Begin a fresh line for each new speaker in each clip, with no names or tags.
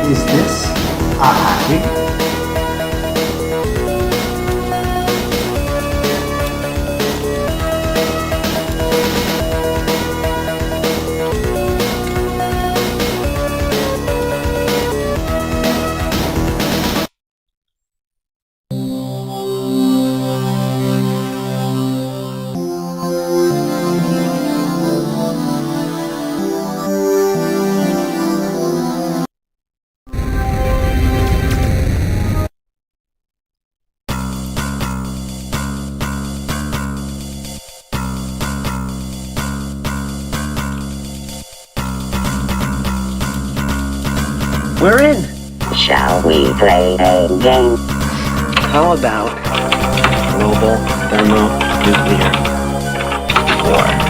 Is this a hacking?
We're in.
Shall we play a game?
How about global thermonuclear war?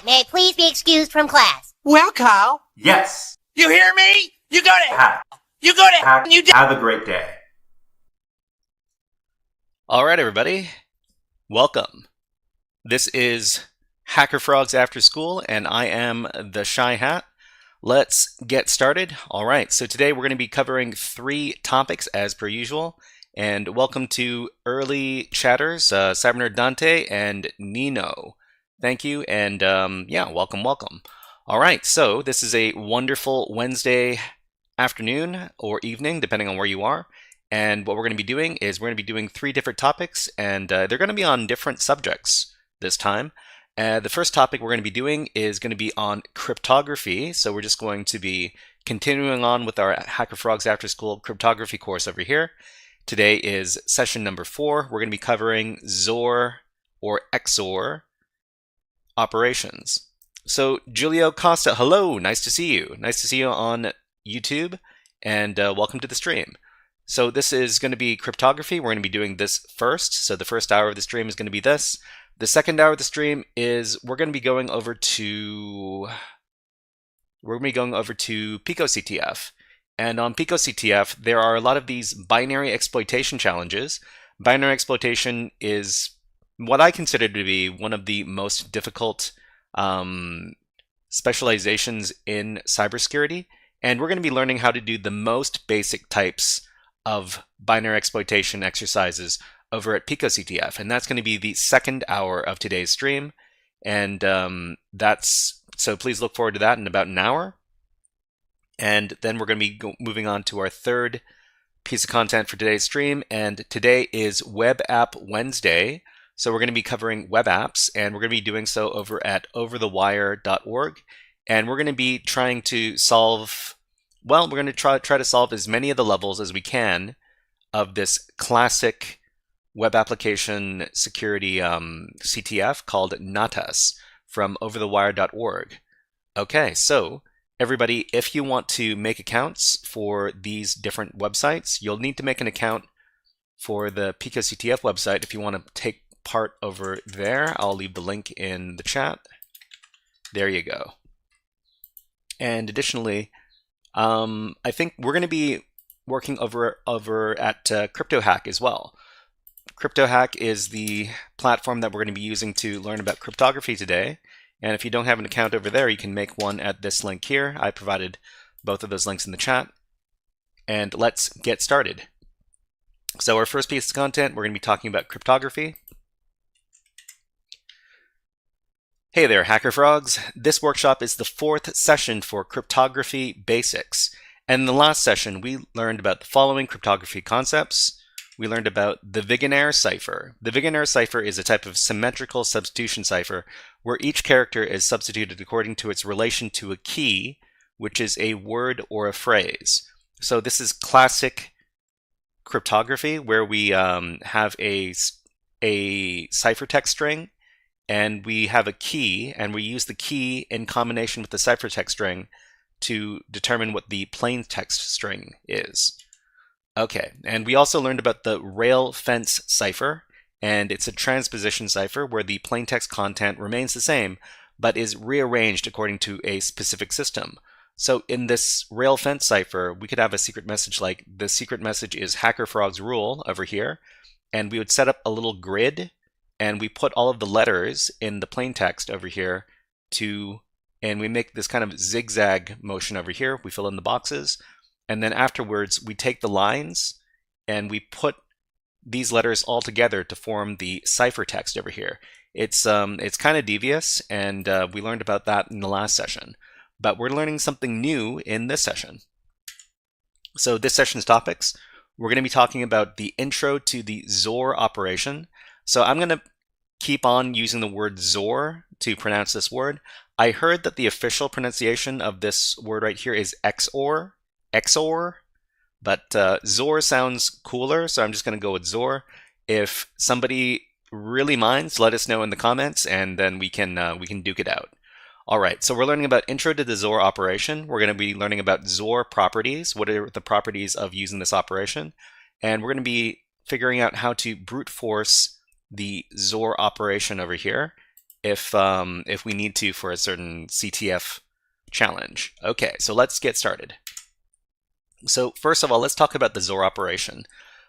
May I please be excused from class?
Well, Kyle,
Yes.
you hear me? You go to
Hack.
you go to
Hack.
you
Have a great day.
All right, everybody. Welcome. This is HackerFrogs After School, and I am the Shy Hat. Let's get started. All right, so today we're going to be covering 3 topics as per usual. And welcome to early chatters, Cybernerd Dante and Nino. Thank you, and yeah, welcome. All right, so this is a wonderful Wednesday afternoon or evening, depending on where you are. And what we're going to be doing is we're going to be doing 3 different topics, and they're going to be on different subjects this time. The first topic we're going to be doing is going to be on cryptography. So we're just going to be continuing on with our HackerFrogs After School cryptography course over here. Today is session number 4. We're going to be covering XOR or XOR operations. So Giulio Costa, hello, nice to see you. Nice to see you on YouTube, and welcome to the stream. So this is going to be cryptography. We're going to be doing this first. So the first hour of the stream is going to be this. The second hour of the stream is we're going to be going over to PicoCTF. And on PicoCTF, there are a lot of these binary exploitation challenges. Binary exploitation is what I consider to be one of the most difficult specializations in cybersecurity. And we're going to be learning how to do the most basic types of binary exploitation exercises over at PicoCTF. And that's going to be the second hour of today's stream. And so please look forward to that in about an hour. And then we're going to be moving on to our third piece of content for today's stream. And today is Web App Wednesday. So we're going to be covering web apps, and we're going to be doing so over at overthewire.org. And we're going to be trying to solve, well, we're going to try to solve as many of the levels as we can of this classic web application security CTF called Natas from overthewire.org. Okay, so everybody, if you want to make accounts for these different websites, you'll need to make an account for the PicoCTF website if you want to take part over there. I'll leave the link in the chat. There you go. And additionally, I think we're going to be working over at CryptoHack as well. CryptoHack is the platform that we're going to be using to learn about cryptography today. And if you don't have an account over there, you can make one at this link here. I provided both of those links in the chat. And let's get started. So our first piece of content, we're going to be talking about cryptography. Hey there, HackerFrogs. This workshop is the 4th session for Cryptography Basics. And in the last session, we learned about the following cryptography concepts. We learned about the Vigenère cipher. The Vigenère cipher is a type of symmetrical substitution cipher where each character is substituted according to its relation to a key, which is a word or a phrase. So this is classic cryptography where we have a ciphertext string, and we have a key, and we use the key in combination with the ciphertext string to determine what the plain text string is. Okay, and we also learned about the rail fence cipher, and it's a transposition cipher where the plaintext content remains the same, but is rearranged according to a specific system. So in this rail fence cipher, we could have a secret message like the secret message is HackerFrogs rule over here, and we would set up a little grid, and we put all of the letters in the plaintext over here and we make this kind of zigzag motion over here. We fill in the boxes. And then afterwards, we take the lines and we put these letters all together to form the ciphertext over here. It's kind of devious, and we learned about that in the last session. But we're learning something new in this session. So this session's topics, we're going to be talking about the intro to the XOR operation. So I'm going to keep on using the word XOR to pronounce this word. I heard that the official pronunciation of this word right here is XOR. But XOR sounds cooler, so I'm just going to go with XOR. If somebody really minds, let us know in the comments, and then we can duke it out. All right, so we're learning about intro to the XOR operation. We're going to be learning about XOR properties. What are the properties of using this operation? And we're going to be figuring out how to brute force the XOR operation over here. if we need to for a certain CTF challenge. Okay, so let's get started. So first of all, let's talk about the XOR operation.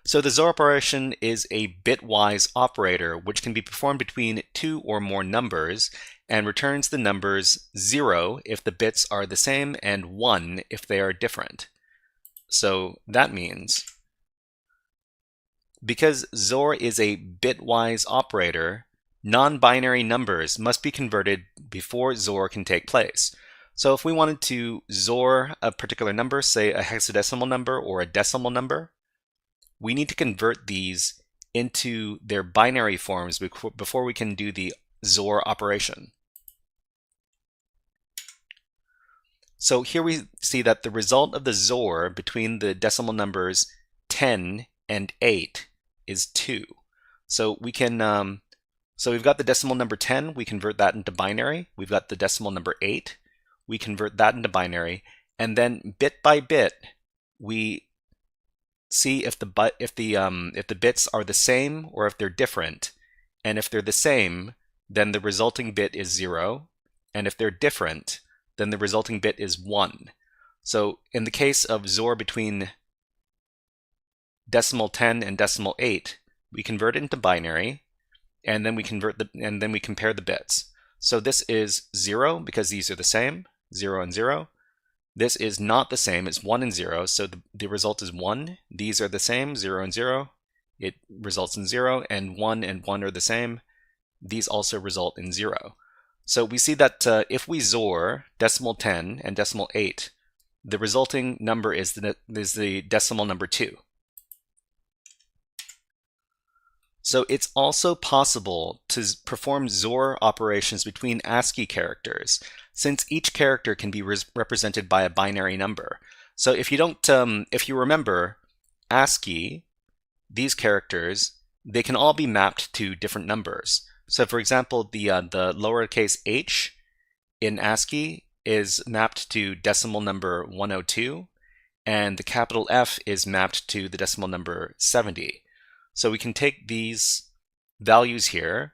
So the XOR operation is a bitwise operator which can be performed between two or more numbers and returns the numbers 0 if the bits are the same and 1 if they are different. So that means because XOR is a bitwise operator, non-binary numbers must be converted before XOR can take place. So if we wanted to XOR a particular number, say a hexadecimal number or a decimal number, we need to convert these into their binary forms before we can do the XOR operation. So here we see that the result of the XOR between the decimal numbers 10 and 8 is 2. So we can, so we've got the decimal number 10, we convert that into binary. We've got the decimal number 8, we convert that into binary, and then bit by bit we see if the bits are the same or if they're different. And if they're the same, then the resulting bit is 0, and if they're different, then the resulting bit is 1. So in the case of XOR between decimal 10 and decimal 8, we convert it into binary, and then we compare the bits. So this is 0 because these are the same, 0 and 0. This is not the same, it's 1 and 0, so the result is 1. These are the same, 0 and 0. It results in 0, and 1 are the same. These also result in 0. So we see that if we XOR decimal 10 and decimal 8, the resulting number is the decimal number 2. So it's also possible to perform XOR operations between ASCII characters, since each character can be represented by a binary number. So if you remember ASCII, these characters, they can all be mapped to different numbers. So for example, the lowercase h in ASCII is mapped to decimal number 102, and the capital F is mapped to the decimal number 70. So we can take these values here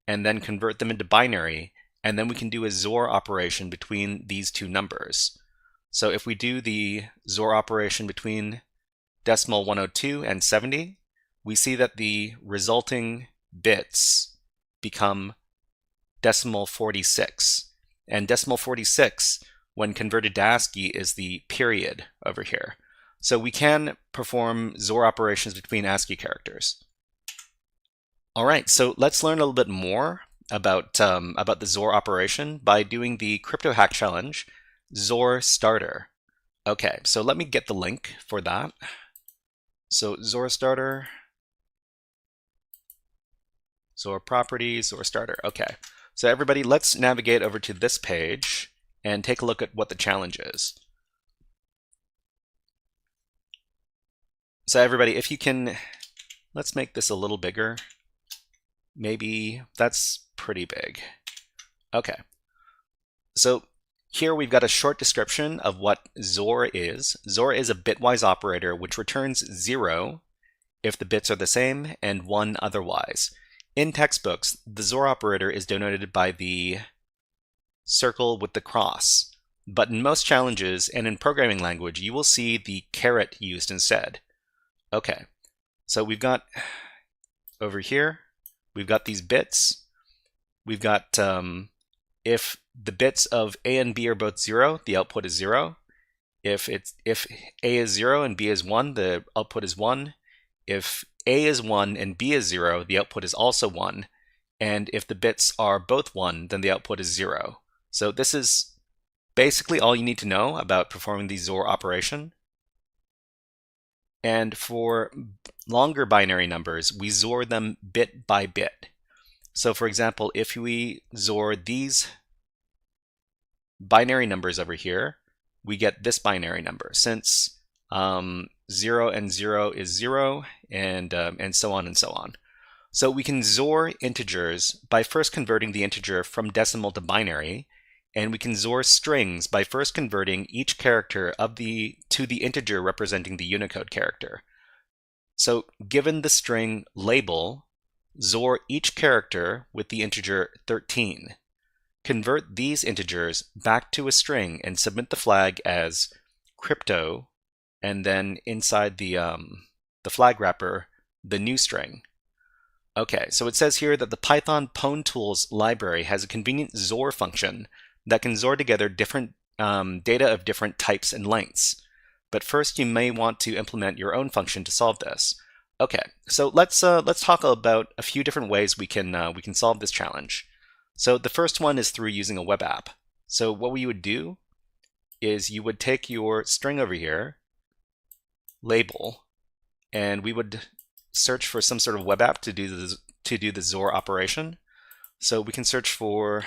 and then convert them into binary, and then we can do a XOR operation between these two numbers. So if we do the XOR operation between decimal 102 and 70, we see that the resulting bits become decimal 46. And decimal 46, when converted to ASCII, is the period over here. So we can perform XOR operations between ASCII characters. All right, so let's learn a little bit more about the XOR operation by doing the CryptoHack challenge, XOR Starter. Okay, so let me get the link for that. So XOR Starter, XOR Properties, XOR Starter. Okay, so everybody, let's navigate over to this page and take a look at what the challenge is. So everybody, if you can, let's make this a little bigger. Maybe that's pretty big. Okay. So here we've got a short description of what XOR is. XOR is a bitwise operator which returns 0 if the bits are the same and 1 otherwise. In textbooks, the XOR operator is denoted by the circle with the cross. But in most challenges and in programming language, you will see the caret used instead. Okay, so we've got over here, we've got these bits. We've got if the bits of A and B are both 0, the output is 0. If A is 0 and B is 1, the output is 1. If A is 1 and B is 0, the output is also 1. And if the bits are both 1, then the output is 0. So this is basically all you need to know about performing the XOR operation. And for longer binary numbers, we XOR them bit by bit. So for example, if we XOR these binary numbers over here, we get this binary number, since 0 and 0 is 0, and so on and so on. So we can XOR integers by first converting the integer from decimal to binary, and we can XOR strings by first converting each character to the integer representing the Unicode character. So given the string label, XOR each character with the integer 13. Convert these integers back to a string and submit the flag as crypto, and then inside the flag wrapper, the new string. Okay, so it says here that the Python Pwn tools library has a convenient XOR function that can XOR together different data of different types and lengths. But first, you may want to implement your own function to solve this. Okay, so let's talk about a few different ways we can solve this challenge. So the first one is through using a web app. So what we would do is you would take your string over here, label, and we would search for some sort of web app to do the XOR operation. So we can search for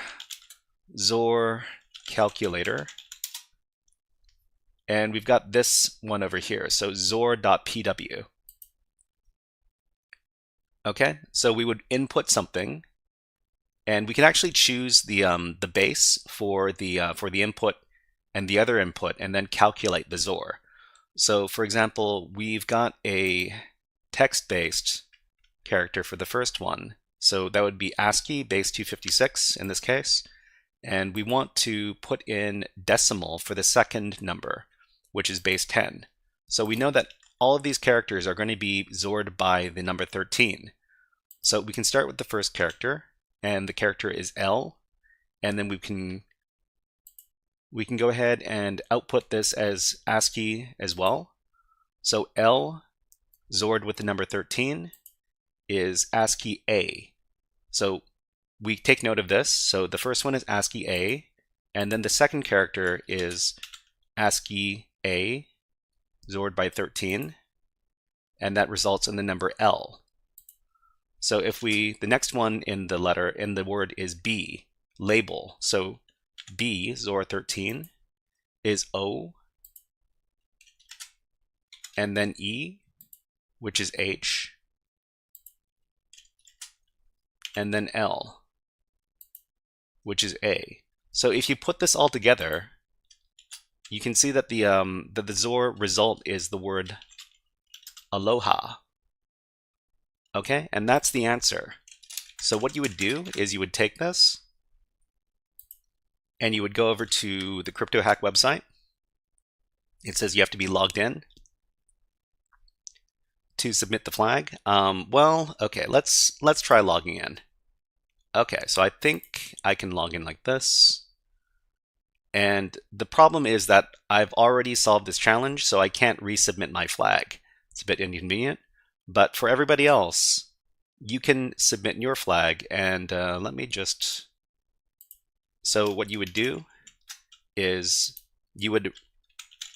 XOR calculator, and we've got this one over here. So XOR.pw. Okay, so we would input something, and we can actually choose the base for the input and the other input, and then calculate the XOR. So for example, we've got a text-based character for the first one. So that would be ASCII base 256 in this case. And we want to put in decimal for the second number, which is base 10. So we know that all of these characters are going to be XORed by the number 13. So we can start with the first character, and the character is L, and then we can go ahead and output this as ASCII as well. So L XORed with the number 13 is ASCII A. So we take note of this. So the first one is ASCII A, and then the second character is ASCII A XORed by 13, and that results in the number L. So if the next one in the word is B, label. So B XOR 13 is O, and then E, which is H, and then L, which is A. So if you put this all together, you can see that the XOR result is the word aloha. Okay, and that's the answer. So what you would do is you would take this, and you would go over to the CryptoHack website. It says you have to be logged in to submit the flag. Well, okay, let's try logging in. Okay, so I think I can log in like this. And the problem is that I've already solved this challenge, so I can't resubmit my flag. It's a bit inconvenient. But for everybody else, you can submit your flag, and let me just... So what you would do is you would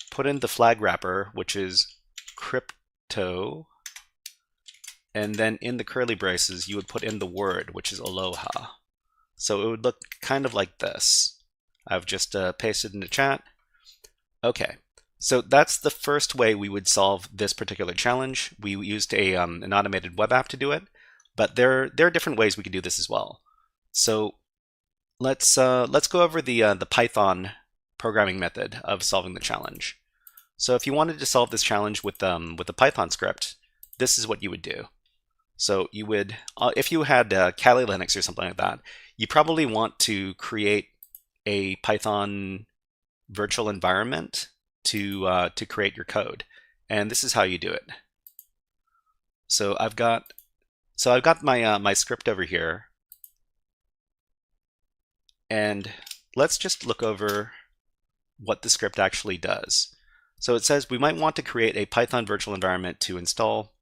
put in the flag wrapper, which is crypto, and then in the curly braces, you would put in the word, which is aloha. So it would look kind of like this. I've just pasted in the chat. Okay, so that's the first way we would solve this particular challenge. We used an automated web app to do it, but there are different ways we could do this as well. So let's go over the Python programming method of solving the challenge. So if you wanted to solve this challenge with a Python script, this is what you would do. So you would, if you had Kali Linux or something like that, you probably want to create a Python virtual environment to create your code, and this is how you do it. So I've got my my script over here, and let's just look over what the script actually does. So it says we might want to create a Python virtual environment to install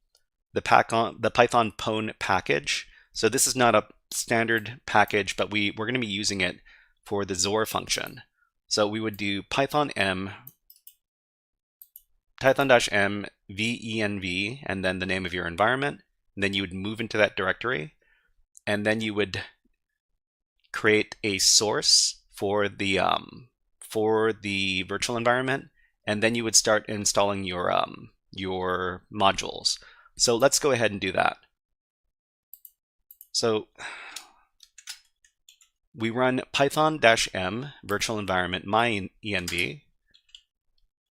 the Python Pwn package. So this is not a standard package, but we're going to be using it for the XOR function. So we would do python-m venv, and then the name of your environment, and then you would move into that directory, and then you would create a source for the virtual environment, and then you would start installing your modules. So let's go ahead and do that. So we run python-m virtual environment my-env,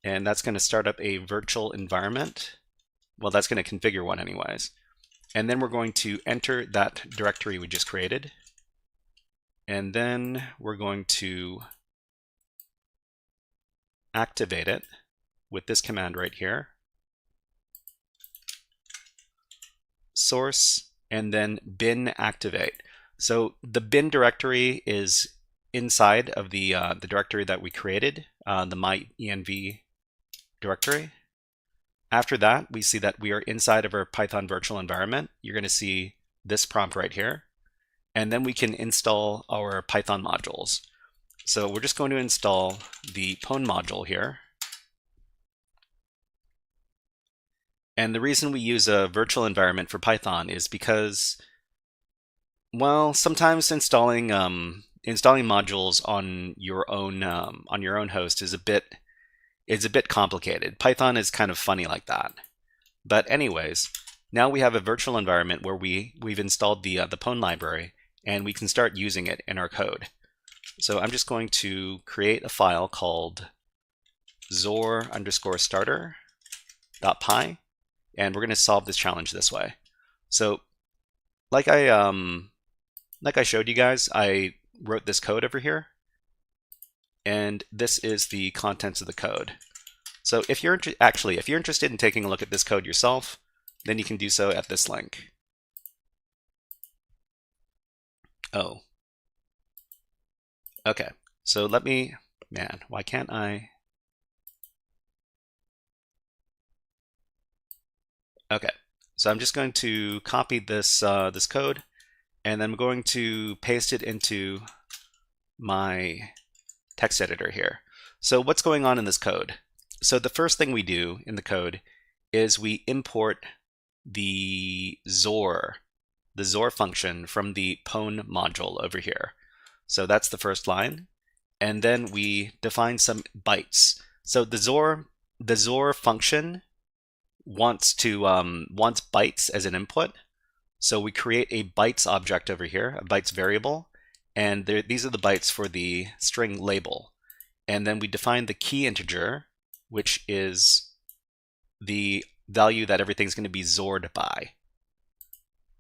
and that's going to start up a virtual environment. Well, that's going to configure one anyways. And then we're going to enter that directory we just created. And then we're going to activate it with this command right here. Source, and then bin activate. So the bin directory is inside of the directory that we created, the myenv directory. After that, we see that we are inside of our Python virtual environment. You're going to see this prompt right here. And then we can install our Python modules. So we're just going to install the pwn module here. And the reason we use a virtual environment for Python is because, well, sometimes installing modules on your own host is a bit complicated. Python is kind of funny like that. But anyways, now we have a virtual environment where we've installed the pwn library, and we can start using it in our code. So I'm just going to create a file called xor_starter.py. And we're going to solve this challenge this way. So like I showed you guys, I wrote this code over here. And this is the contents of the code. So if you're interested in taking a look at this code yourself, then you can do so at this link. Oh. Okay. So why can't I? Okay, so I'm just going to copy this this code, and then I'm going to paste it into my text editor here. So what's going on in this code? So the first thing we do in the code is we import the XOR function from the pwn module over here. So that's the first line, and then we define some bytes. So the XOR function wants bytes as an input. So we create a bytes object over here, a bytes variable, and these are the bytes for the string label. And then we define the key integer, which is the value that everything's going to be XORed by.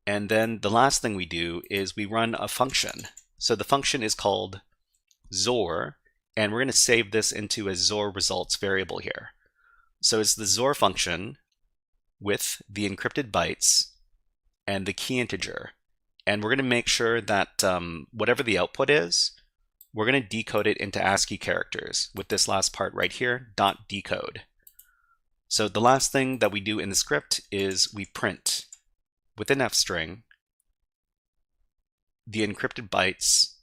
And then the last thing we do is we run a function. So the function is called XOR, and we're going to save this into a XOR results variable here. So it's the XOR function with the encrypted bytes and the key integer. And we're going to make sure that whatever the output is, we're going to decode it into ASCII characters with this last part right here, .decode. So the last thing that we do in the script is we print within fstring the encrypted bytes,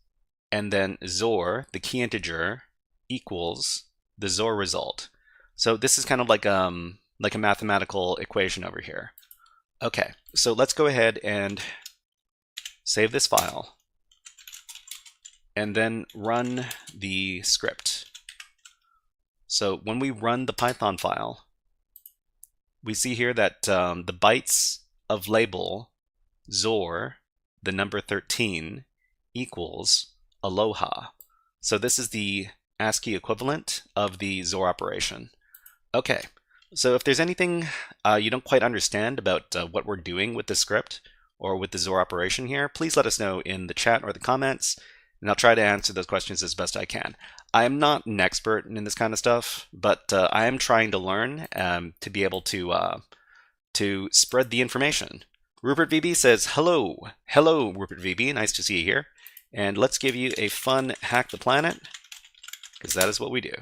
and then XOR, the key integer, equals the XOR result. So this is kind of like a mathematical equation over here. Okay, so let's go ahead and save this file and then run the script. So when we run the Python file, we see here that the bytes of label XOR, the number 13, equals aloha. So this is the ASCII equivalent of the XOR operation. Okay. So if there's anything you don't quite understand about what we're doing with the script or with the XOR operation here, please let us know in the chat or the comments, and I'll try to answer those questions as best I can. I am not an expert in this kind of stuff, but I am trying to learn to be able to spread the information. Rupert VB says, hello. Hello, Rupert VB. Nice to see you here. And let's give you a fun Hack the Planet, because that is what we do.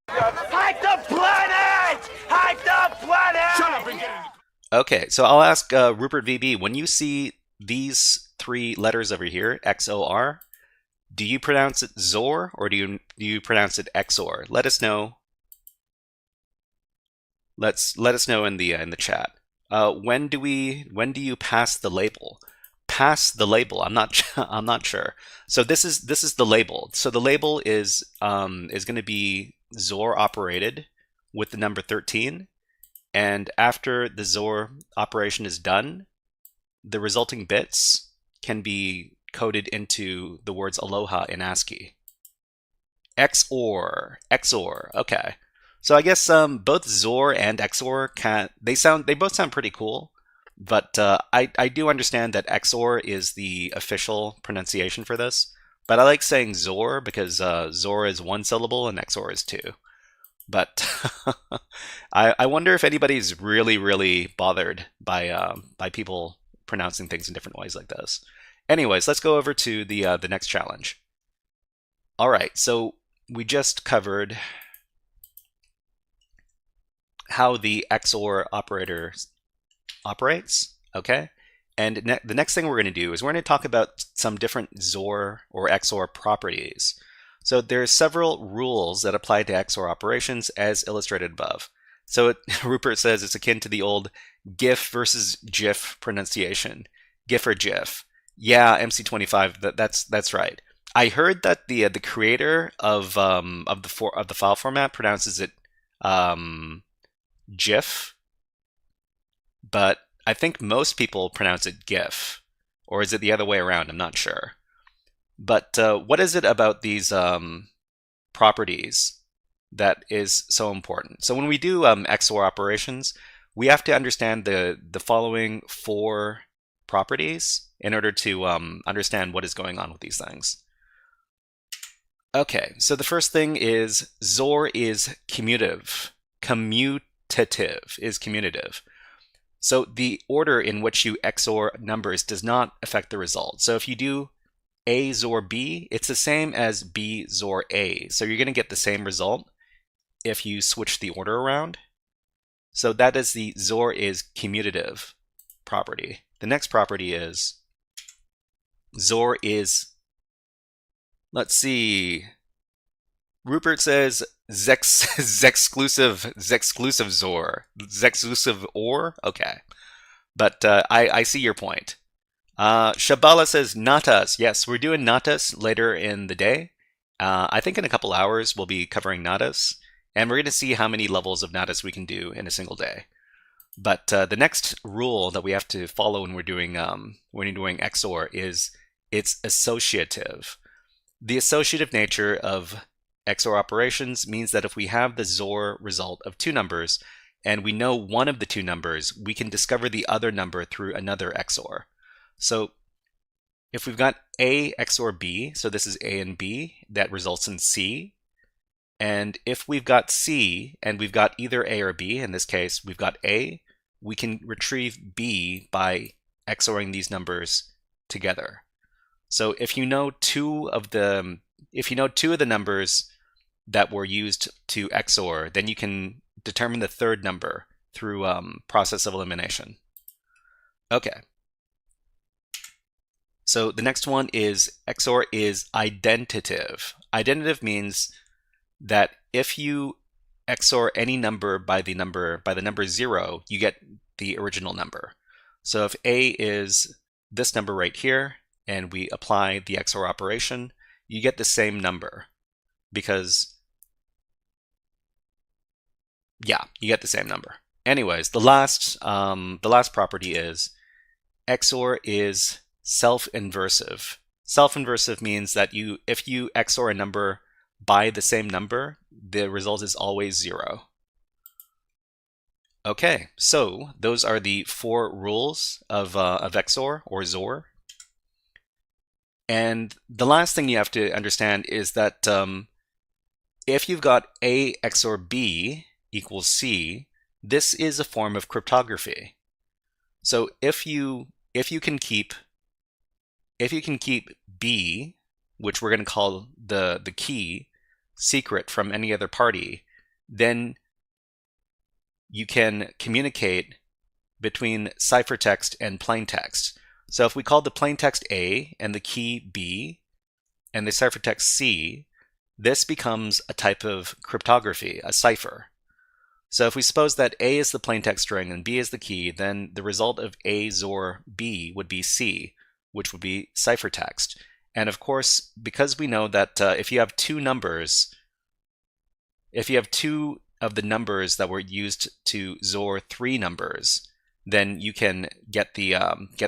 Hack the planet! Hack the planet! Shut up and get in.
Okay, so I'll ask Rupert VB, when you see these three letters over here, XOR, do you pronounce it XOR or do you pronounce it XOR? Let us know. Let us know in the chat. When do you pass the label? Pass the label. I'm not sure. So this is the label. So the label is going to be XOR operated with the number 13, and after the XOR operation is done, the resulting bits can be coded into the words aloha in ASCII. XOR. Okay. So I guess both XOR and XOR they both sound pretty cool. But I do understand that XOR is the official pronunciation for this. But I like saying XOR because XOR is one syllable and XOR is two. But I wonder if anybody's really bothered by people pronouncing things in different ways like this. Anyways, let's go over to the next challenge. All right, so we just covered how the XOR operator operates, okay? And the next thing we're going to do is we're going to talk about some different XOR or XOR properties. So there are several rules that apply to XOR operations as illustrated above. So Rupert says it's akin to the old GIF versus GIF pronunciation. GIF or GIF. Yeah, MC25. That's right. I heard that the creator of the file format pronounces it GIF, but I think most people pronounce it GIF, or is it the other way around? I'm not sure. But what is it about these properties that is so important? So when we do XOR operations, we have to understand the following 4 properties in order to understand what is going on with these things. Okay, so the first thing is XOR is commutative. Commutative is commutative. So the order in which you XOR numbers does not affect the result. So if you do A XOR B, it's the same as B XOR A. So you're going to get the same result if you switch the order around. So that is the XOR is commutative property. The next property is XOR is, let's see, Rupert says Zexclusive XOR. Zexclusive OR? Okay. But I see your point. Shabala says Natas. Yes, we're doing Natas later in the day. I think in a couple hours we'll be covering Natas. And we're going to see how many levels of Natas we can do in a single day. But the next rule that we have to follow when we're doing XOR is it's associative. The associative nature of XOR operations means that if we have the XOR result of 2 numbers and we know one of the 2 numbers, we can discover the other number through another XOR. So if we've got A XOR B, so this is A and B, that results in C. And if we've got C and we've got either A or B, in this case we've got A, we can retrieve B by XORing these numbers together. So if you know two of the numbers that were used to XOR, then you can determine the third number through process of elimination. Okay. So the next one is XOR is identitive. Identitive means that if you XOR any number by the number 0, you get the original number. So if A is this number right here, and we apply the XOR operation, you get the same number because, yeah, you get the same number. Anyways, the last property is XOR is self-inversive. Self-inversive means that if you XOR a number by the same number, the result is always 0. Okay, so those are the 4 rules of XOR or XOR. And the last thing you have to understand is that if you've got A XOR B equals C, this is a form of cryptography. So if you can keep B, which we're going to call the key, secret from any other party, then you can communicate between ciphertext and plaintext. So if we call the plaintext A and the key B and the ciphertext C, this becomes a type of cryptography, a cipher. So if we suppose that A is the plaintext string and B is the key, then the result of A XOR B would be C, which would be ciphertext. And of course, because we know that if you have 2 numbers, if you have 2 of the numbers that were used to XOR 3 numbers, then you can get the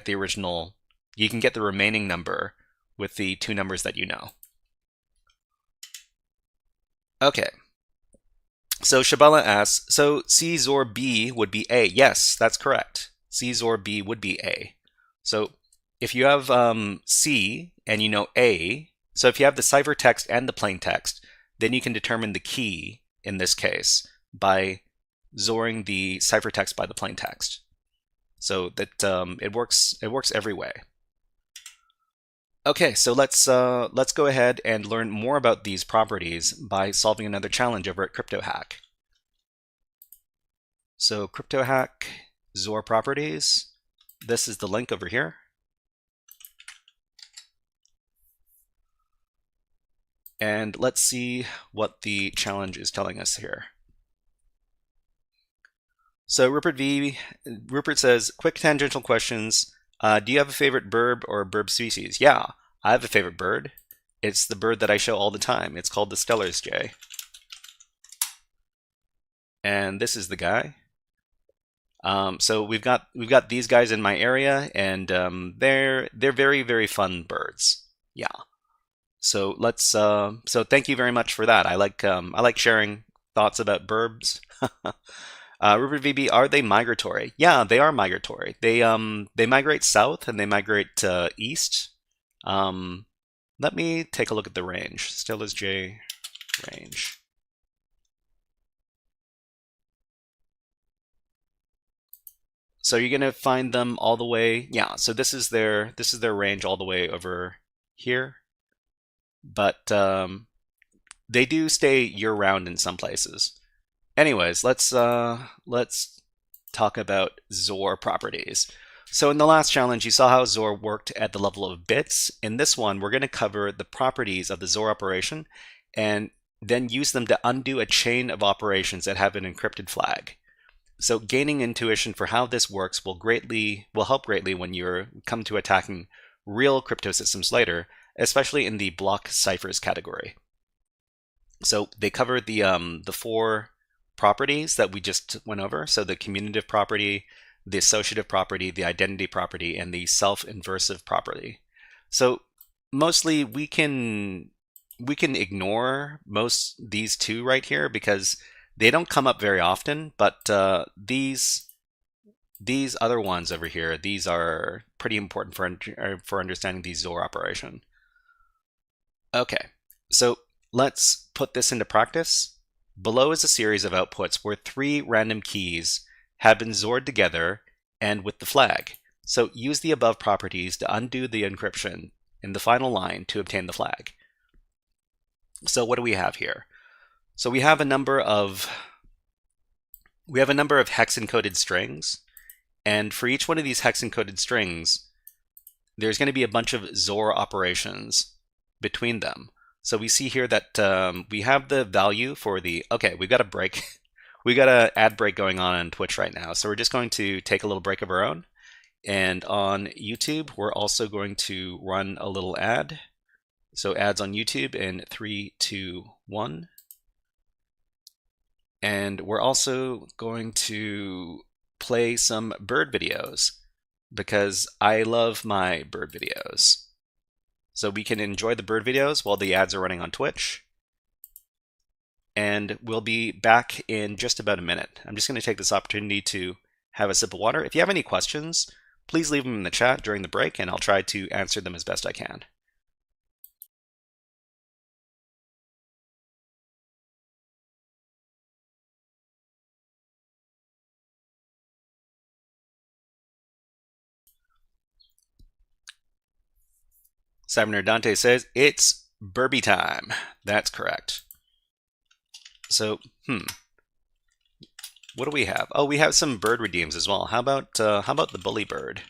original. You can get the remaining number with the 2 numbers that you know. Okay. So Shabala asks, so C XOR B would be A. Yes, that's correct. C XOR B would be A. So if you have C and you know A, so if you have the ciphertext and the plain text, then you can determine the key in this case by XORing the ciphertext by the plain text. So that it works every way. Okay, so let's go ahead and learn more about these properties by solving another challenge over at CryptoHack. So CryptoHack XOR properties. This is the link over here. And let's see what the challenge is telling us here. So Rupert says, quick tangential questions. Do you have a favorite bird or bird species? Yeah, I have a favorite bird. It's the bird that I show all the time. It's called the Stellar's jay. And this is the guy. So we've got these guys in my area, and they're very, very fun birds. Yeah. So let's so thank you very much for that. I like sharing thoughts about birds. Rupert VB, are they migratory? Yeah, they are migratory. They migrate south and they migrate east. Let me take a look at the range. Stellar's jay range. So you're gonna find them all the way. Yeah. So this is their range all the way over here. But they do stay year-round in some places. Anyways, let's talk about XOR properties. So in the last challenge, you saw how XOR worked at the level of bits. In this one, we're going to cover the properties of the XOR operation and then use them to undo a chain of operations that have an encrypted flag. So gaining intuition for how this works will help greatly when you come to attacking real crypto systems later, especially in the block ciphers category. So they cover the four properties that we just went over. So the commutative property, the associative property, the identity property, and the self-inversive property. So mostly we can ignore these two right here because they don't come up very often, but these other ones over here, these are pretty important for understanding the XOR operation. Okay, so let's put this into practice. Below is a series of outputs where 3 random keys have been XORed together and with the flag. So use the above properties to undo the encryption in the final line to obtain the flag. So what do we have here? So we have a number of hex encoded strings, and for each one of these hex encoded strings, there's going to be a bunch of XOR operations between them. So we see here that we have the value for the, okay, we've got a break. We got an ad break going on Twitch right now. So we're just going to take a little break of our own. And on YouTube, we're also going to run a little ad. So ads on YouTube in 3, 2, 1. And we're also going to play some bird videos because I love my bird videos. So we can enjoy the bird videos while the ads are running on Twitch. And we'll be back in just about a minute. I'm just going to take this opportunity to have a sip of water. If you have any questions, please leave them in the chat during the break, and I'll try to answer them as best I can. Cyber Dante says, it's Burby time. That's correct. So, what do we have? Oh, we have some bird redeems as well. How about the bully bird?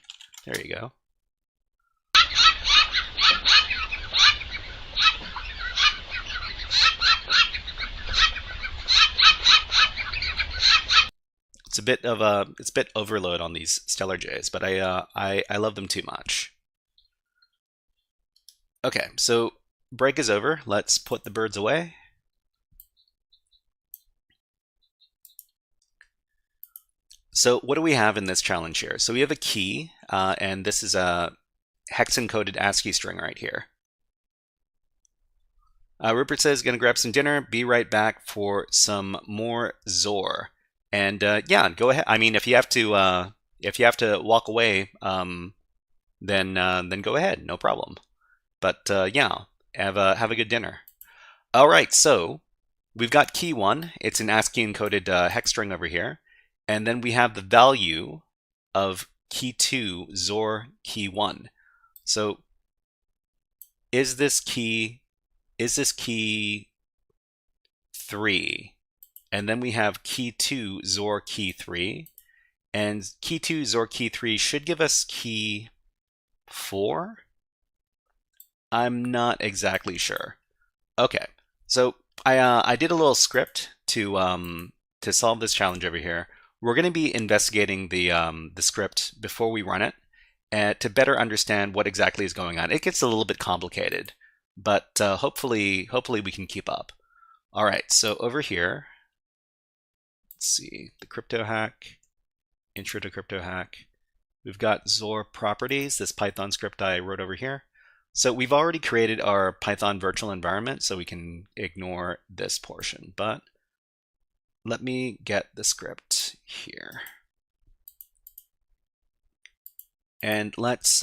There you go. It's a bit overload on these Stellar Jays, but I love them too much. Okay, so break is over. Let's put the birds away. So what do we have in this challenge here? So we have a key, and this is a hex-encoded ASCII string right here. Rupert says, gonna grab some dinner, be right back for some more XOR. And yeah, go ahead. I mean, if you have to If you have to walk away, then go ahead, no problem. But yeah, have a good dinner. All right, so we've got key 1. It's an ASCII encoded hex string over here, and then we have the value of key 2 XOR key 1. So is this key 3? And then we have key 2 XOR key 3, and key 2 XOR key 3 should give us key 4. I'm not exactly sure. Okay, so I did a little script to solve this challenge over here. We're going to be investigating the script before we run it, to better understand what exactly is going on. It gets a little bit complicated, but hopefully we can keep up. All right, so over here, let's see, the CryptoHack, intro to CryptoHack. We've got XOR properties, this Python script I wrote over here. So we've already created our Python virtual environment, so we can ignore this portion. But let me get the script here. And let's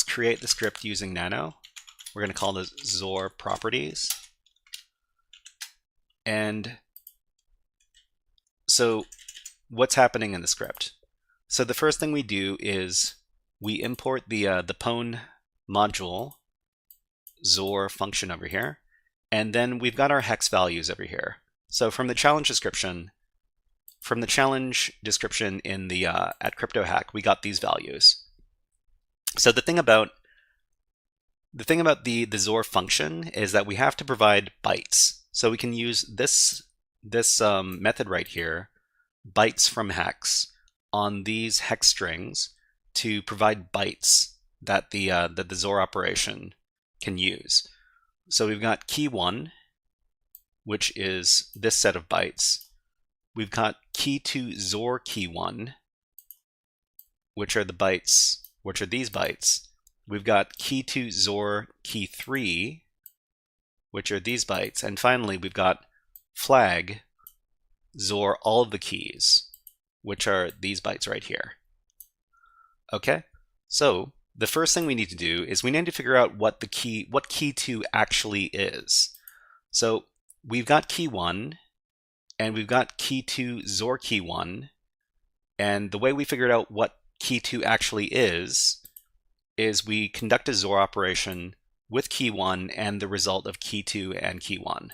create the script using Nano. We're going to call this XOR properties. And so what's happening in the script? So the first thing we do is we import the pwn module XOR function over here, and then we've got our hex values over here. So from the challenge description in the at CryptoHack, we got these values. So the thing about the XOR function is that we have to provide bytes. So we can use this method right here, bytes from hex, on these hex strings to provide bytes that the XOR operation can use. So we've got key 1, which is this set of bytes. We've got key 2 XOR key 1, which are these bytes. We've got key 2 XOR key 3, which are these bytes. And finally, we've got flag XOR all of the keys, which are these bytes right here. Okay, so the first thing we need to do is we need to figure out what key 2 actually is. So we've got key 1, and we've got key 2 XOR key 1, and the way we figured out what key 2 actually is we conduct a XOR operation with key 1 and the result of key 2 and key 1.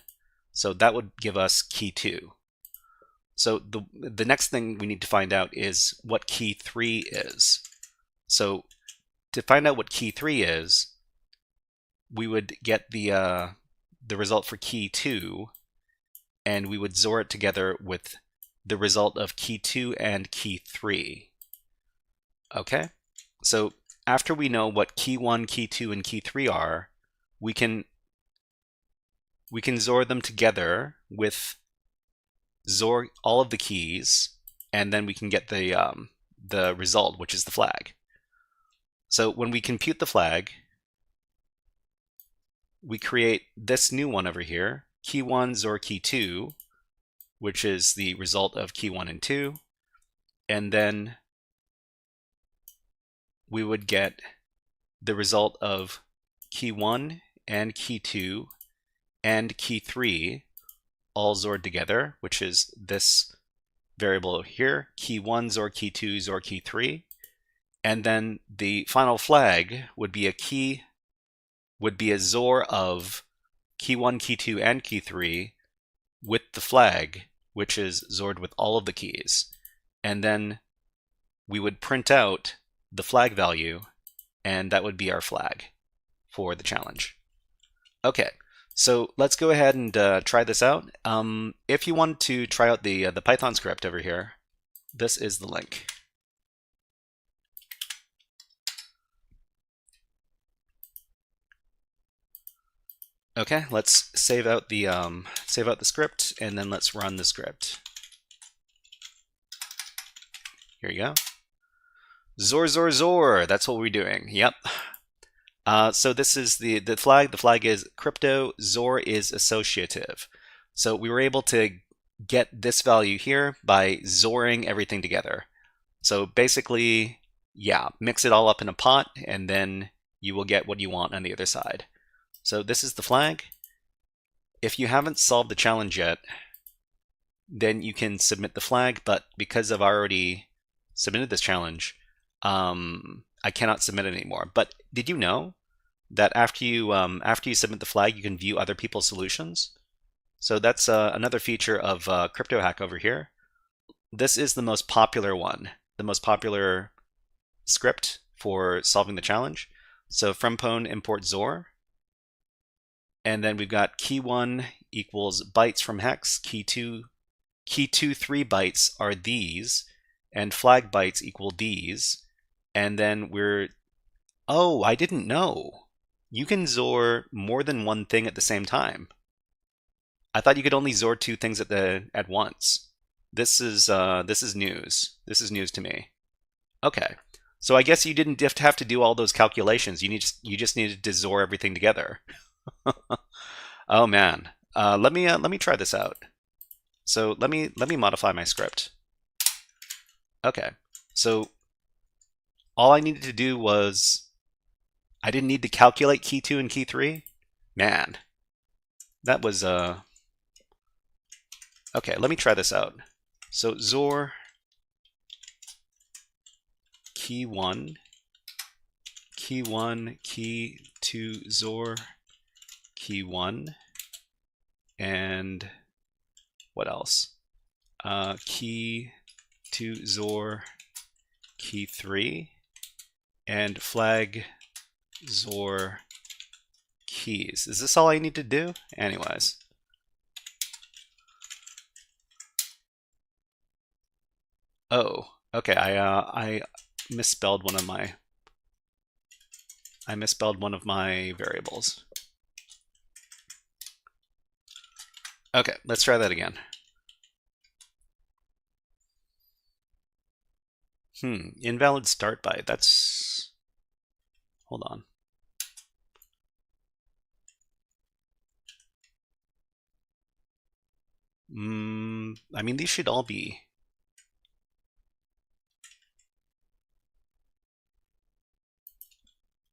So that would give us key 2. So the next thing we need to find out is what key 3 is. So to find out what key 3 is, we would get the result for key 2, and we would XOR it together with the result of key 2 and key 3. Okay, so after we know what key 1, key 2, and key 3 are, we can XOR them together with XOR all of the keys, and then we can get the result, which is the flag. So when we compute the flag, we create this new one over here, key 1 XOR key 2, which is the result of key 1 and 2, and then we would get the result of key 1 and key 2 and key 3 all XORed together, which is this variable here, key 1 XOR key 2 XOR key 3. And then the final flag would be a XOR of key 1, key 2, and key 3 with the flag, which is XORed with all of the keys. And then we would print out the flag value, and that would be our flag for the challenge. Okay, so let's go ahead and try this out. If you want to try out the Python script over here, this is the link. Okay, let's save out the script, and then let's run the script. Here you go. XOR, XOR, XOR. That's what we're doing. Yep. So this is the flag. The flag is crypto. XOR is associative. So we were able to get this value here by XORing everything together. So basically, yeah, mix it all up in a pot, and then you will get what you want on the other side. So this is the flag. If you haven't solved the challenge yet, then you can submit the flag, but because I've already submitted this challenge, I cannot submit it anymore. But did you know that after you submit the flag, you can view other people's solutions? So that's another feature of CryptoHack over here. This is the most popular one, the most popular script for solving the challenge. So from pwn import XOR, and then we've got key 1 equals bytes from hex, key 2 3 bytes are these, and flag bytes equal these, and then oh, I didn't know. You can XOR more than one thing at the same time. I thought you could only XOR 2 things at once. This is news. This is news to me. Okay, so I guess you didn't have to do all those calculations. You just needed to XOR everything together. Oh man, let me try this out. So let me modify my script. Okay, so all I needed to do was, I didn't need to calculate key 2 and key 3. Man, that was okay, let me try this out. So XOR key 1, key 1, key 2 XOR key 1, and what else? Key 2 XOR key 3, and flag XOR keys. Is this all I need to do? Anyways. Oh, okay. I misspelled one of my variables. Okay, let's try that again. Invalid start byte. That's, hold on. I mean, these should all be.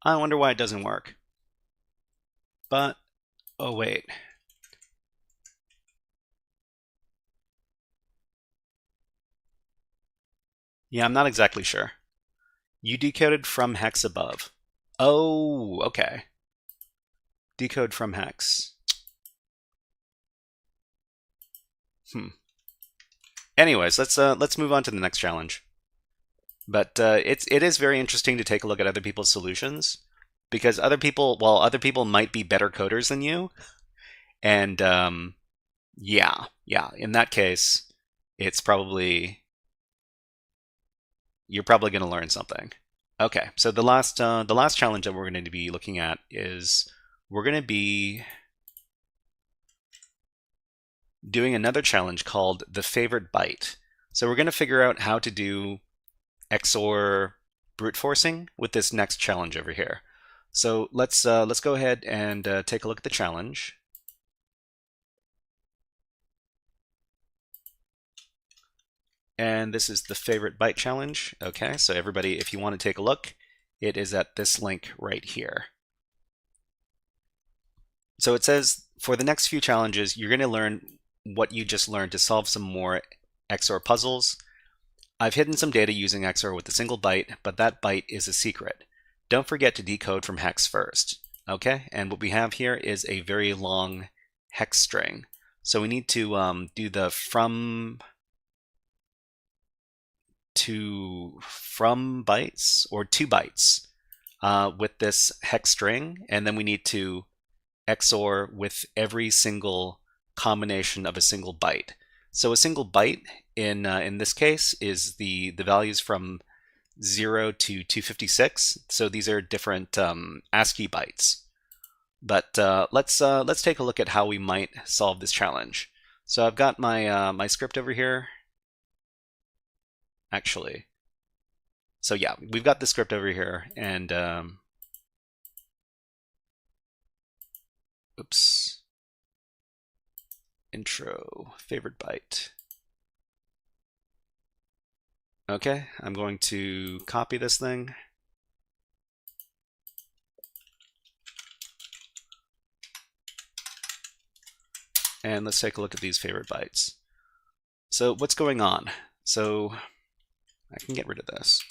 I wonder why it doesn't work. But, oh wait. Yeah, I'm not exactly sure. You decoded from hex above. Oh, okay. Decode from hex. Anyways, let's move on to the next challenge. But it is very interesting to take a look at other people's solutions, because other people might be better coders than you, and yeah, in that case, it's probably, you're probably going to learn something. Okay, so the last challenge that we're going to be looking at is, we're going to be doing another challenge called the favorite byte. So we're going to figure out how to do XOR brute forcing with this next challenge over here. So let's go ahead and take a look at the challenge. And this is the favorite byte challenge. Okay, so everybody, if you want to take a look, it is at this link right here. So it says, for the next few challenges, you're going to learn what you just learned to solve some more XOR puzzles. I've hidden some data using XOR with a single byte, but that byte is a secret. Don't forget to decode from hex first. Okay, and what we have here is a very long hex string. So we need to do the from bytes, or 2 bytes with this hex string, and then we need to XOR with every single combination of a single byte. So a single byte in this case is the values from 0 to 256. So these are different ASCII bytes. But let's take a look at how we might solve this challenge. So I've got my my script over here. Actually, so yeah, we've got the script over here, and oops, intro favorite byte. Okay, I'm going to copy this thing. And let's take a look at these favorite bytes. So what's going on? So I can get rid of this.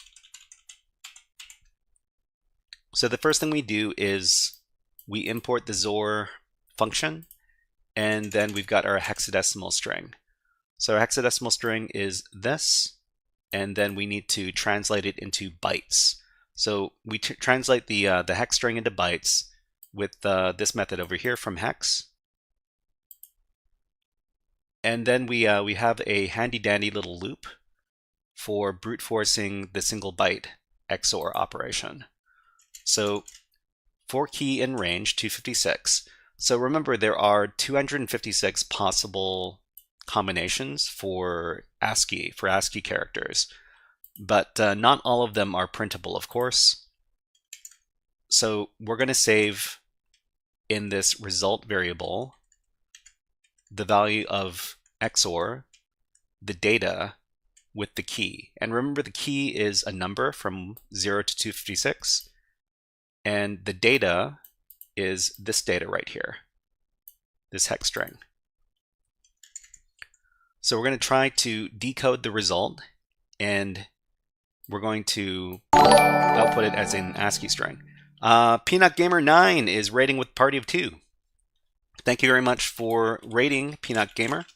So the first thing we do is we import the XOR function, and then we've got our hexadecimal string. So our hexadecimal string is this, and then we need to translate it into bytes. So we translate the hex string into bytes with this method over here from hex. And then we have a handy-dandy little loop for brute forcing the single byte XOR operation. So for key in range 256. So remember, there are 256 possible combinations for ASCII characters, but not all of them are printable, of course. So we're going to save in this result variable the value of XOR, the data, with the key. And remember, the key is a number from 0 to 256, and the data is this data right here, this hex string. So we're going to try to decode the result, and we're going to output it as an ASCII string. Peanut Gamer 9 is rating with party of 2. Thank you very much for rating, Peanut Gamer.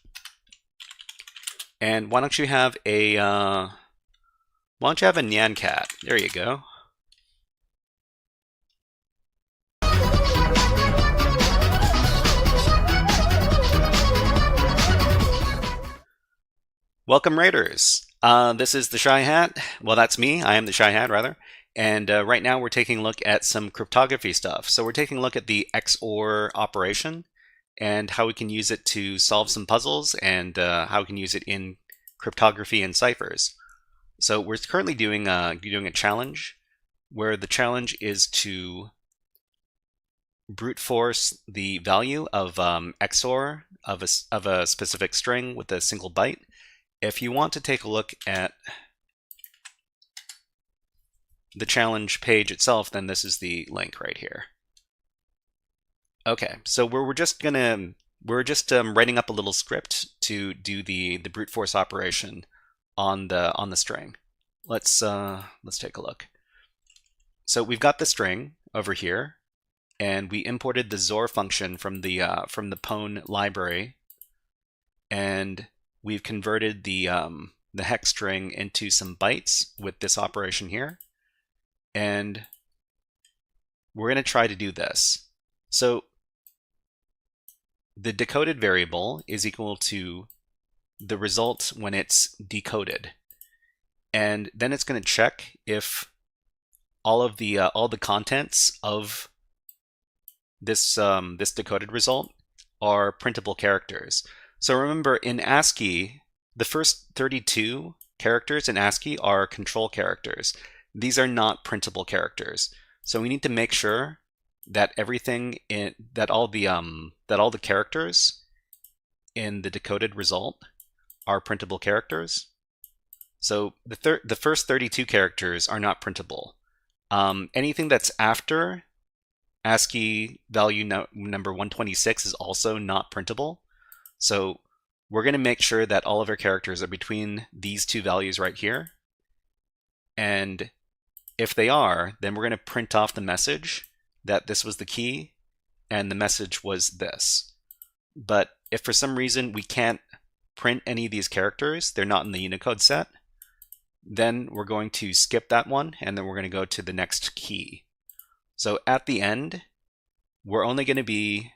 And why don't you have a Nyan Cat? There you go. Welcome, Raiders. This is the Shy Hat. Well, that's me. I am the Shy Hat, rather. And right now we're taking a look at some cryptography stuff. So we're taking a look at the XOR operation and how we can use it to solve some puzzles, and how we can use it in cryptography and ciphers. So we're currently doing a challenge where the challenge is to brute force the value of XOR of a specific string with a single byte. If you want to take a look at the challenge page itself, then this is the link right here. Okay, so we're just writing up a little script to do the brute force operation on the string. Let's take a look. So we've got the string over here, and we imported the XOR function from the Pwn library, and we've converted the hex string into some bytes with this operation here, and we're going to try to do this. So the decoded variable is equal to the result when it's decoded, and then it's going to check if all the contents of this this decoded result are printable characters. So remember, in ASCII, the first 32 characters in ASCII are control characters. These are not printable characters. So we need to make sure that all the characters in the decoded result are printable characters. So the first 32 characters are not printable. Anything that's after ASCII value number 126 is also not printable. So we're going to make sure that all of our characters are between these two values right here. And if they are, then we're going to print off the message that this was the key and the message was this. But if for some reason we can't print any of these characters, they're not in the Unicode set, then we're going to skip that one, and then we're going to go to the next key. So at the end, we're only going to be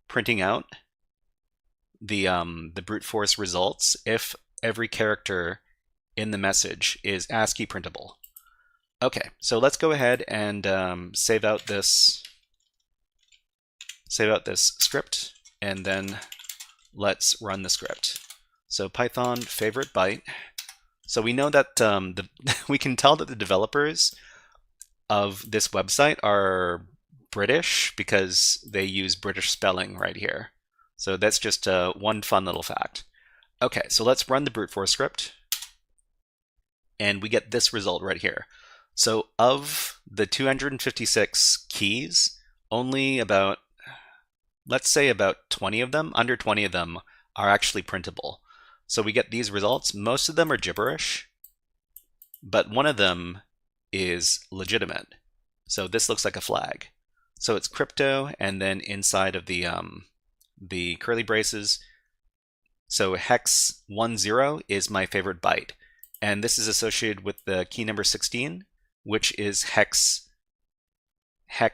printing out the brute force results if every character in the message is ASCII printable. Okay, so let's go ahead and save out this script, and then let's run the script. So Python favorite byte. So we know that we can tell that the developers of this website are British because they use British spelling right here. So that's just one fun little fact. Okay, so let's run the brute force script. and we get this result right here. So of the 256 keys, only about, let's say about 20 of them, under 20 of them are actually printable. So we get these results. Most of them are gibberish, but one of them is legitimate. So this looks like a flag. So it's crypto, and then inside of the curly braces. So hex 10 is my favorite byte, and this is associated with the key number 16, which is hex 10.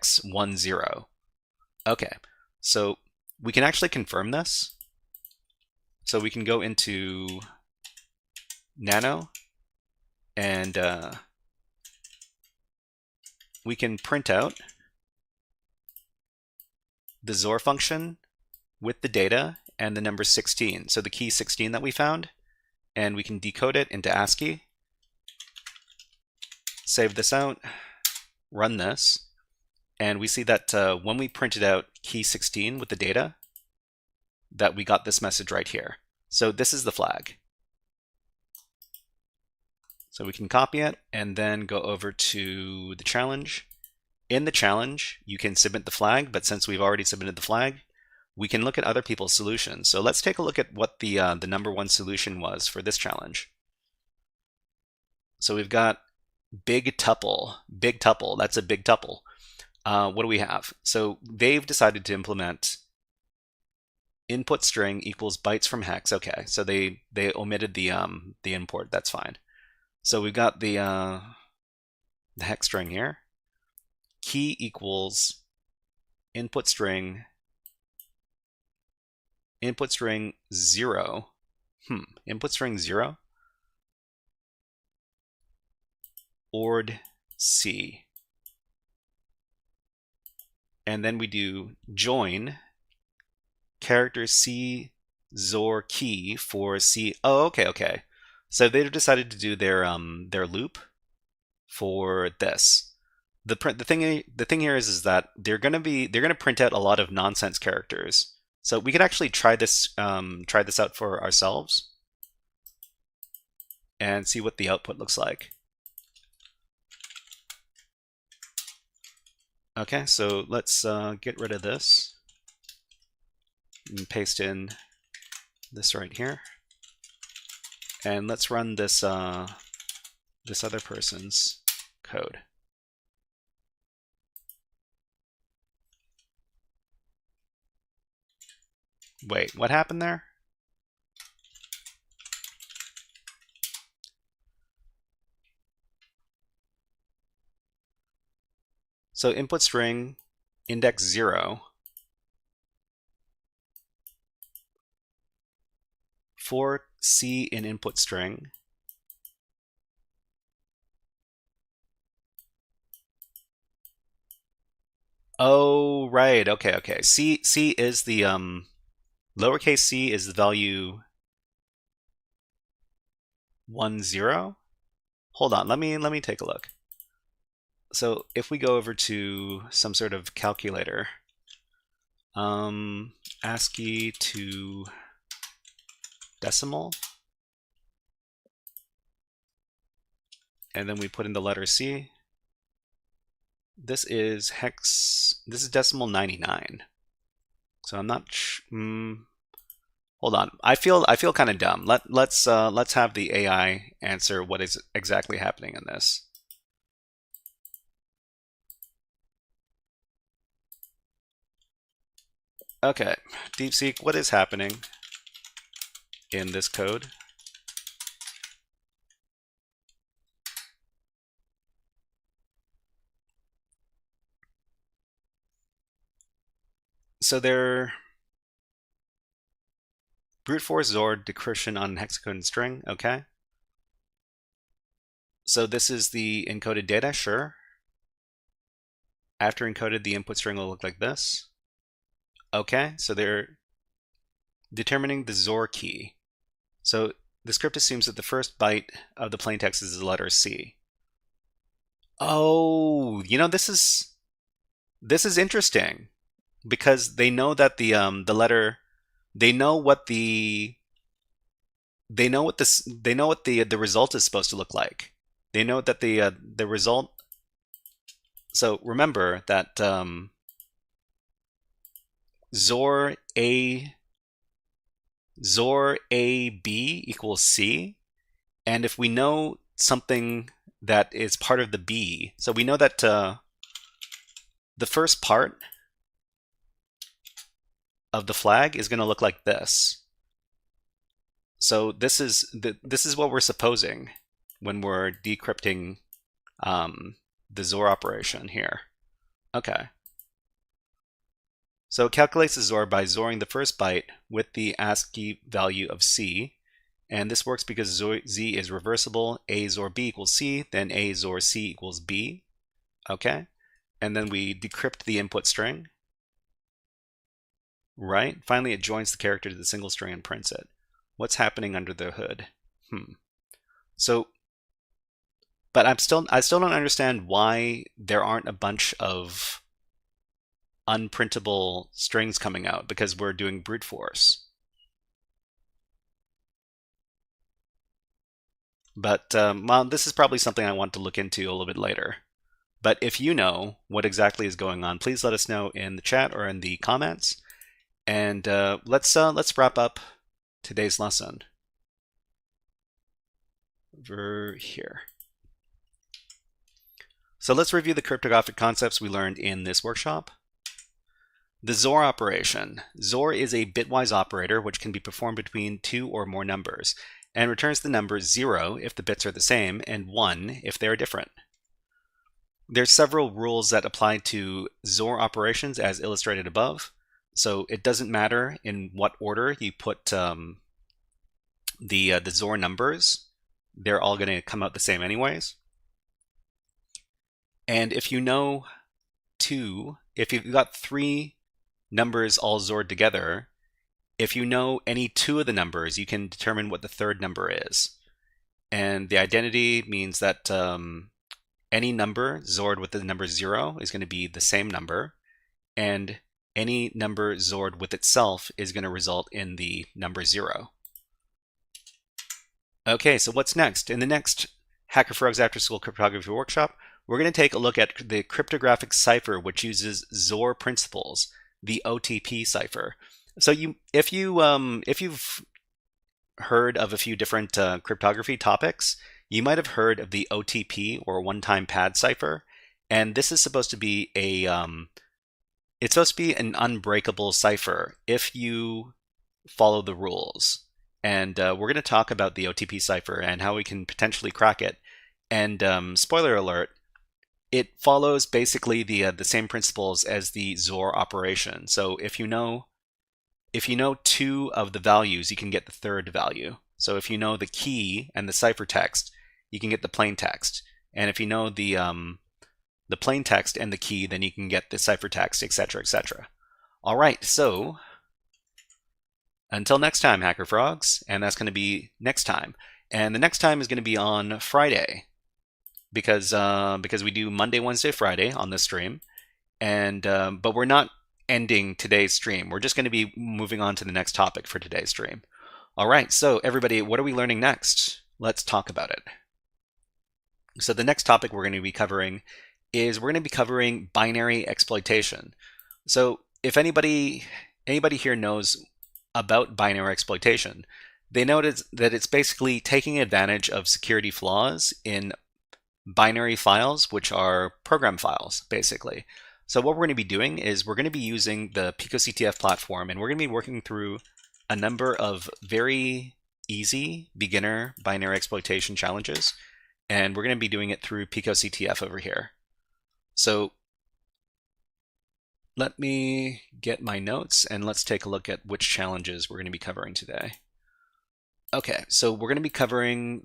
Okay, so we can actually confirm this. So we can go into nano, and we can print out the XOR function with the data and the number 16, so the key 16 that we found, and we can decode it into ASCII. Save this out, run this, and we see that when we printed out key 16 with the data, that we got this message right here. So this is the flag. So we can copy it and then go over to the challenge. In the challenge, you can submit the flag, but since we've already submitted the flag, we can look at other people's solutions. So let's take a look at what the number one solution was for this challenge. So we've got big tuple, that's a big tuple. What do we have? So they've decided to implement input string equals bytes from hex. Okay, so they omitted the import, that's fine. So we've got the hex string here. Key equals input string 0. Input string 0. Ord C. And then we do join character C XOR key for C. Oh, okay. So they've decided to do their loop for this. The thing here is that they're gonna print out a lot of nonsense characters. So we could actually try this out for ourselves and see what the output looks like. Okay, so let's get rid of this and paste in this right here, and let's run this this other person's code. Wait, what happened there? So input string index 0 for C in input string. Oh, right. Okay. C is the lowercase c is the value 10. Hold on, let me take a look. So if we go over to some sort of calculator, ASCII to decimal, and then we put in the letter C. This is decimal 99. So I'm not. Hold on. I feel kind of dumb. Let's have the AI answer what is exactly happening in this. Okay, DeepSeek, what is happening in this code? So they're brute force XOR decryption on hexacoded string, okay. So this is the encoded data, sure. After encoded, the input string will look like this. Okay, so they're determining the XOR key. So the script assumes that the first byte of the plaintext is the letter C. Oh, you know, this is interesting, because they know that the letter, they know what the result is supposed to look like. They note that the result. So remember that XOR A B equals C, and if we know something that is part of the B, so we know that the first part of the flag is going to look like this. So this is what we're supposing when we're decrypting the XOR operation here. Okay. So it calculates the XOR by XORing the first byte with the ASCII value of C. And this works because Z is reversible. A XOR B equals C, then A XOR C equals B. Okay. And then we decrypt the input string. Right. Finally, it joins the character to the single string and prints it. What's happening under the hood? So, but I still don't understand why there aren't a bunch of unprintable strings coming out, because we're doing brute force. But well, this is probably something I want to look into a little bit later. But if you know what exactly is going on, please let us know in the chat or in the comments. And let's wrap up today's lesson over here. So let's review the cryptographic concepts we learned in this workshop. The XOR operation. XOR is a bitwise operator which can be performed between two or more numbers and returns the number 0 if the bits are the same and 1 if they are different. There's several rules that apply to XOR operations as illustrated above. So it doesn't matter in what order you put the XOR numbers. They're all going to come out the same anyways. And if you know if you've got 3 numbers all XORed together, if you know any 2 of the numbers, you can determine what the third number is. And the identity means that any number XORed with the number 0 is going to be the same number, and any number XORed with itself is going to result in the number 0. Okay, so what's next? In the next HackerFrogs After School Cryptography Workshop, we're going to take a look at the cryptographic cipher which uses XOR principles, the OTP cipher. So if you've heard of a few different cryptography topics, you might have heard of the OTP or one-time pad cipher, and this is supposed to be it's supposed to be an unbreakable cipher if you follow the rules. And we're going to talk about the OTP cipher and how we can potentially crack it. And spoiler alert, it follows basically the same principles as the XOR operation. So if you know 2 of the values, you can get the third value. So if you know the key and the ciphertext, you can get the plain text. And if you know the plain text and the key, then you can get the ciphertext, etc., etc. All right, so until next time, HackerFrogs, and that's going to be next time. And the next time is going to be on Friday, because we do Monday, Wednesday, Friday on this stream, and but we're not ending today's stream. We're just going to be moving on to the next topic for today's stream. All right, so everybody, what are we learning next? Let's talk about it. So the next topic we're going to be covering is binary exploitation. So if anybody here knows about binary exploitation, they noted that it's basically taking advantage of security flaws in binary files, which are program files, basically. So what we're going to be doing is we're going to be using the PicoCTF platform, and we're going to be working through a number of very easy beginner binary exploitation challenges, and we're going to be doing it through PicoCTF over here. So let me get my notes and let's take a look at which challenges we're going to be covering today. Okay, so we're going to be covering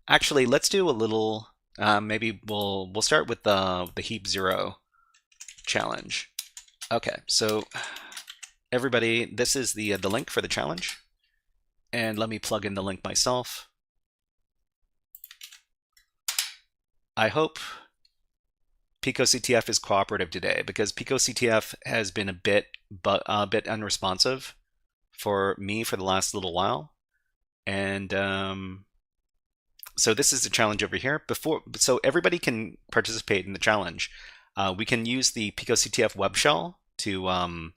actually, let's do a little, maybe we'll start with the heap 0 challenge. Okay, so everybody, this is the link for the challenge, and let me plug in the link myself. I hope PicoCTF is cooperative today, because PicoCTF has been a bit unresponsive for me for the last little while, and So this is the challenge over here. So everybody can participate in the challenge. We can use the PicoCTF web shell to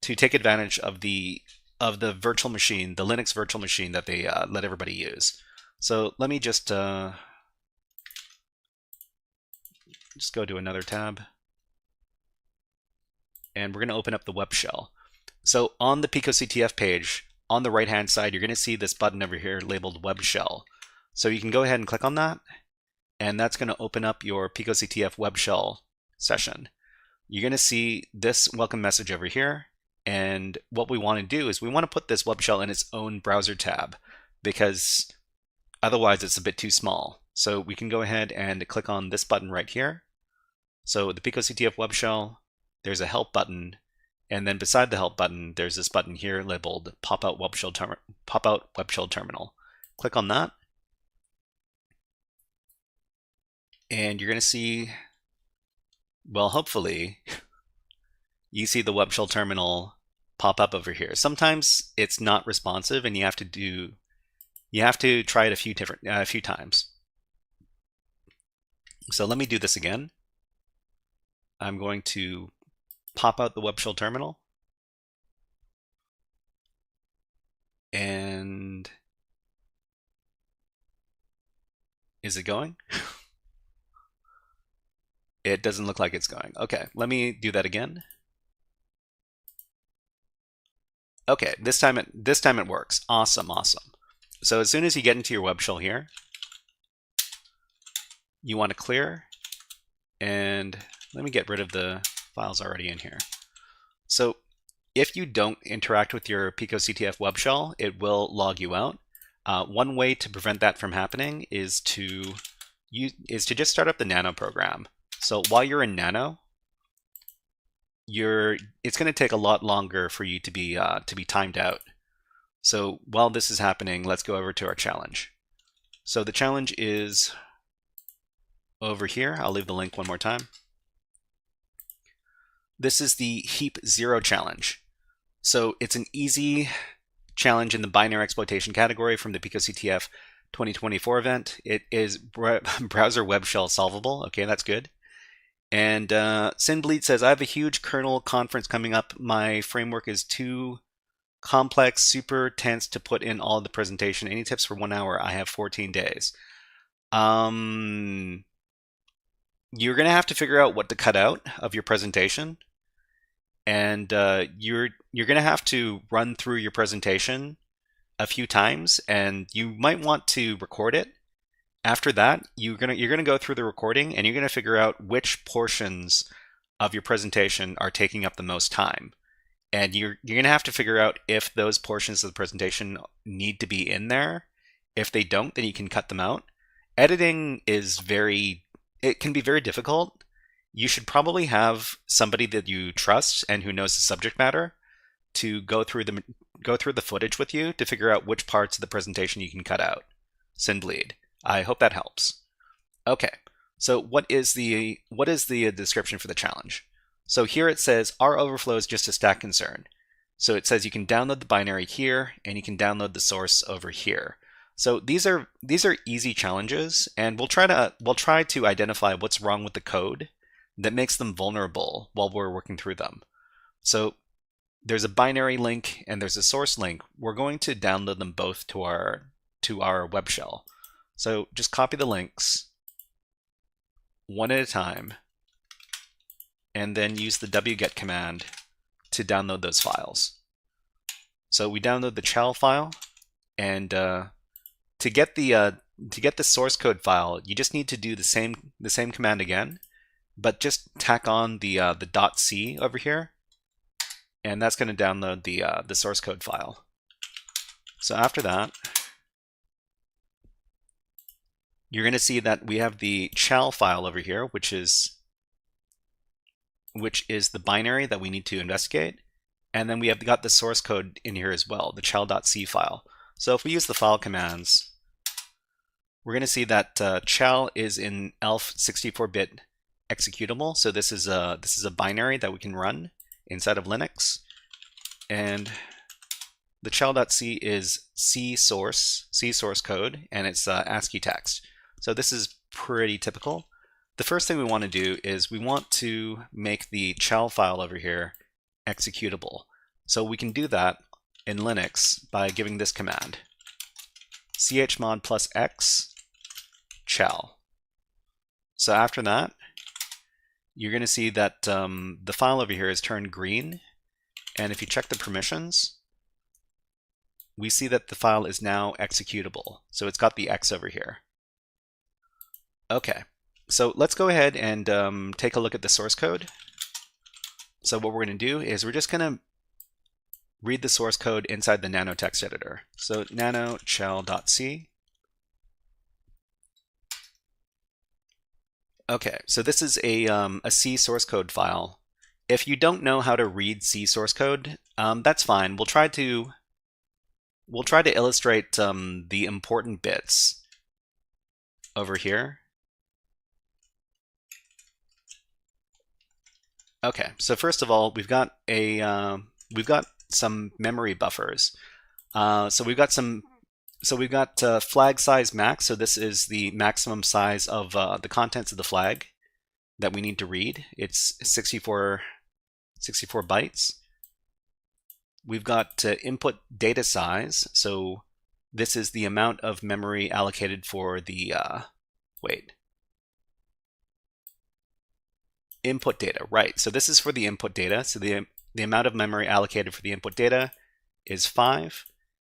take advantage of the virtual machine, the Linux virtual machine that they let everybody use. So let me just go to another tab, and we're going to open up the web shell. So on the PicoCTF page, on the right-hand side, you're going to see this button over here labeled Web Shell. So you can go ahead and click on that, and that's going to open up your PicoCTF web shell session. You're going to see this welcome message over here, and what we want to do is we want to put this web shell in its own browser tab, because otherwise it's a bit too small. So we can go ahead and click on this button right here. So the PicoCTF web shell, there's a help button, and then beside the help button, there's this button here labeled Pop-out Web Shell Terminal. Click on that, and you're going to see, well, hopefully, you see the Web Shell Terminal pop up over here. Sometimes it's not responsive, and you have to try it a few times. So let me do this again. I'm going to pop out the Web Shell Terminal, and is it going? It doesn't look like it's going. Okay, let me do that again. Okay, this time it works. Awesome. So as soon as you get into your web shell here, you want to clear, and let me get rid of the files already in here. So if you don't interact with your PicoCTF web shell, it will log you out. One way to prevent that from happening is to just start up the Nano program. So while you're in Nano, it's going to take a lot longer for you to be timed out. So while this is happening, let's go over to our challenge. So the challenge is over here. I'll leave the link one more time. This is the heap 0 challenge. So it's an easy challenge in the binary exploitation category from the PicoCTF 2024 event. It is browser web shell solvable. Okay, that's good. And Sinbleed says, I have a huge kernel conference coming up. My framework is too complex, super tense to put in all the presentation. Any tips for 1 hour? I have 14 days. You're going to have to figure out what to cut out of your presentation. And you're going to have to run through your presentation a few times, and you might want to record it. After that, you're gonna go through the recording, and you're gonna figure out which portions of your presentation are taking up the most time. And you're gonna have to figure out if those portions of the presentation need to be in there. If they don't, then you can cut them out. Editing is it can be very difficult. You should probably have somebody that you trust and who knows the subject matter to go through the footage with you to figure out which parts of the presentation you can cut out. Sinbleed. I hope that helps. Okay, so what is the description for the challenge? So here it says R overflow is just a stack concern. So it says you can download the binary here, and you can download the source over here. So these are easy challenges, and we'll try to identify what's wrong with the code that makes them vulnerable while we're working through them. So there's a binary link and there's a source link. We're going to download them both to our web shell. So just copy the links one at a time, and then use the wget command to download those files. So we download the shell file, and to get the source code file, you just need to do the same command again, but just tack on the .c over here, and that's going to download the source code file. So after that, you're going to see that we have the shell file over here, which is the binary that we need to investigate. And then we have got the source code in here as well, the shell.c file. So if we use the file commands, we're going to see that shell is in ELF 64-bit executable. So this is a binary that we can run inside of Linux. And The shell.c is C source code, and it's ASCII text. So this is pretty typical. The first thing we want to do is we want to make the shell file over here executable. So we can do that in Linux by giving this command, chmod +x shell. So after that, you're going to see that the file over here is turned green, and if you check the permissions, we see that the file is now executable. So it's got the X over here. Okay, so let's go ahead and take a look at the source code. So what we're going to do is we're just going to read the source code inside the nano text editor. So nano shell.c. Okay, so this is a C source code file. If you don't know how to read C source code, that's fine. We'll try to illustrate the important bits over here. Okay, so first of all, we've got some memory buffers. So we've got flag size max. So this is the maximum size of the contents of the flag that we need to read. It's 64 bytes. We've got input data size. So this is the amount of memory allocated for the input data, right? So this is for the input data. So the amount of memory allocated for the input data is 5,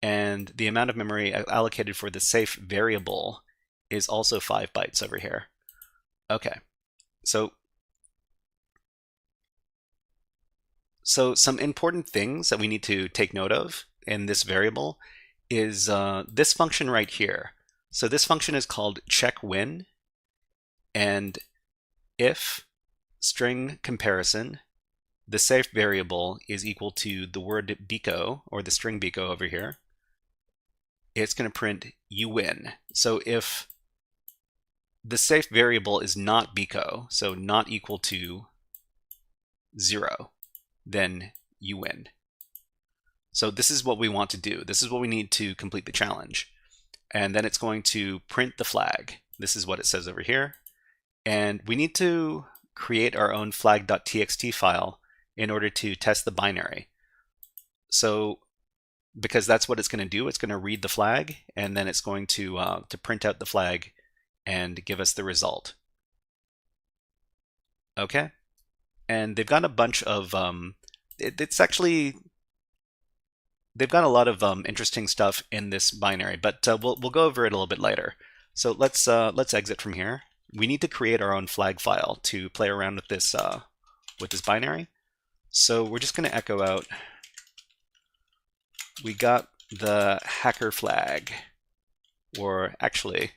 and the amount of memory allocated for the safe variable is also 5 bytes over here. Okay, so some important things that we need to take note of in this variable is this function right here. So this function is called check_when, and if string comparison, the safe variable is equal to the word Pico, or the string Pico over here, it's going to print you win. So if the safe variable is not Pico, so not equal to 0, then you win. So this is what we want to do. This is what we need to complete the challenge. And then it's going to print the flag. This is what it says over here. And we need to create our own flag.txt file in order to test the binary. So because that's what it's going to do, it's going to read the flag, and then it's going to print out the flag and give us the result. Okay, and they've got a bunch of they've got a lot of interesting stuff in this binary, but we'll go over it a little bit later. So let's exit from here. We need to create our own flag file to play around with this binary. So we're just going to echo out, we got the hacker flag, or actually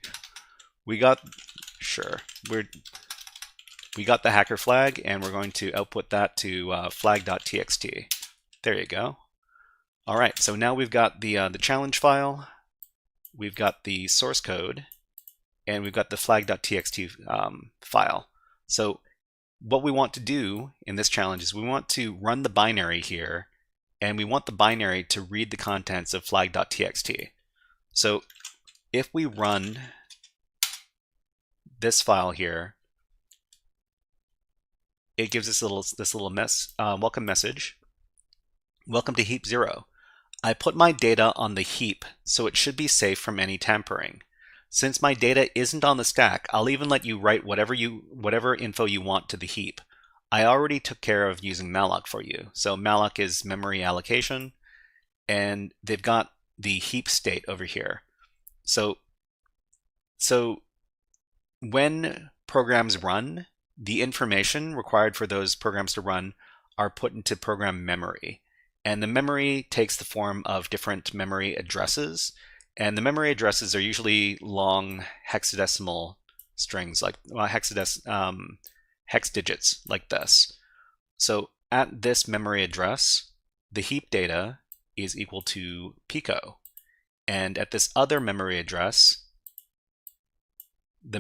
we got the hacker flag, and we're going to output that to flag.txt. There you go. All right, so now we've got the challenge file, we've got the source code, and we've got the flag.txt file. So what we want to do in this challenge is we want to run the binary here, and we want the binary to read the contents of flag.txt. So if we run this file here, it gives us this little welcome message. Welcome to heap 0. I put my data on the heap, so it should be safe from any tampering. Since my data isn't on the stack, I'll even let you write whatever info you want to the heap. I already took care of using malloc for you. So malloc is memory allocation, and they've got the heap state over here. So when programs run, the information required for those programs to run are put into program memory. And the memory takes the form of different memory addresses. And the memory addresses are usually long hexadecimal strings, like hex digits like this. So at this memory address, the heap data is equal to Pico. And at this other memory address, the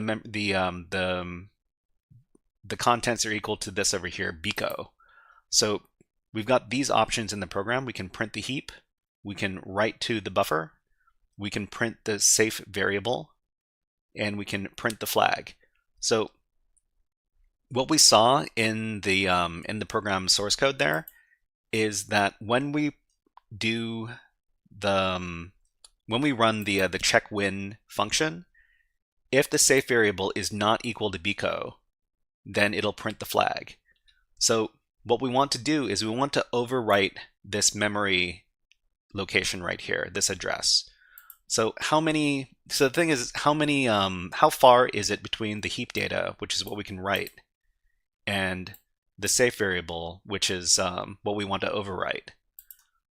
contents are equal to this over here, Pico. So we've got these options in the program. We can print the heap, we can write to the buffer, we can print the safe variable, and we can print the flag. So what we saw in the program source code there is that when we do when we run the check win function, if the safe variable is not equal to Pico, then it'll print the flag. So what we want to do is we want to overwrite this memory location right here, this address. So the thing is, how far is it between the heap data, which is what we can write, and the safe variable, which is what we want to overwrite.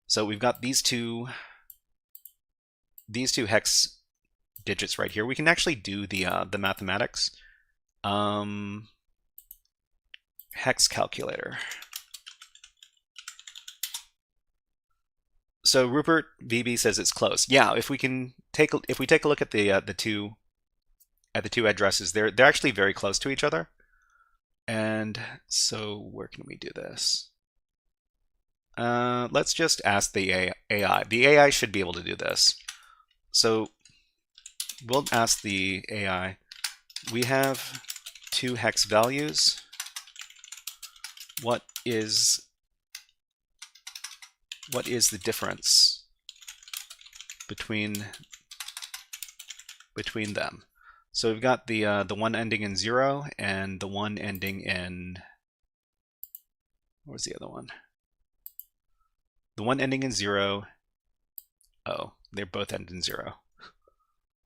So we've got these two hex digits right here. We can actually do the mathematics. Hex calculator. So Rupert VB says it's close. Yeah, if we take a look at the two addresses, they're actually very close to each other. And so where can we do this? Let's just ask the AI. The AI should be able to do this. So we'll ask the AI. We have two hex values. What is the difference between them? So we've got the one ending in 0 and the one ending in, what was the other one? The one ending in 0. Oh, they both end in 0.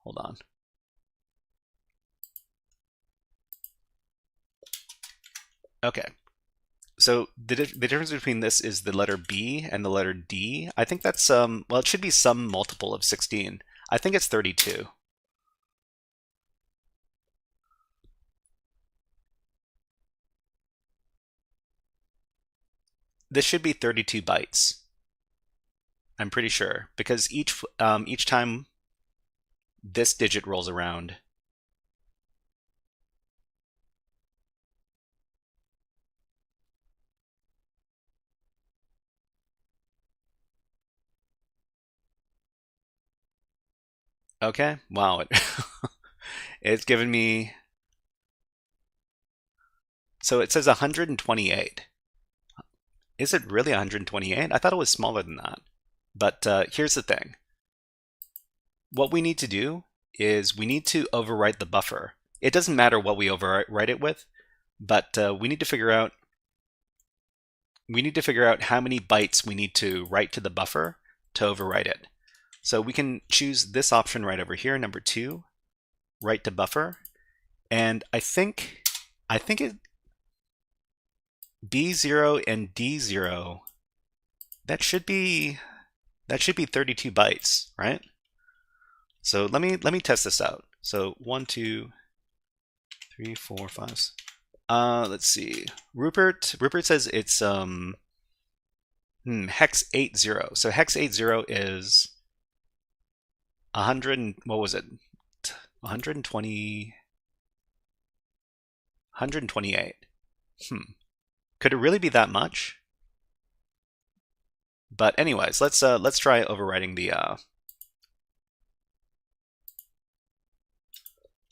Hold on. Okay. So the difference between this is the letter B and the letter D. I think that's well, it should be some multiple of 16. I think it's 32. This should be 32 bytes. I'm pretty sure, because each time this digit rolls around, okay, wow, it's given me, so it says 128. Is it really 128? I thought it was smaller than that. But here's the thing. What we need to do is we need to overwrite the buffer. It doesn't matter what we overwrite it with, but we need to figure out how many bytes we need to write to the buffer to overwrite it. So we can choose this option right over here, number 2, write to buffer, and I think it B0 and D0, that should be 32 bytes, right? So let me test this out. So 1, 2, 3, 4, 5. Let's see. Rupert says it's hex 80. So hex 80 is 100 and, what was it? 120 128. Could it really be that much? But anyways, let's try overwriting the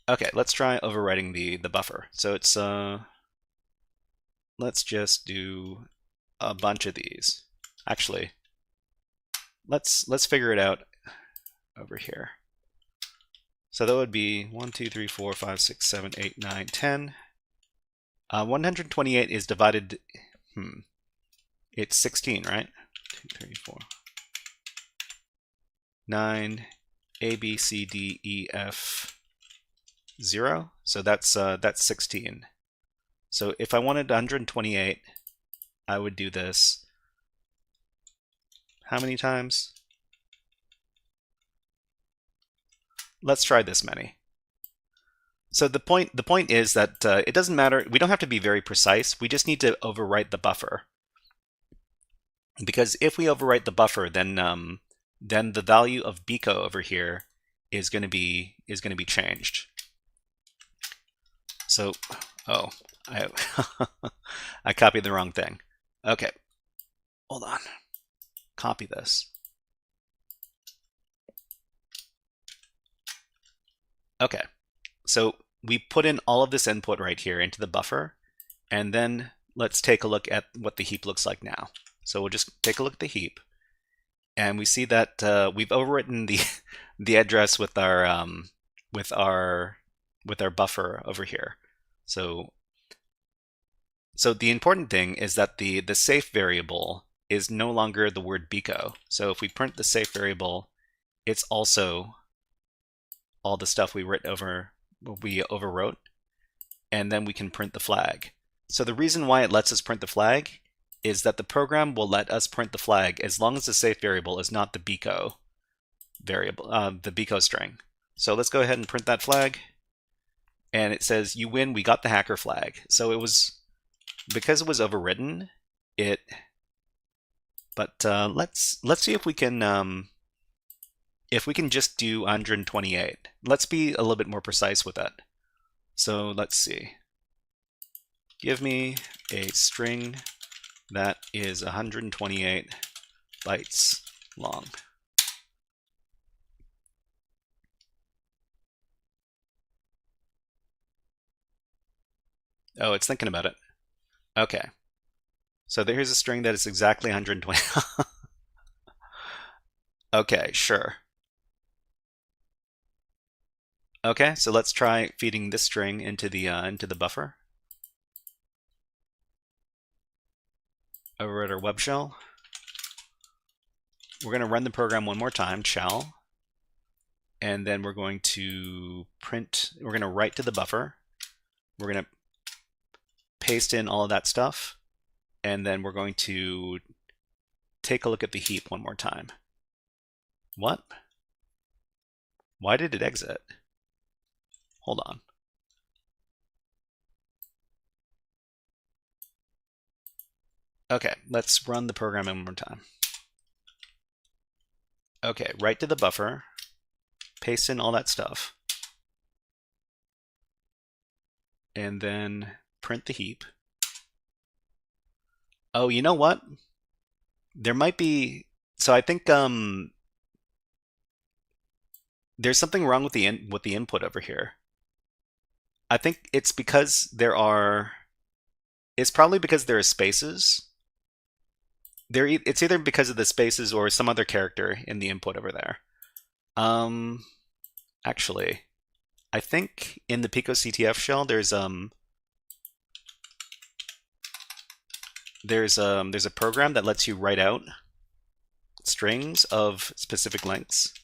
okay, let's try overwriting the buffer. So it's let's just do a bunch of these. Actually, let's figure it out over here. So that would be 1, 2, 3, 4, 5, 6, 7, 8, 9, 10. 128 is divided, it's 16, right? 2, 3, 4, 9, A, B, C, D, E, F, 0. So that's 16. So if I wanted 128, I would do this how many times? Let's try this many. So the point is that it doesn't matter. We don't have to be very precise. We just need to overwrite the buffer. Because if we overwrite the buffer, then the value of Pico over here is going to be changed. So, oh, I copied the wrong thing. Okay, hold on. Copy this. Okay, so we put in all of this input right here into the buffer, and then let's take a look at what the heap looks like now. So we'll just take a look at the heap, and we see that we've overwritten the address with our buffer over here. So the important thing is that the safe variable is no longer the word Pico. So if we print the safe variable, it's also all the stuff we overwrote, and then we can print the flag. So the reason why it lets us print the flag is that the program will let us print the flag as long as the safe variable is not the Pico variable, the Pico string. So let's go ahead and print that flag, and it says you win. We got the hacker flag. So it was because it was overridden. But let's see if we can just do 128. Let's be a little bit more precise with that. So let's see. Give me a string that is 128 bytes long. Oh, it's thinking about it. Okay. So here's a string that is exactly 120. Okay, sure. Okay, so let's try feeding this string into the buffer. Over at our web shell, we're going to run the program one more time, shell, and then we're going to write to the buffer. We're going to paste in all of that stuff, and then we're going to take a look at the heap one more time. What? Why did it exit? Hold on. Okay, let's run the program one more time. Okay, write to the buffer, paste in all that stuff, and then print the heap. Oh, you know what? There might be, so I think there's something wrong with the input over here. I think it's because it's probably because there are spaces. It's either because of the spaces or some other character in the input over there. Actually, I think in the PicoCTF shell there's a program that lets you write out strings of specific lengths.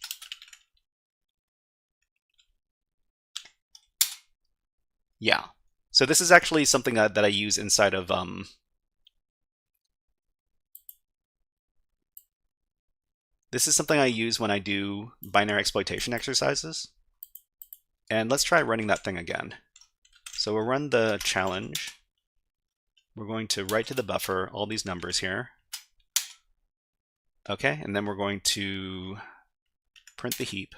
Yeah. So this is actually something that I use inside of this is something I use when I do binary exploitation exercises. And let's try running that thing again. So we'll run the challenge. We're going to write to the buffer all these numbers here. Okay, and then we're going to print the heap.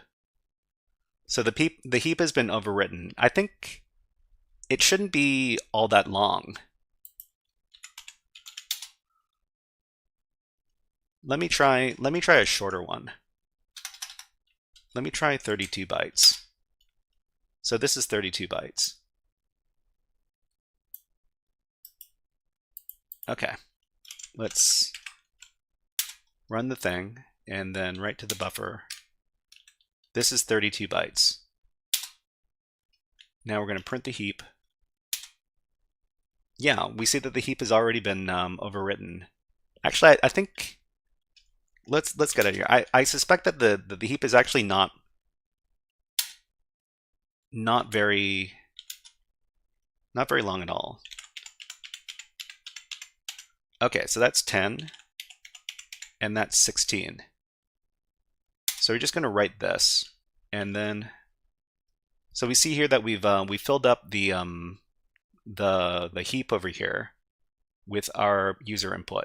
So the heap has been overwritten. I think it shouldn't be all that long. Let me try a shorter one. Let me try 32 bytes. So this is 32 bytes. Okay, let's run the thing and then write to the buffer. This is 32 bytes. Now we're going to print the heap. Yeah, we see that the heap has already been overwritten. Actually, I think let's get out of here. I suspect that the heap is actually not very long at all. Okay, so that's 10, and that's 16. So we're just going to write this, and then so we see here that we filled up the heap over here with our user input.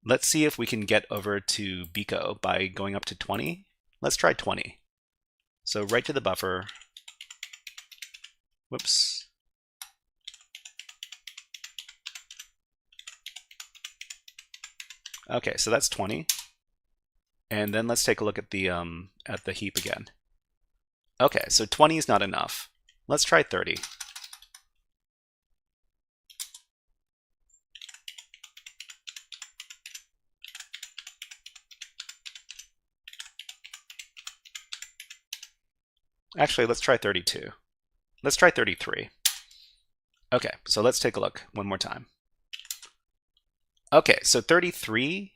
Let's see if we can get over to Pico by going up to 20. Let's try 20. So write to the buffer. Whoops. Okay, so that's 20. And then let's take a look at the heap again. Okay, so 20 is not enough. Let's try 30. Actually, let's try 32. Let's try 33. Okay, so let's take a look one more time. Okay, so 33.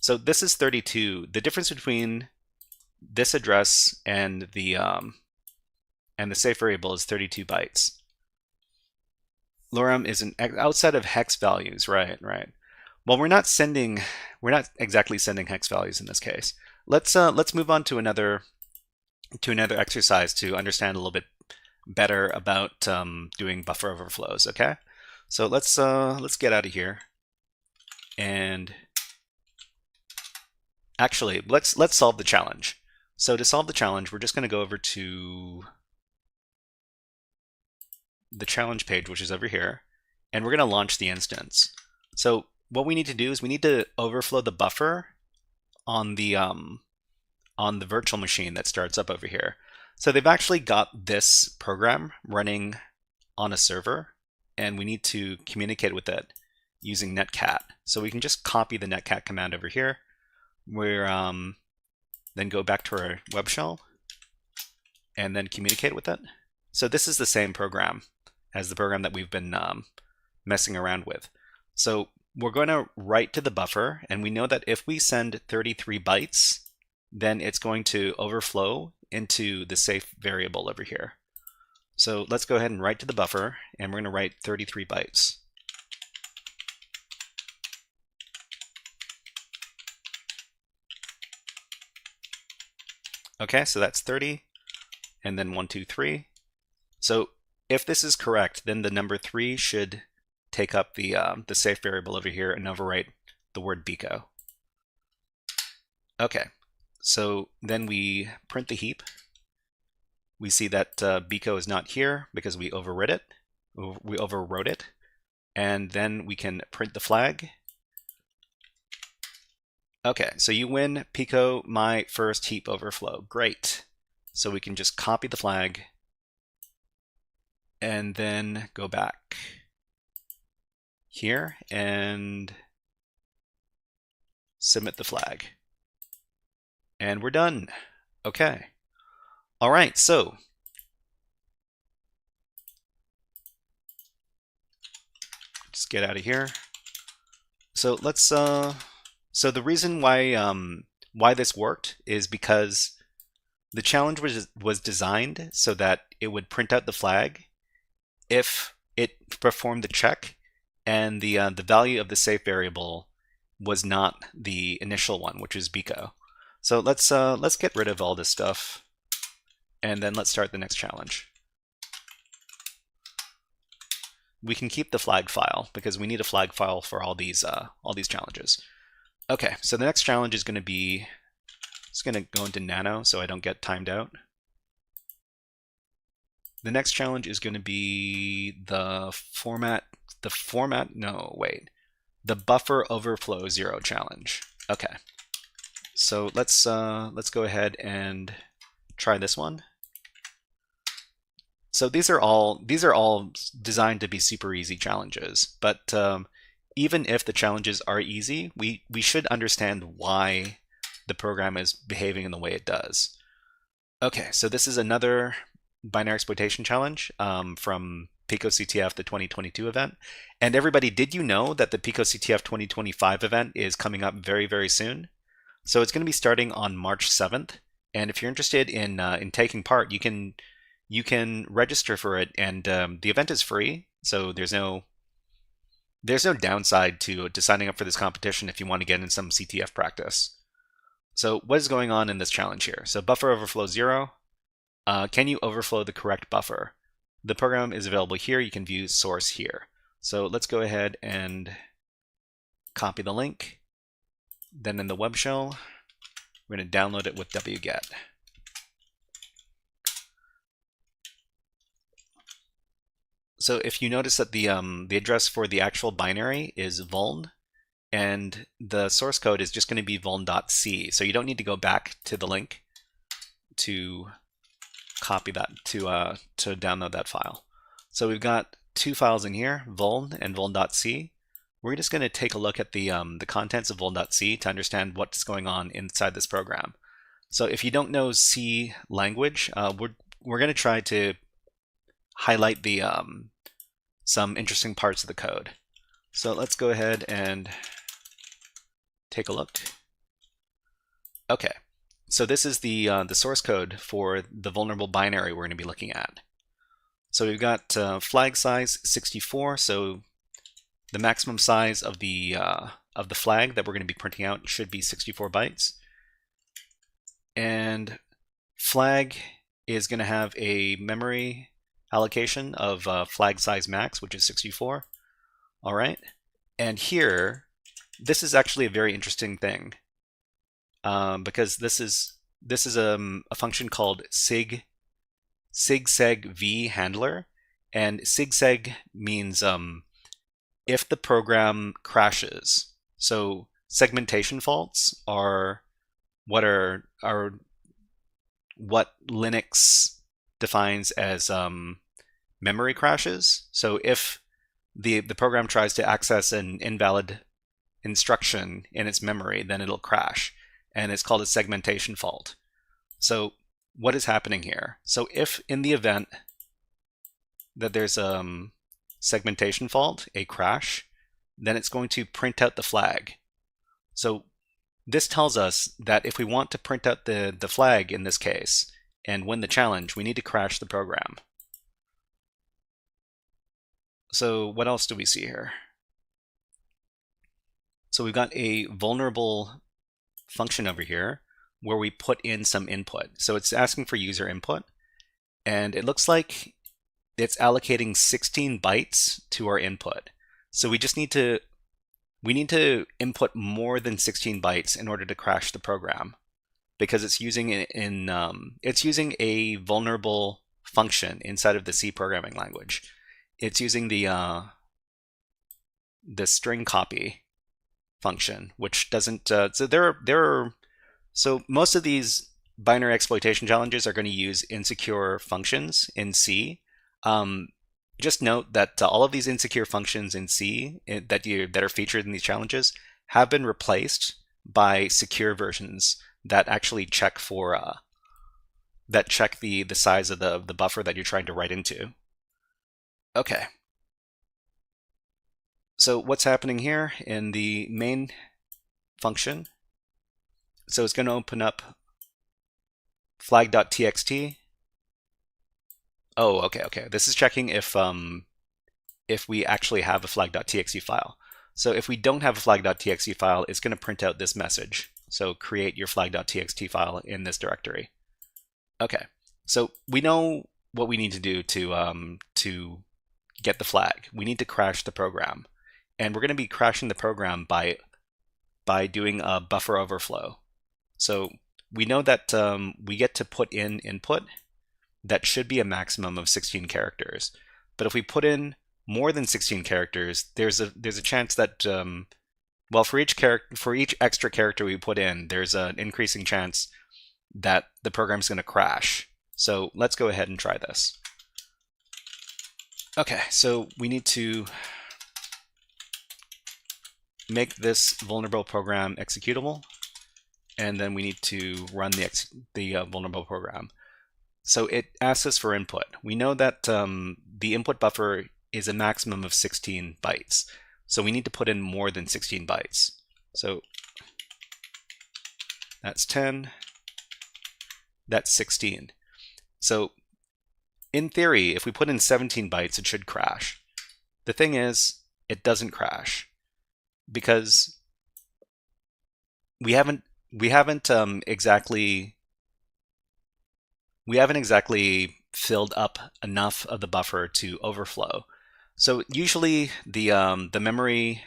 So this is 32. The difference between this address and the safe variable is 32 bytes. Lorem is outside of hex values, right? Well, we're not exactly sending hex values in this case. Let's move on to another exercise to understand a little bit better about doing buffer overflows. Okay, so let's get out of here, and actually let's solve the challenge. So to solve the challenge, we're just going to go over to the challenge page, which is over here, and we're going to launch the instance. So what we need to do is we need to overflow the buffer on the virtual machine that starts up over here. So they've actually got this program running on a server, and we need to communicate with it using netcat. So we can just copy the netcat command over here. We're then go back to our web shell and then communicate with it. So this is the same program as the program that we've been messing around with. So we're going to write to the buffer, and we know that if we send 33 bytes, then it's going to overflow into the safe variable over here. So let's go ahead and write to the buffer, and we're going to write 33 bytes. Okay, so that's 30, and then 1, 2, 3. So if this is correct, then the number 3 should take up the safe variable over here and overwrite the word Pico. Okay, so then we print the heap. We see that Pico is not here because we overwrote it. And then we can print the flag. Okay, so you win, Pico, my first heap overflow. Great. So we can just copy the flag and then go back here and submit the flag. And we're done. Okay. All right, so just get out of here. So let's so the reason why this worked is because the challenge was designed so that it would print out the flag if it performed the check and the value of the safe variable was not the initial one, which is Pico. So let's get rid of all this stuff, and then let's start the next challenge. We can keep the flag file because we need a flag file for all these challenges. Okay, so the next challenge is going to be, it's going to go into nano so I don't get timed out. The next challenge is going to be the buffer overflow 0 challenge. Okay, so let's go ahead and try this one. So these are all designed to be super easy challenges, but even if the challenges are easy, we should understand why the program is behaving in the way it does. Okay, so this is another binary exploitation challenge from PicoCTF, the 2022 event. And everybody, did you know that the PicoCTF 2025 event is coming up very, very soon? So it's going to be starting on March 7th. And if you're interested in taking part, you can register for it, and the event is free. So there's no downside to signing up for this competition if you want to get in some CTF practice. So what is going on in this challenge here? So buffer overflow 0. Can you overflow the correct buffer? The program is available here. You can view source here. So let's go ahead and copy the link. Then in the web shell, we're going to download it with wget. So if you notice that the address for the actual binary is vuln, and the source code is just going to be vuln.c. So you don't need to go back to the link to copy that to download that file. So we've got two files in here, vuln and vuln.c. We're just going to take a look at the contents of vuln.c to understand what's going on inside this program. So if you don't know C language, we're going to try to highlight the some interesting parts of the code. So let's go ahead and take a look. Okay, so this is the source code for the vulnerable binary we're going to be looking at. So we've got flag size 64. So the maximum size of the flag that we're going to be printing out should be 64 bytes. And flag is going to have a memory allocation of flag size max, which is 64. All right. And here, this is actually a very interesting thing because this is a function called sigseg v handler, and sigseg means if the program crashes. So segmentation faults are what Linux defines as memory crashes. So if the program tries to access an invalid instruction in its memory, then it'll crash, and it's called a segmentation fault. So what is happening here? So if in the event that there's segmentation fault, a crash, then it's going to print out the flag. So this tells us that if we want to print out the flag in this case and win the challenge, we need to crash the program. So what else do we see here? So we've got a vulnerable function over here where we put in some input. So it's asking for user input, and it looks like it's allocating 16 bytes to our input. So we need to input more than 16 bytes in order to crash the program, because it's using it's using a vulnerable function inside of the C programming language. It's using the string copy function, which doesn't. So most of these binary exploitation challenges are going to use insecure functions in C. Just note that all of these insecure functions in C that are featured in these challenges have been replaced by secure versions that actually check for the size of the buffer that you're trying to write into. Okay. So what's happening here in the main function? So it's going to open up flag.txt. Oh, okay. This is checking if we actually have a flag.txt file. So if we don't have a flag.txt file, it's going to print out this message. So create your flag.txt file in this directory. Okay. So we know what we need to do to get the flag. We need to crash the program, and we're going to be crashing the program by doing a buffer overflow. So we know that we get to put in input that should be a maximum of 16 characters. But if we put in more than 16 characters, there's a chance that well, for each extra character we put in, there's an increasing chance that the program's going to crash. So let's go ahead and try this. Okay, so we need to make this vulnerable program executable, and then we need to run the vulnerable program. So it asks us for input. We know that the input buffer is a maximum of 16 bytes. So we need to put in more than 16 bytes. So that's 10. That's 16. So in theory, if we put in 17 bytes, it should crash. The thing is, it doesn't crash because we haven't exactly filled up enough of the buffer to overflow. So usually the memory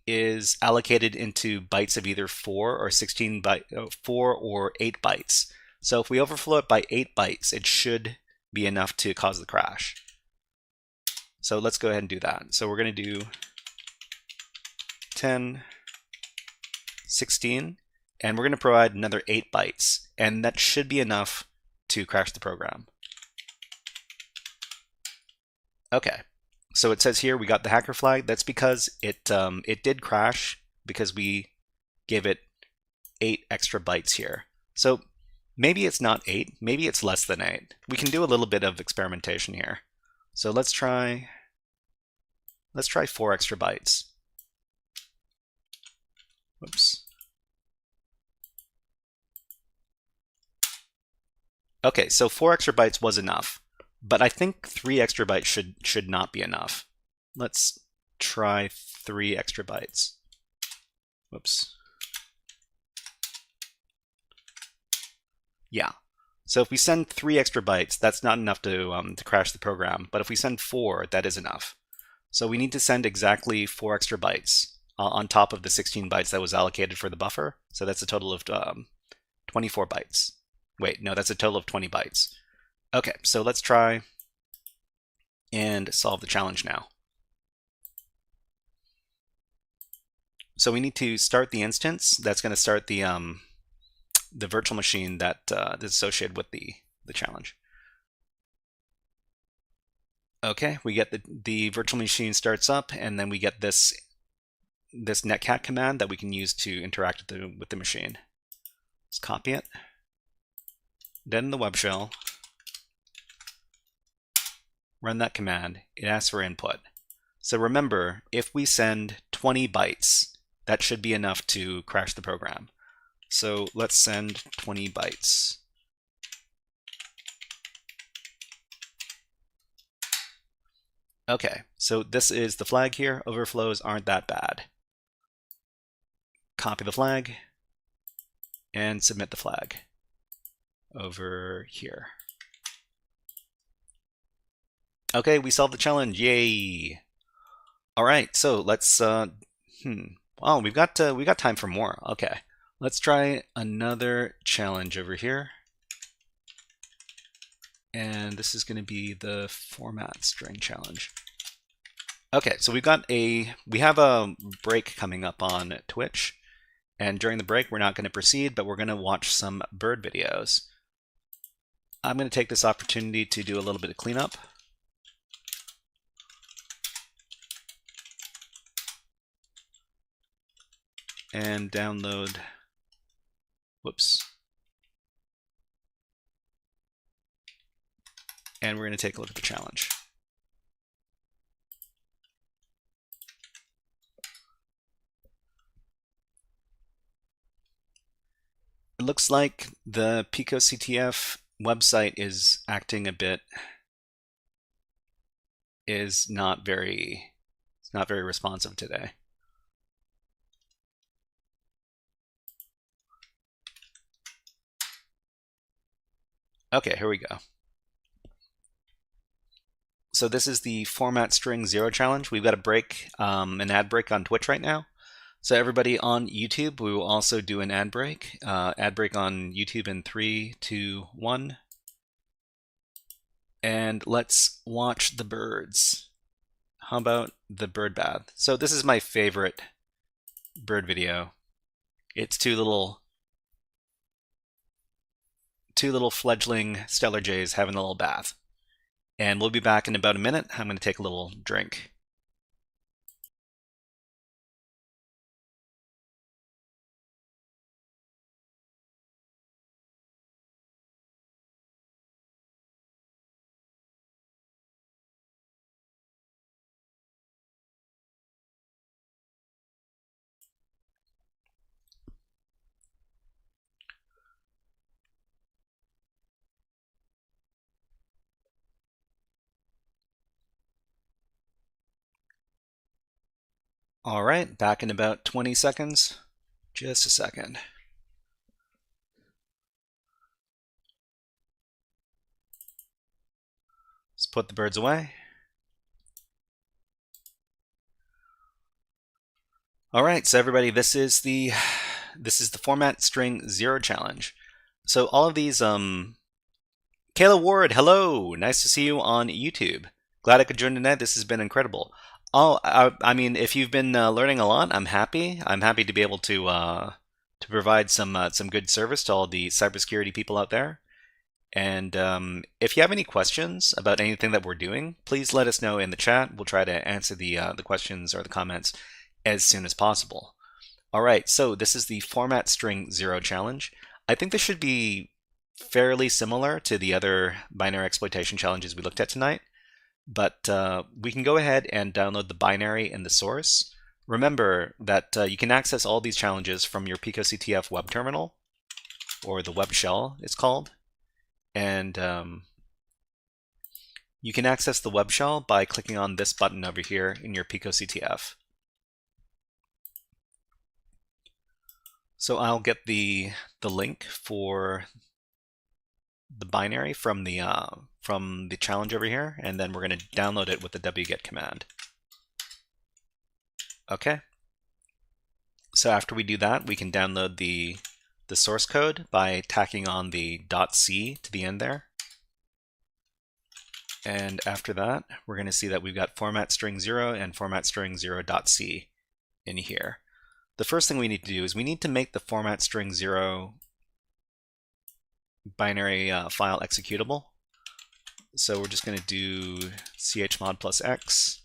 is allocated into bytes of either 4 or 4 or 8 bytes. So if we overflow it by 8 bytes, it should be enough to cause the crash. So let's go ahead and do that. So we're going to do 10, 16, and we're going to provide another 8 bytes and that should be enough to crash the program. Okay, so it says here we got the hacker flag. That's because it did crash because we gave it 8 extra bytes here. So maybe it's not 8, maybe it's less than 8. We can do a little bit of experimentation here. So let's try 4 extra bytes. Whoops. Okay, so 4 extra bytes was enough, but I think 3 extra bytes should not be enough. Let's try 3 extra bytes. Whoops. Yeah. So if we send 3 extra bytes, that's not enough to crash the program. But if we send 4, that is enough. So we need to send exactly 4 extra bytes on top of the 16 bytes that was allocated for the buffer. So that's a total of 24 bytes. Wait, no, that's a total of 20 bytes. Okay, so let's try and solve the challenge now. So we need to start the instance. That's going to start the virtual machine that is associated with the challenge. Okay, we get the virtual machine starts up, and then we get this netcat command that we can use to interact with the machine. Let's copy it. Then in the web shell, run that command. It asks for input. So remember, if we send 20 bytes, that should be enough to crash the program. So let's send 20 bytes. Okay, so this is the flag here. Overflows aren't that bad. Copy the flag and submit the flag over here. Okay, we solved the challenge. Yay! All right, so let's. Oh, we got time for more. Okay, let's try another challenge over here. And this is going to be the format string challenge. Okay, so we have a break coming up on Twitch, and during the break we're not going to proceed, but we're going to watch some bird videos. I'm going to take this opportunity to do a little bit of cleanup. And download, whoops. And we're going to take a look at the challenge. It looks like the PicoCTF website is acting a bit, it's not very responsive today. Okay, here we go. So this is the format string 0 challenge. We've got a break, an ad break on Twitch right now. So everybody on YouTube, we will also do an ad break. Ad break on YouTube in 3, 2, 1. And let's watch the birds. How about the bird bath? So this is my favorite bird video. It's two little fledgling stellar jays having a little bath. And we'll be back in about a minute. I'm going to take a little drink. All right, back in about 20 seconds. Just a second. Let's put the birds away. All right, so everybody, this is the format string 0 challenge. So all of these, Kayla Ward, hello, nice to see you on YouTube. Glad I could join tonight. This has been incredible. Oh, I mean, if you've been learning a lot, I'm happy. I'm happy to be able to to provide some good service to all the cybersecurity people out there. And if you have any questions about anything that we're doing, please let us know in the chat. We'll try to answer the questions or the comments as soon as possible. All right, so this is the format string 0 challenge. I think this should be fairly similar to the other binary exploitation challenges we looked at tonight, but we can go ahead and download the binary and the source. Remember that you can access all these challenges from your PicoCTF web terminal, or the web shell it's called. And you can access the web shell by clicking on this button over here in your PicoCTF. So I'll get the link for the binary from the challenge over here, and then we're going to download it with the wget command. Okay. So after we do that, we can download the source code by tacking on the .c to the end there. And after that, we're going to see that we've got format string 0 and format string 0.c in here. The first thing we need to do is we need to make the format string 0 binary file executable. So we're just going to do chmod plus x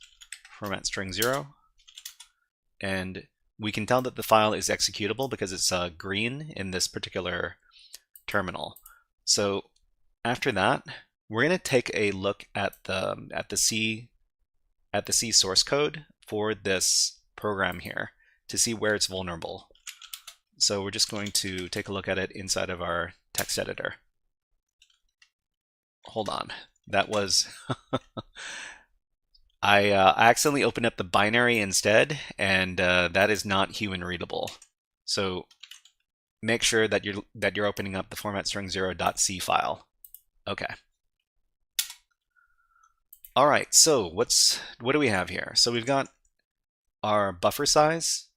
format string 0, and we can tell that the file is executable because it's green in this particular terminal. So after that, we're going to take a look at the C source code for this program here to see where it's vulnerable. So we're just going to take a look at it inside of our text editor. Hold on, that was I accidentally opened up the binary instead, and that is not human readable. So make sure that you're opening up the format string 0.c file. Okay. All right. So what do we have here? So we've got our buffer size.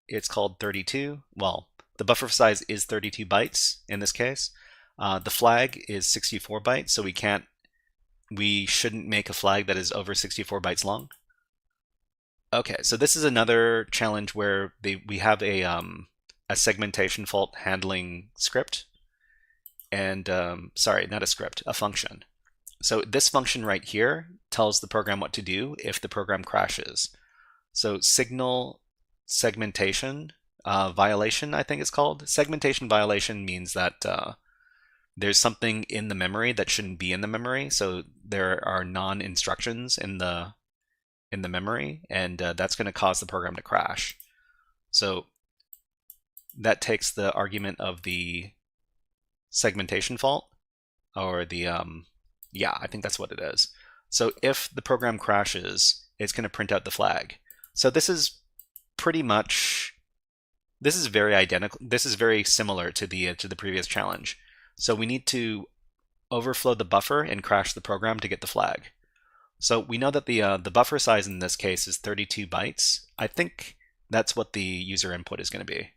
It's called 32. Well, the buffer size is 32 bytes in this case. The flag is 64 bytes, so we shouldn't make a flag that is over 64 bytes long. Okay, so this is another challenge where we have a segmentation fault handling script, and sorry, not a script, a function. So this function right here tells the program what to do if the program crashes. So signal segmentation violation, I think it's called. Segmentation violation means that there's something in the memory that shouldn't be in the memory. So there are non-instructions in the memory, and that's going to cause the program to crash. So that takes the argument of the segmentation fault, or the yeah, I think that's what it is. So if the program crashes, it's going to print out the flag. So this is pretty much, this is very identical. This is very similar to the previous challenge. So we need to overflow the buffer and crash the program to get the flag. So we know that the buffer size in this case is 32 bytes. I think that's what the user input is going to be.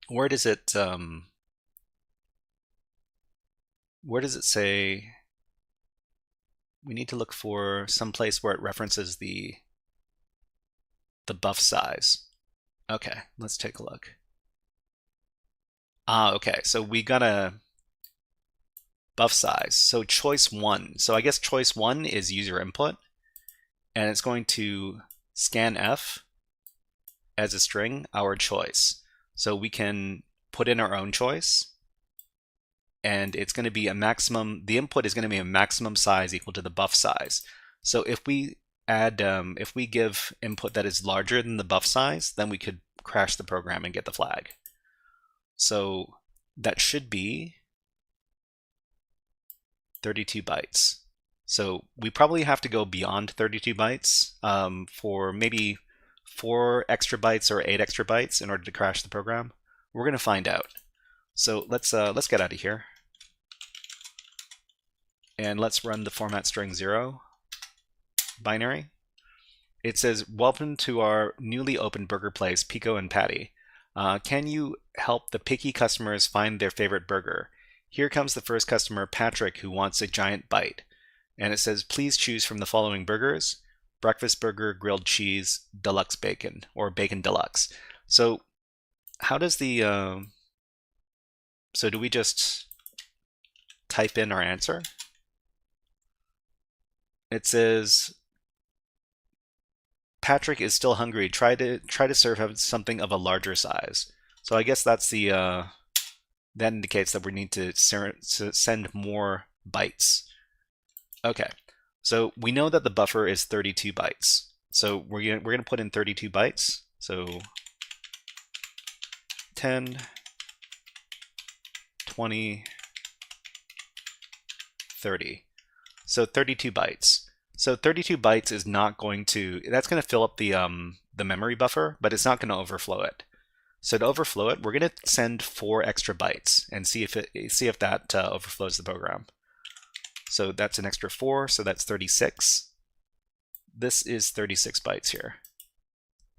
Where does it say? We need to look for some place where it references the buff size. Okay, let's take a look. Okay, so we got a buff size. So choice 1. So I guess choice 1 is user input, and it's going to scanf as a string our choice. So we can put in our own choice, and it's going to be a maximum, the input is going to be a maximum size equal to the buff size. So if we add, if we give input that is larger than the buff size, then we could crash the program and get the flag. So that should be 32 bytes. So we probably have to go beyond 32 bytes for maybe 4 extra bytes or 8 extra bytes in order to crash the program. We're going to find out. So let's get out of here, and let's run the format string 0 binary. It says, welcome to our newly opened burger place, Pico and Patty. Can you help the picky customers find their favorite burger? Here comes the first customer, Patrick, who wants a giant bite. And it says, please choose from the following burgers: breakfast burger, grilled cheese, deluxe bacon, or bacon deluxe. So how does the, so do we just type in our answer? It says, Patrick is still hungry. Try to serve something of a larger size. So I guess that's the, that indicates that we need to send more bytes. Okay, so we know that the buffer is 32 bytes. So we're gonna put in 32 bytes. So 10, 20, 30. So 32 bytes. So 32 bytes is not going to, that's going to fill up the memory buffer, but it's not going to overflow it. So to overflow it, we're going to send 4 extra bytes and see if that overflows the program. So that's an extra 4, so that's 36. This is 36 bytes here.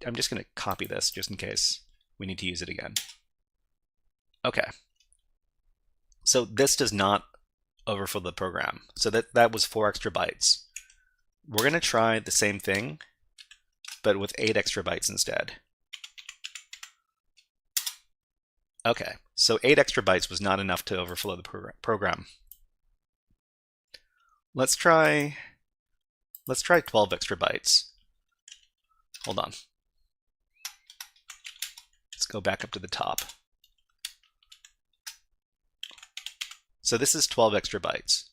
I'm just going to copy this just in case we need to use it again. Okay. So this does not overflow the program. So that was 4 extra bytes. We're going to try the same thing, but with 8 extra bytes instead. Okay, so 8 extra bytes was not enough to overflow the program. Let's try 12 extra bytes. Hold on. Let's go back up to the top. So this is 12 extra bytes.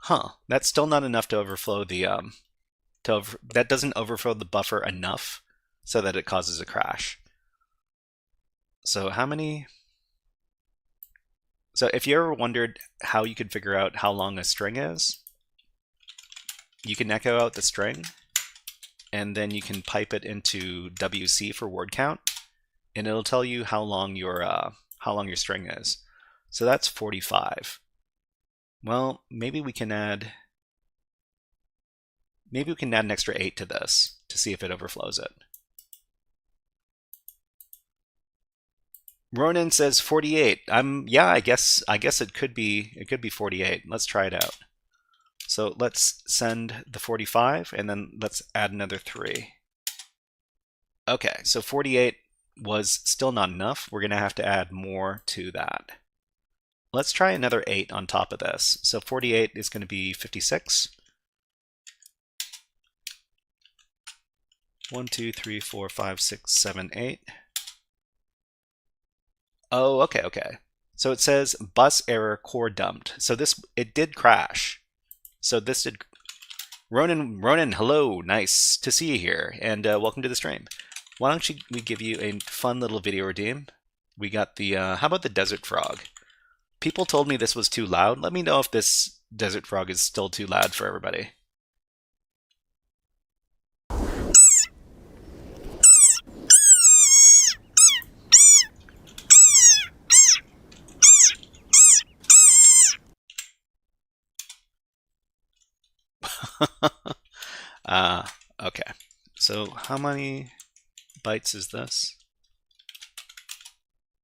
Huh, that's still not enough to overflow the, that doesn't overflow the buffer enough so that it causes a crash. So how many? So if you ever wondered how you could figure out how long a string is, you can echo out the string, and then you can pipe it into WC for word count, and it'll tell you how long your string is. So that's 45. Well, maybe we can add an extra 8 to this to see if it overflows it. Ronan says 48. Yeah, I guess it could be 48. Let's try it out. So let's send the 45 and then let's add another 3. Okay, so 48 was still not enough. We're going to have to add more to that. Let's try another 8 on top of this. So 48 is going to be 56. 1, 2, 3, 4, 5, 6, 7, 8. Oh, okay. So it says bus error core dumped. So it did crash. So this did. Ronan, hello, nice to see you here, and welcome to the stream. Why don't we give you a fun little video redeem? We got the, how about the desert frog? People told me this was too loud. Let me know if this desert frog is still too loud for everybody. Okay. So how many bytes is this?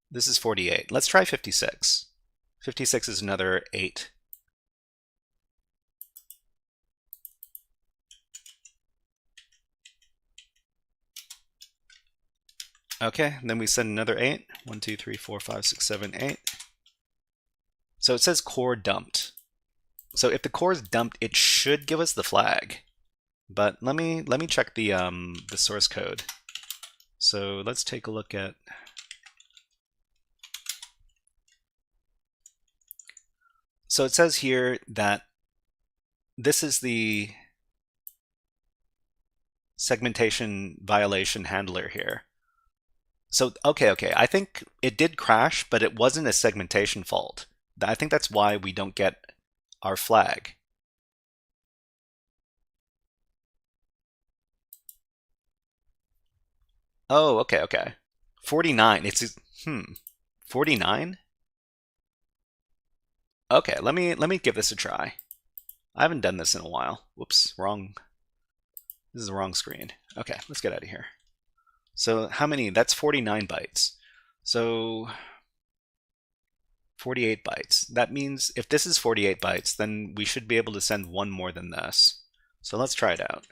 This is 48. Let's try 56. 56 is another 8. Okay, and then we send another 8. 1, 2, 3, 4, 5, 6, 7, 8. So it says core dumped. So if the core is dumped, it should give us the flag. But let me check the source code. So let's take a look at. So it says here that this is the segmentation violation handler here. So okay, I think it did crash, but it wasn't a segmentation fault. I think that's why we don't get our flag. Oh, okay. 49. It's 49? Okay, let me give this a try. I haven't done this in a while. Whoops, wrong. This is the wrong screen. Okay, let's get out of here. So how many? That's 49 bytes. So 48 bytes. That means if this is 48 bytes, then we should be able to send one more than this. So let's try it out.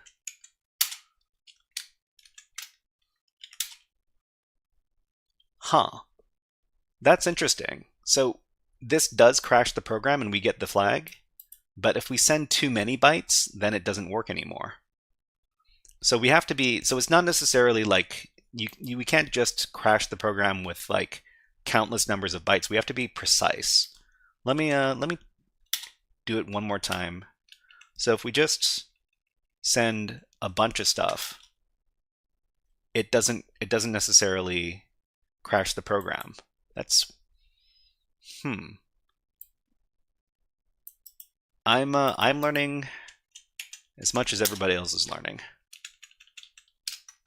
Huh. That's interesting. So this does crash the program and we get the flag, but if we send too many bytes, then it doesn't work anymore. So we have to be, so it's not necessarily like, we can't just crash the program with like countless numbers of bytes. We have to be precise. Let me do it one more time. So if we just send a bunch of stuff, it doesn't necessarily crash the program. That's I'm learning as much as everybody else is learning.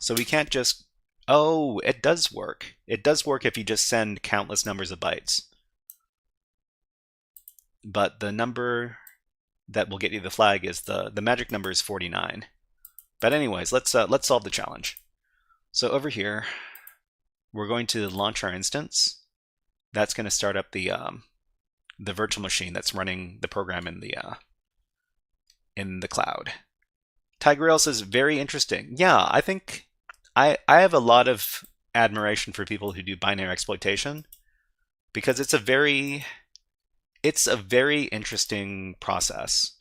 So we can't just, oh, it does work. It does work if you just send countless numbers of bytes. But the number that will get you the flag is the magic number is 49. But anyways, let's solve the challenge. So over here, we're going to launch our instance. That's going to start up the virtual machine that's running the program in the cloud. Tiger says, very interesting. Yeah, I think I have a lot of admiration for people who do binary exploitation because it's a very interesting process,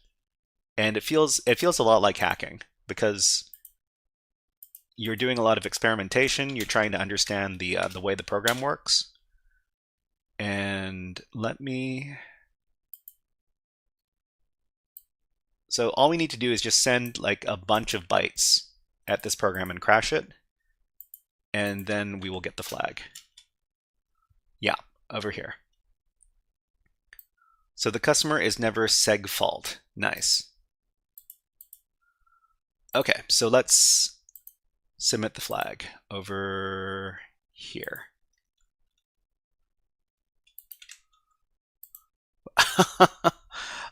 and it feels a lot like hacking because you're doing a lot of experimentation. You're trying to understand the way the program works. And so all we need to do is just send like a bunch of bytes at this program and crash it, and then we will get the flag. Yeah, over here. So the customer is never seg fault. Nice. Okay, so let's submit the flag over here.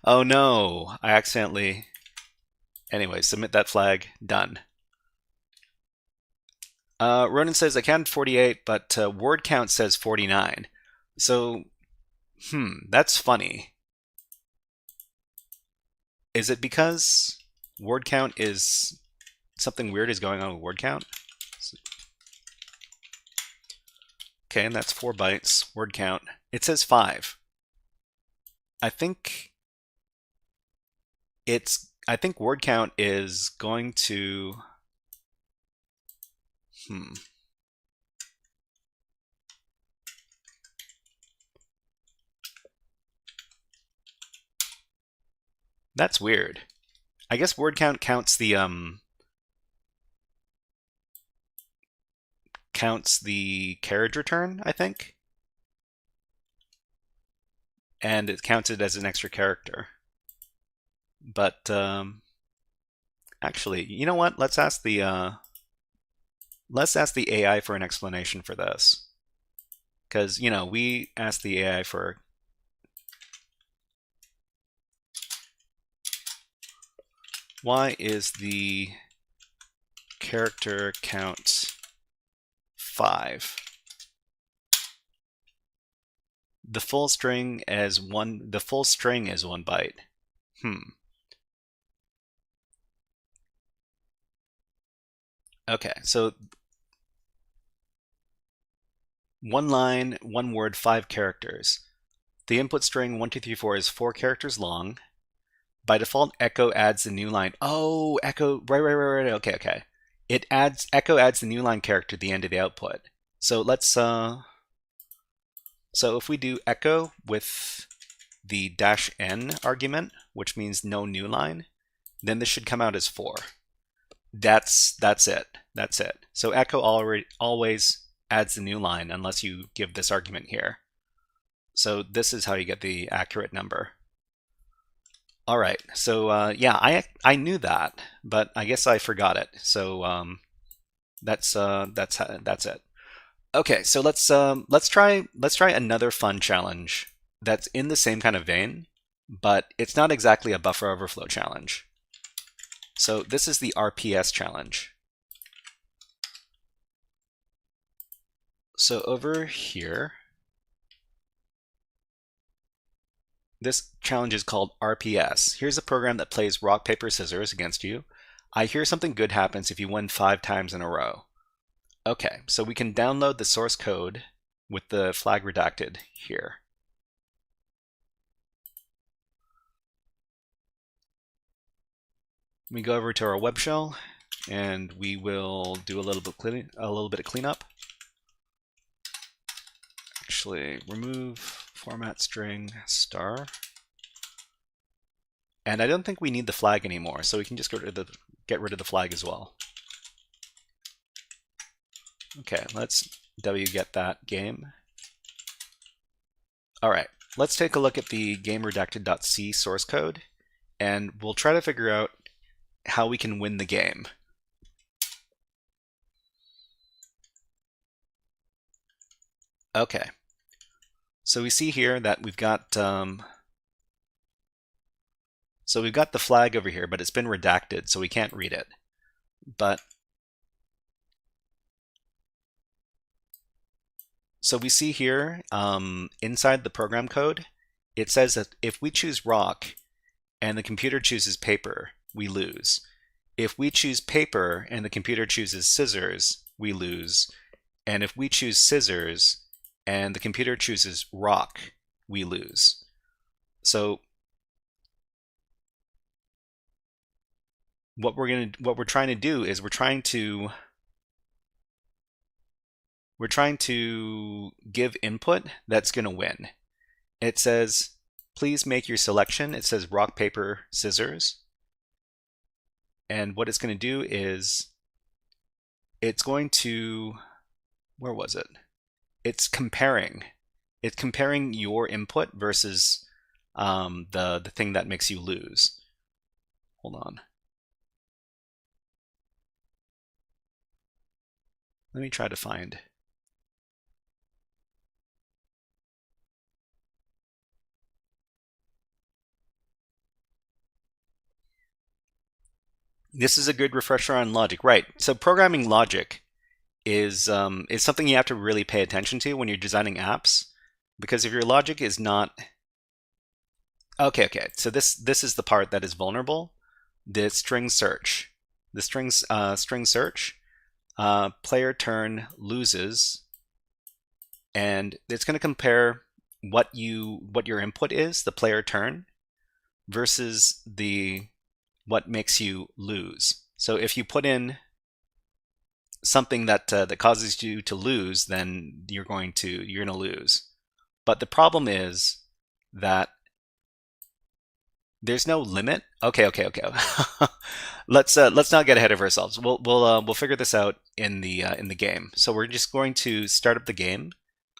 Oh no, I accidentally. Anyway, submit that flag. Done. Ronan says I counted 48, but word count says 49. So, that's funny. Is it because word count is something weird is going on with word count? Okay, and that's 4 bytes. Word count. It says 5. I think word count is going to That's weird. I guess word count counts the carriage return, I think. And it counted as an extra character. But actually, you know what? Let's ask the AI for an explanation for this. Because, you know, we asked the AI for why is the character count 5? The full string is 1 byte. Okay, so 1 line, 1 word, 5 characters. The input string 1, 2, 3, 4 is 4 characters long. By default, echo adds the new line. Oh, echo, right. Okay. Echo adds the new line character at the end of the output. So let's so if we do echo with the -n argument, which means no new line, then this should come out as 4. That's it. So echo always adds the new line unless you give this argument here. So this is how you get the accurate number. All right, so yeah, I knew that, but I guess I forgot it. So that's it. Okay, so let's try another fun challenge that's in the same kind of vein, but it's not exactly a buffer overflow challenge. So this is the RPS challenge. So over here, this challenge is called RPS. Here's a program that plays rock, paper, scissors against you. I hear something good happens if you win 5 times in a row. Okay, so we can download the source code with the flag redacted here. We go over to our web shell, and we will do a little bit of cleanup. Actually, remove format string star. And I don't think we need the flag anymore, so we can just get rid of the flag as well. Okay, let's wget that game. All right, let's take a look at the gameredacted.c source code, and we'll try to figure out how we can win the game. Okay, so we see here that we've got the flag over here, but it's been redacted, so we can't read it. But so we see here inside the program code, it says that if we choose rock and the computer chooses paper, we lose. If we choose paper and the computer chooses scissors, we lose. And if we choose scissors and the computer chooses rock, we lose. So what we're trying to do is we're trying to give input that's going to win. It says, please make your selection. It says rock, paper, scissors. And what it's going to do is it's going to, where was it? It's comparing your input versus the thing that makes you lose. Hold on. Let me try to find. This is a good refresher on logic, right? So programming logic is something you have to really pay attention to when you're designing apps, because if your logic is not okay. So this is the part that is vulnerable. The string search, string search, player turn loses, and it's going to compare what your input is, the player turn, versus what makes you lose. So if you put in something that causes you to lose, then you're going to lose. But the problem is that there's no limit. Okay. Let's not get ahead of ourselves. We'll figure this out in the game. So we're just going to start up the game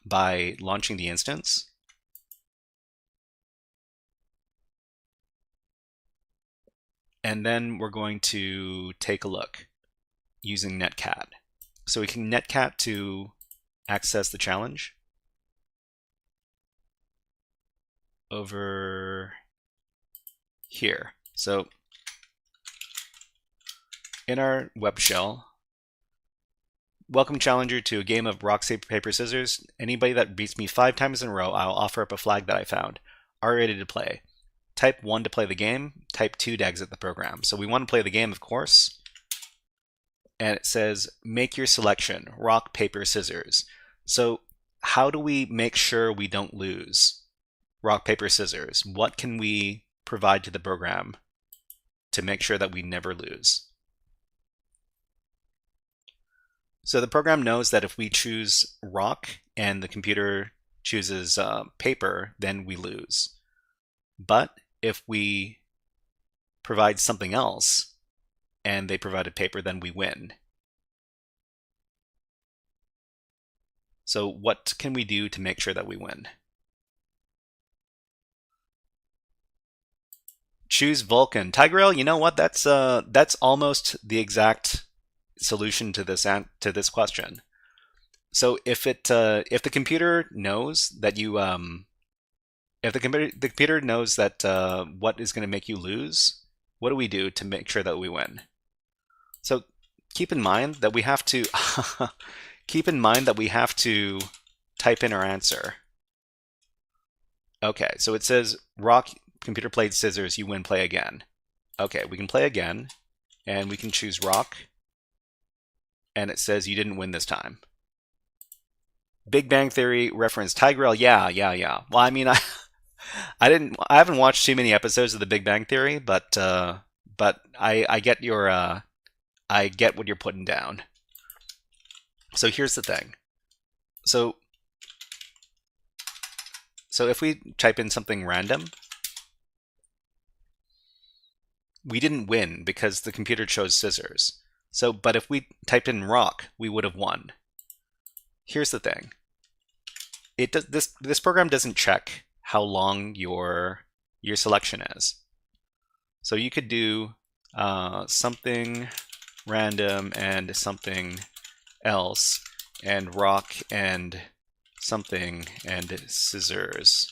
by launching the instance. And then we're going to take a look using netcat. So we can netcat to access the challenge over here. So in our web shell, welcome challenger to a game of rock, paper, scissors. Anybody that beats me 5 times in a row, I'll offer up a flag that I found. Are ready to play. Type 1 to play the game, type 2 to exit the program. So we want to play the game, of course. And it says, make your selection, rock, paper, scissors. So how do we make sure we don't lose? Rock, paper, scissors. What can we provide to the program to make sure that we never lose? So the program knows that if we choose rock and the computer chooses paper, then we lose. But if we provide something else and they provided paper, then we win. So what can we do to make sure that we win? Choose Vulcan. Tigrail, you know what? That's almost the exact solution to this question. So if the computer knows that you if the computer knows that what is going to make you lose, what do we do to make sure that we win? So keep in mind that we have to type in our answer. Okay, so it says rock, computer played scissors, you win, play again. Okay, we can play again, and we can choose rock, and it says you didn't win this time. Big Bang Theory reference Tigreal. Yeah. Well, I mean, I haven't watched too many episodes of The Big Bang Theory, but I get your I get what you're putting down. So here's the thing. So if we type in something random, we didn't win because the computer chose scissors. So, but if we typed in rock, we would have won. Here's the thing. It does this program doesn't check how long your selection is. So you could do something random and something else, and rock and something and scissors.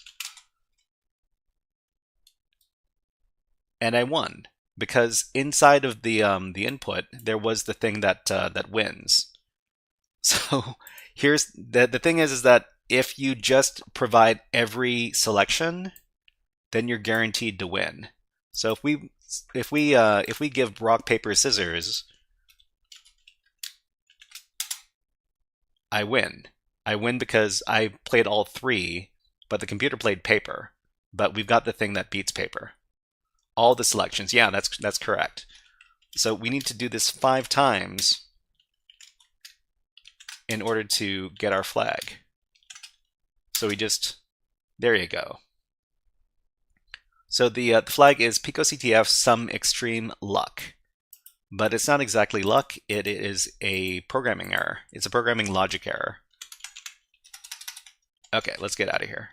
And I won because inside of the input there was the thing that that wins. So here's the thing is that if you just provide every selection, then you're guaranteed to win. So if we give rock paper scissors, I win. I win because I played all three, but the computer played paper. But we've got the thing that beats paper. All the selections. Yeah, that's correct. So we need to do this 5 times in order to get our flag. So we just, there you go. So the flag is PicoCTF some extreme luck. But it's not exactly luck, it is a programming error. It's a programming logic error. Okay, let's get out of here.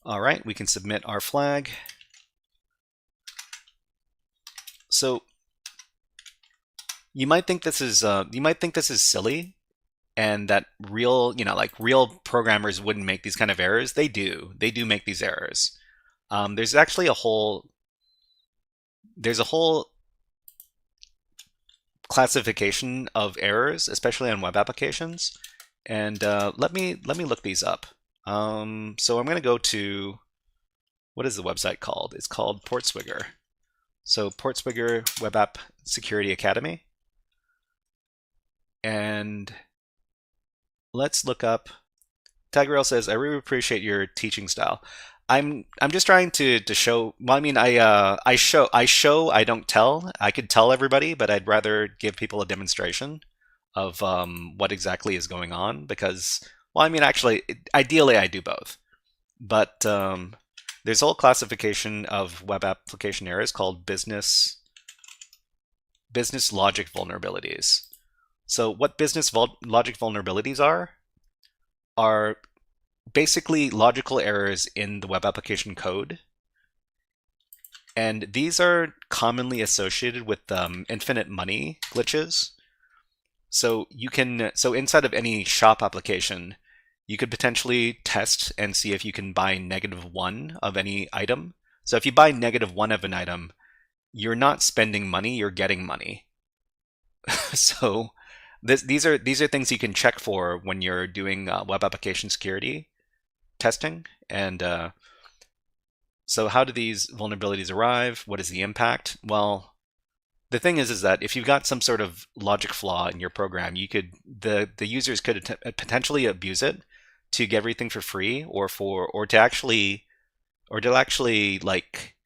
All right, we can submit our flag. So you might think this is silly, and that real, like real programmers wouldn't make these kind of errors. They do make these errors. There's actually a whole classification of errors, especially on web applications. And let me look these up. So I'm going to go to, what is the website called? It's called Portswigger. So Portswigger Web App Security Academy. And let's look up. Tigreal says, "I really appreciate your teaching style." I'm just trying to show. Well, I mean, I show. I don't tell. I could tell everybody, but I'd rather give people a demonstration of what exactly is going on because, well, I mean, actually, ideally, I do both. But there's a whole classification of web application errors called business logic vulnerabilities. So what business logic vulnerabilities are basically logical errors in the web application code. And these are commonly associated with infinite money glitches. So inside of any shop application, you could potentially test and see if you can buy -1 of any item. So if you buy -1 of an item, you're not spending money, you're getting money. So these are things you can check for when you're doing web application security testing. And so how do these vulnerabilities arrive? What is the impact? Well, the thing is that if you've got some sort of logic flaw in your program, the users could potentially abuse it to get everything for free, or to actually like,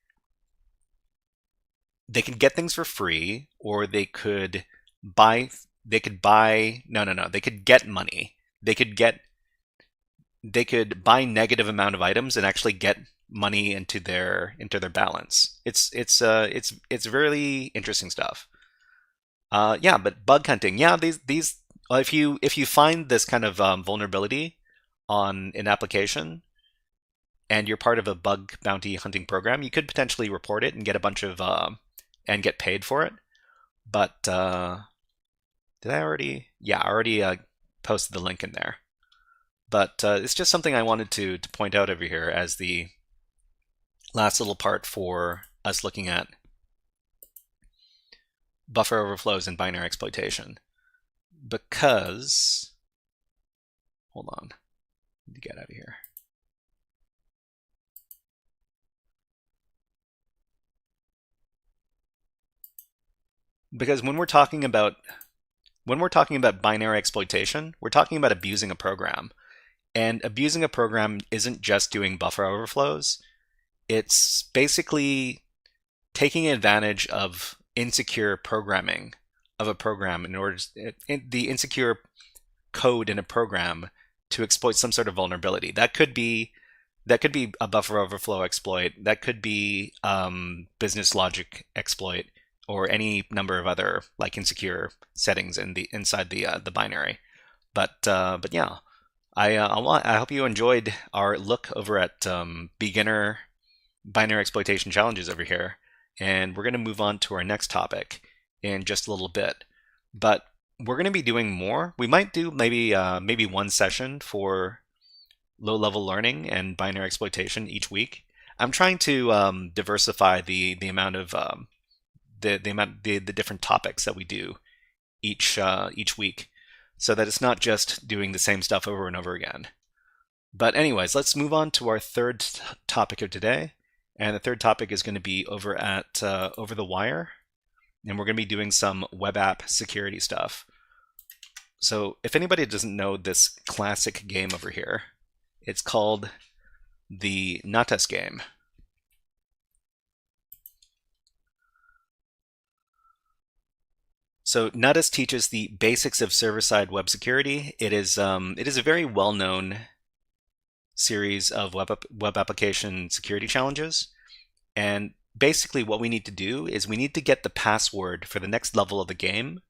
they could get things for free, or they could get money. They could buy negative amount of items and actually get money into their balance. It's really interesting stuff. Yeah, but bug hunting. Yeah, these if you find this kind of vulnerability on an application and you're part of a bug bounty hunting program, you could potentially report it and get a bunch of and get paid for it. But did I already? Yeah, I already posted the link in there. But it's just something I wanted to point out over here as the last little part for us looking at buffer overflows and binary exploitation. Because, hold on, I need to get out of here. Because when we're talking about when we're talking about binary exploitation, we're talking about abusing a program. And abusing a program isn't just doing buffer overflows. It's basically taking advantage of insecure programming of a program in order to, the insecure code in a program to exploit some sort of vulnerability. That could be a buffer overflow exploit. That could be business logic exploit, or any number of other like insecure settings inside the binary. But yeah, I hope you enjoyed our look over at beginner binary exploitation challenges over here, and we're going to move on to our next topic in just a little bit. But we're going to be doing more. We might do maybe one session for low-level learning and binary exploitation each week. I'm trying to diversify the amount of the different topics that we do each week, so that it's not just doing the same stuff over and over again. But anyways, let's move on to our third topic of today, and the third topic is going to be over at Over the Wire, and we're going to be doing some web app security stuff. So if anybody doesn't know this classic game over here, it's called the Natas game. So Natas teaches the basics of server-side web security. It is a very well-known series of web application security challenges. And basically what we need to do is we need to get the password for the next level of the game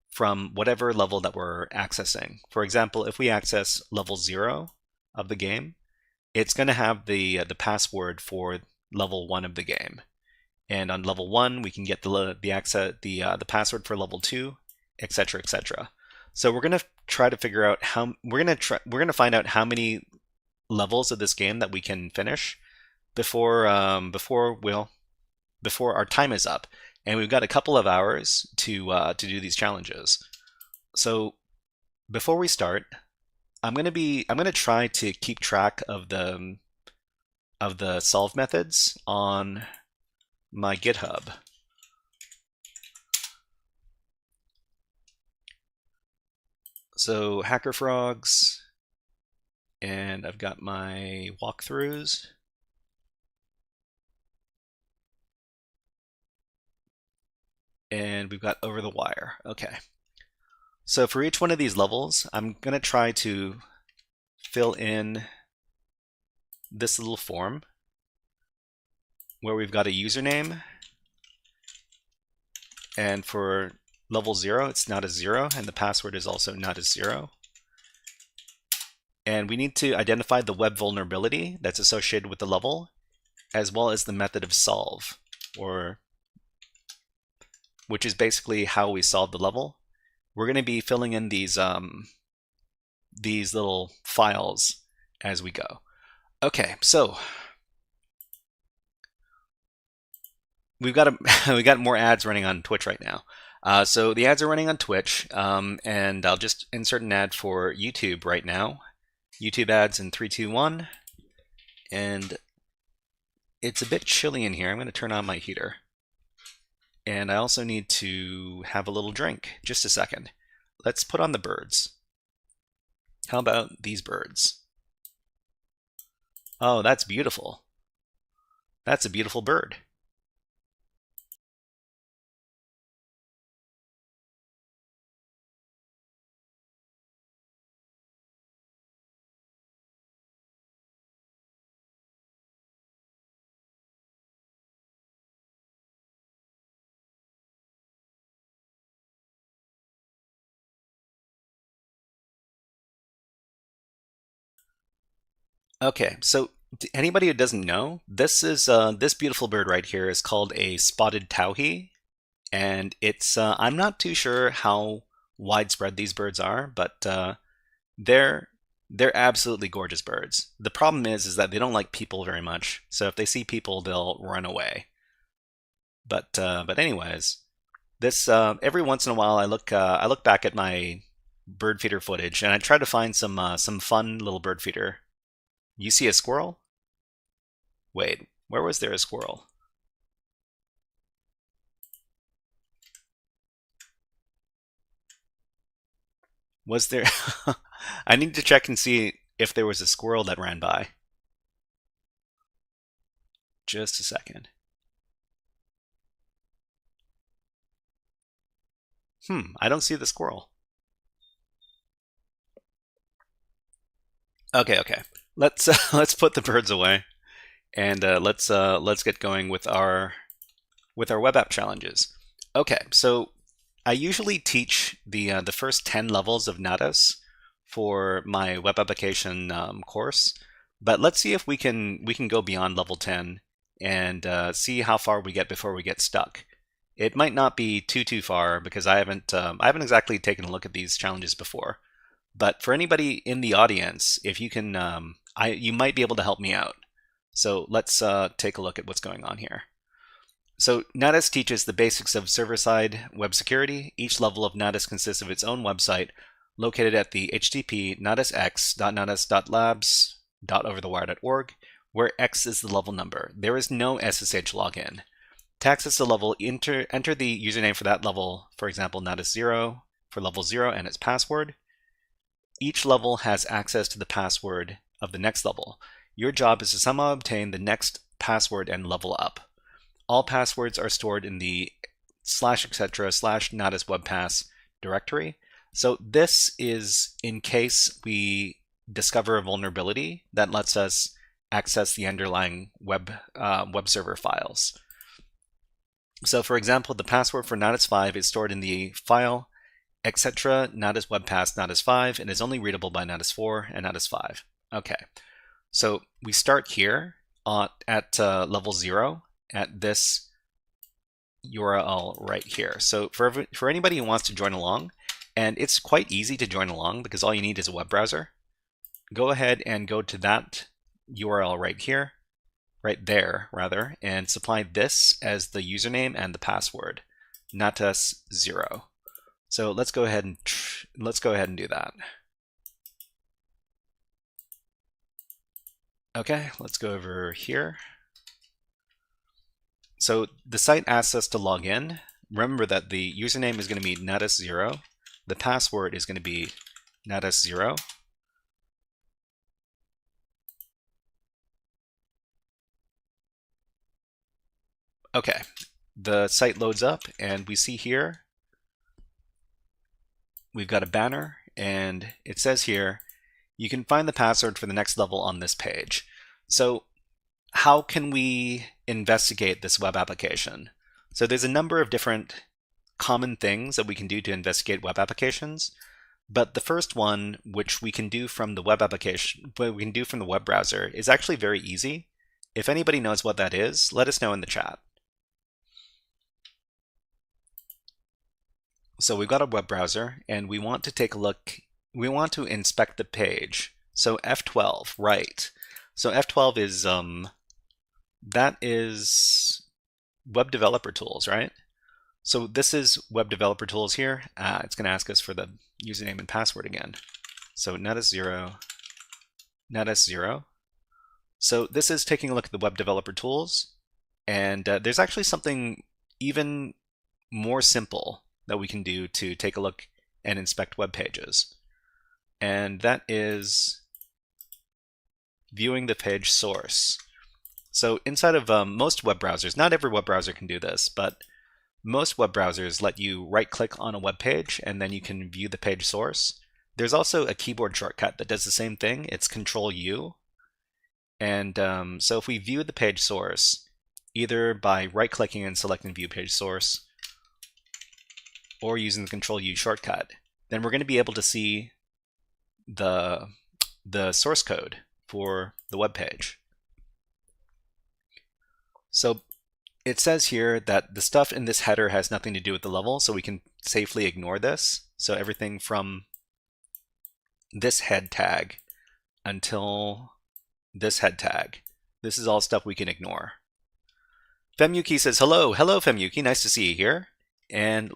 from whatever level that we're accessing. For example, if we access level 0 of the game, it's going to have the password for level 1 of the game. And on level 1, we can get the password for level 2, etc., etc. So we're going to try to figure out how we're going to find out how many levels of this game that we can finish before our time is up. And we've got a couple of hours to do these challenges. So before we start, I'm going to try to keep track of the solve methods on my GitHub. So HackerFrogs, and I've got my walkthroughs. And we've got Over the Wire. Okay. So for each one of these levels, I'm going to try to fill in this little form where we've got a username. And for level 0, it's not a 0, and the password is also not a 0. And we need to identify the web vulnerability that's associated with the level, as well as the method of solve, which is basically how we solve the level. We're going to be filling in these little files as we go. Okay, so we got more ads running on Twitch right now. So the ads are running on Twitch, and I'll just insert an ad for YouTube right now. YouTube ads in 3, 2, 1, and it's a bit chilly in here. I'm going to turn on my heater. And I also need to have a little drink. Just a second. Let's put on the birds. How about these birds? Oh, that's beautiful. That's a beautiful bird. Okay, so anybody who doesn't know, this is this beautiful bird right here is called a spotted towhee, and it's I'm not too sure how widespread these birds are, but they're absolutely gorgeous birds. The problem is that they don't like people very much, so if they see people, they'll run away. But anyways, this every once in a while I look back at my bird feeder footage and I try to find some fun little bird feeder. You see a squirrel? Wait, where was there a squirrel? Was there... I need to check and see if there was a squirrel that ran by. Just a second. I don't see the squirrel. Okay. Let's put the birds away, and let's get going with our web app challenges. Okay, so I usually teach the first 10 levels of Natas for my web application course, but let's see if we can go beyond level 10 and see how far we get before we get stuck. It might not be too far because I haven't exactly taken a look at these challenges before. But for anybody in the audience, if you can, you might be able to help me out. So let's take a look at what's going on here. So Natas teaches the basics of server-side web security. Each level of Natas consists of its own website located at the http natasx.natas.labs.overthewire.org, where X is the level number. There is no SSH login. To access the level, enter the username for that level, for example, Natas0 for level 0 and its password. Each level has access to the password of the next level. Your job is to somehow obtain the next password and level up. All passwords are stored in the /etc/Natas webpass directory. So this is in case we discover a vulnerability that lets us access the underlying web server files. So for example, the password for Natas 5 is stored in the file etc. Natas webpass Natas 5 and is only readable by Natas 4 and Natas 5. Okay, so we start here at level 0 at this URL right here. So for anybody who wants to join along, and it's quite easy to join along because all you need is a web browser, go ahead and go to that URL right here, right there rather, and supply this as the username and the password, Natas0. So let's go ahead and do that. Okay, let's go over here. So the site asks us to log in. Remember that the username is going to be Natas0. The password is going to be Natas0. Okay, the site loads up and we see here we've got a banner and it says here you can find the password for the next level on this page. So how can we investigate this web application? So there's a number of different common things that we can do to investigate web applications, but the first one, which we can do from the web application, what we can do from the web browser, is actually very easy. If anybody knows what that is, let us know in the chat. So we've got a web browser and we want to take a look, we want to inspect the page. So F12, right. So F12 is, that is web developer tools, right? So this is web developer tools here. It's going to ask us for the username and password again. So Natas0. So this is taking a look at the web developer tools. And there's actually something even more simple that we can do to take a look and inspect web pages. And that is viewing the page source. So inside of most web browsers, not every web browser can do this, but most web browsers let you right-click on a web page and then you can view the page source. There's also a keyboard shortcut that does the same thing. It's Control-U. And so if we view the page source, either by right-clicking and selecting View Page Source, or using the Control-U shortcut, then we're going to be able to see the source code for the web page. So it says here that the stuff in this header has nothing to do with the level, so we can safely ignore this. So everything from this head tag until this head tag, this is all stuff we can ignore. Femyuki says, hello Femyuki, nice to see you here. And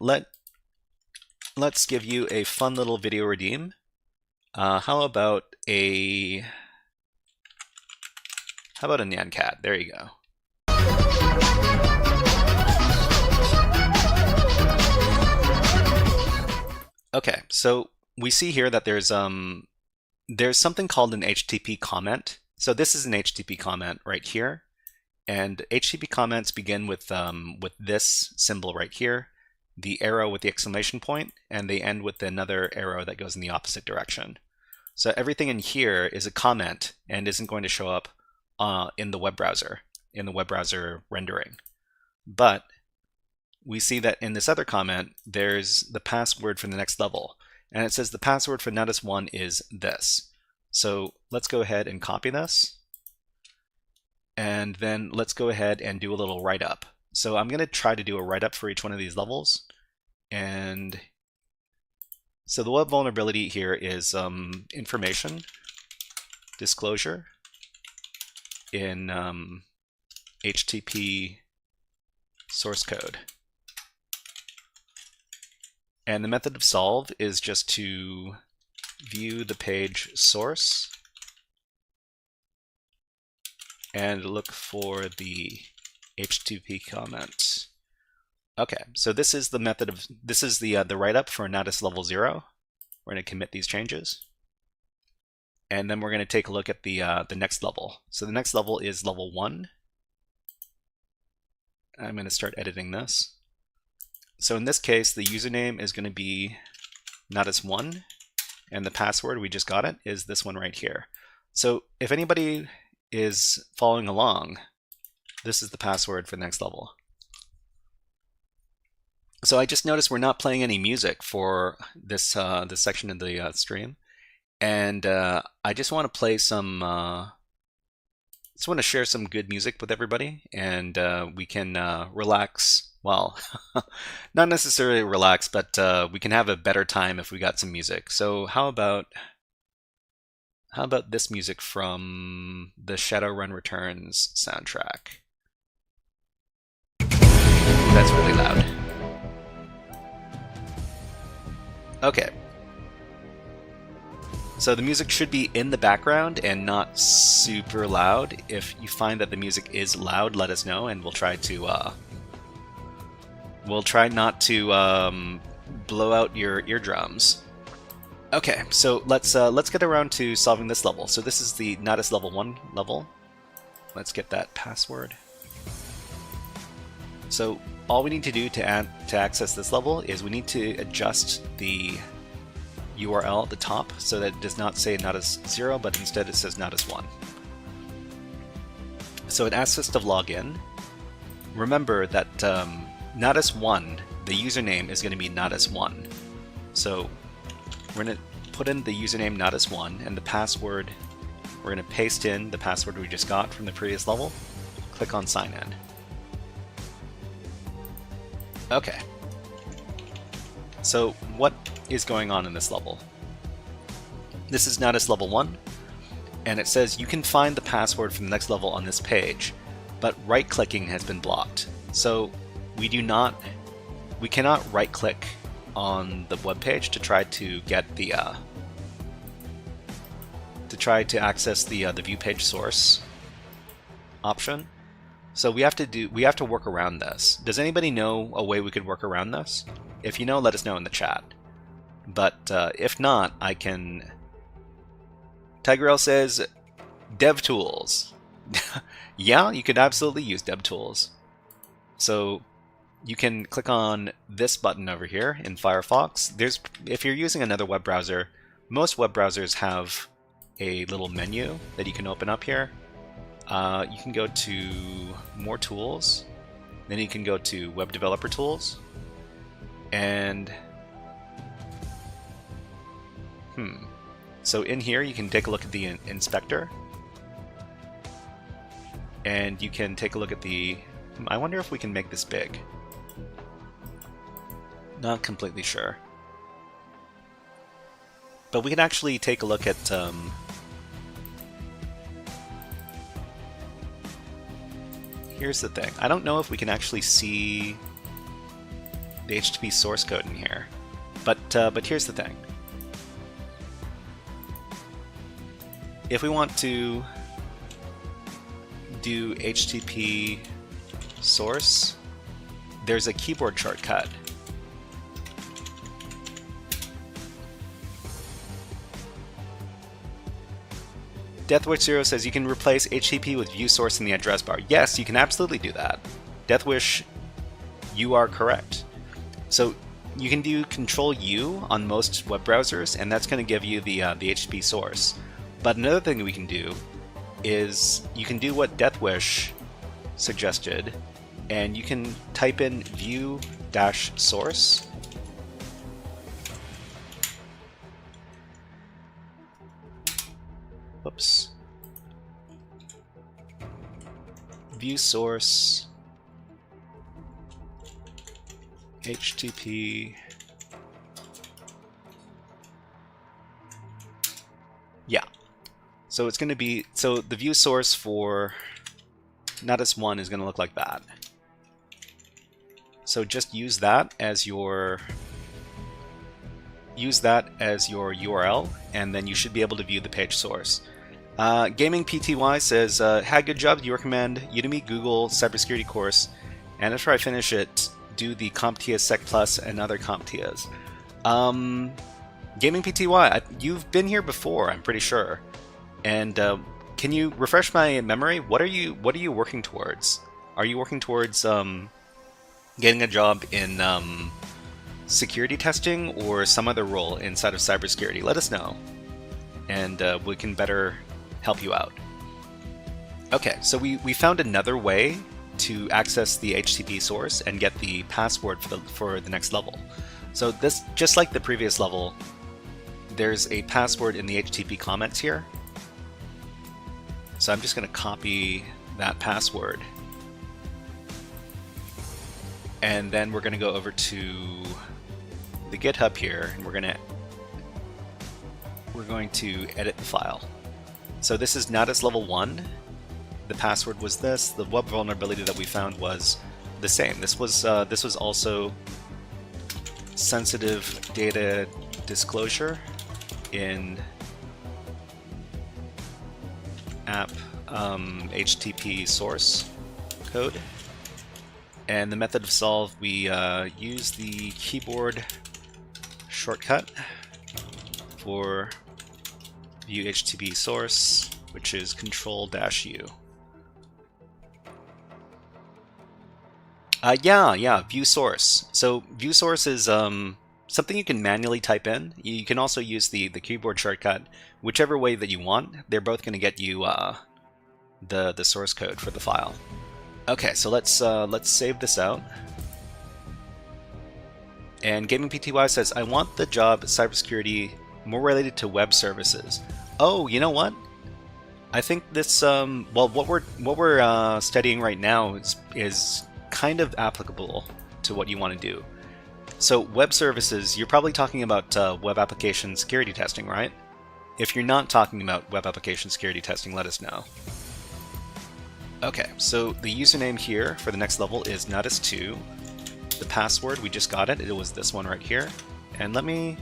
let's give you a fun little video redeem. How about a Nyan Cat? There you go. Okay, so we see here that there's something called an HTTP comment. So this is an HTTP comment right here, and HTTP comments begin with this symbol right here, the arrow with the exclamation point, and they end with another arrow that goes in the opposite direction. So everything in here is a comment and isn't going to show up in the web browser rendering. But we see that in this other comment, there's the password for the next level. And it says the password for Natas 1 is this. So let's go ahead and copy this. And then let's go ahead and do a little write-up. So I'm going to try to do a write-up for each one of these levels. And so the web vulnerability here is information disclosure in HTTP source code. And the method of solve is just to view the page source and look for the HTTP comment. Okay, so this is the method of the write-up for Natas level 0. We're going to commit these changes, and then we're going to take a look at the next level. So the next level is level 1. I'm going to start editing this. So in this case, the username is going to be Natas1, and the password, we just got it, is this one right here. So if anybody is following along, this is the password for the next level. So I just noticed we're not playing any music for this this section of the stream, and I just want to play some. Just want to share some good music with everybody, and we can relax. Well, not necessarily relax, but we can have a better time if we got some music. So how about this music from the Shadowrun Returns soundtrack? That's really loud. Okay. So the music should be in the background and not super loud. If you find that the music is loud, let us know, and we'll try not to blow out your eardrums. Okay, so let's get around to solving this level. So this is the Natas level 1 level. Let's get that password. So all we need to do to access this level is we need to adjust the URL at the top so that it does not say Natas 0, but instead it says Natas 1. So it asks us to log in. Remember that Natas 1, the username is going to be Natas 1. So we're going to put in the username Natas 1, and the password, we're going to paste in the password we just got from the previous level. Click on sign in. Okay. So what is going on in this level? This is Natas level 1, and it says you can find the password from the next level on this page, but right-clicking has been blocked. So we cannot right-click on the web page to try to get the to access the view page source option. So we have to work around this. Does anybody know a way we could work around this? If you know, let us know in the chat. But if not, I can. Tigrel says DevTools. Yeah, you could absolutely use DevTools. So you can click on this button over here in Firefox. If you're using another web browser, most web browsers have a little menu that you can open up here. You can go to More Tools, then you can go to Web Developer Tools, and so in here you can take a look at the inspector, and you can take a look at the. I wonder if we can make this big. Not completely sure, but we can actually take a look at. Here's the thing. I don't know if we can actually see the HTTP source code in here, but here's the thing. If we want to do HTTP source, there's a keyboard shortcut. Deathwish0 says you can replace HTTP with view source in the address bar. Yes, you can absolutely do that. Deathwish, you are correct. So you can do Control-U on most web browsers, and that's going to give you the HTTP source. But another thing we can do is you can do what Deathwish suggested, and you can type in view-source. Whoops. View source HTTP. Yeah. So it's going to be, so the view source for Natas 1 is going to look like that. So just use that as your URL, and then you should be able to view the page source. Gaming PTY says, had good job. Do you recommend Udemy, Google cybersecurity course? And after I finish it, do the CompTIA Sec Plus and other CompTIAs. Gaming PTY, you've been here before, I'm pretty sure. And can you refresh my memory? What are you working towards? Are you working towards getting a job in security testing or some other role inside of cybersecurity? Let us know, and we can better help you out. Okay, so we found another way to access the HTTP source and get the password for the next level. So this, just like the previous level, there's a password in the HTTP comments here. So I'm just going to copy that password, and then we're going to go over to the GitHub here, and we're going to edit the file. So this is Natas level 1. The password was this. The web vulnerability that we found was the same. This was also sensitive data disclosure in app HTTP source code. And the method of solve, we use the keyboard shortcut for view HTTP source, which is Control-U. Yeah, view source. So view source is something you can manually type in. You can also use the keyboard shortcut, whichever way that you want. They're both going to get you the source code for the file. Okay, so let's save this out. And Gaming PTY says, I want the job cybersecurity more related to web services. Oh, you know what? I think this well, what we're studying right now is kind of applicable to what you want to do. So web services, you're probably talking about web application security testing, right? If you're not talking about web application security testing, let us know. Okay, so the username here for the next level is Natas2. The password, we just got it. It was this one right here. And let me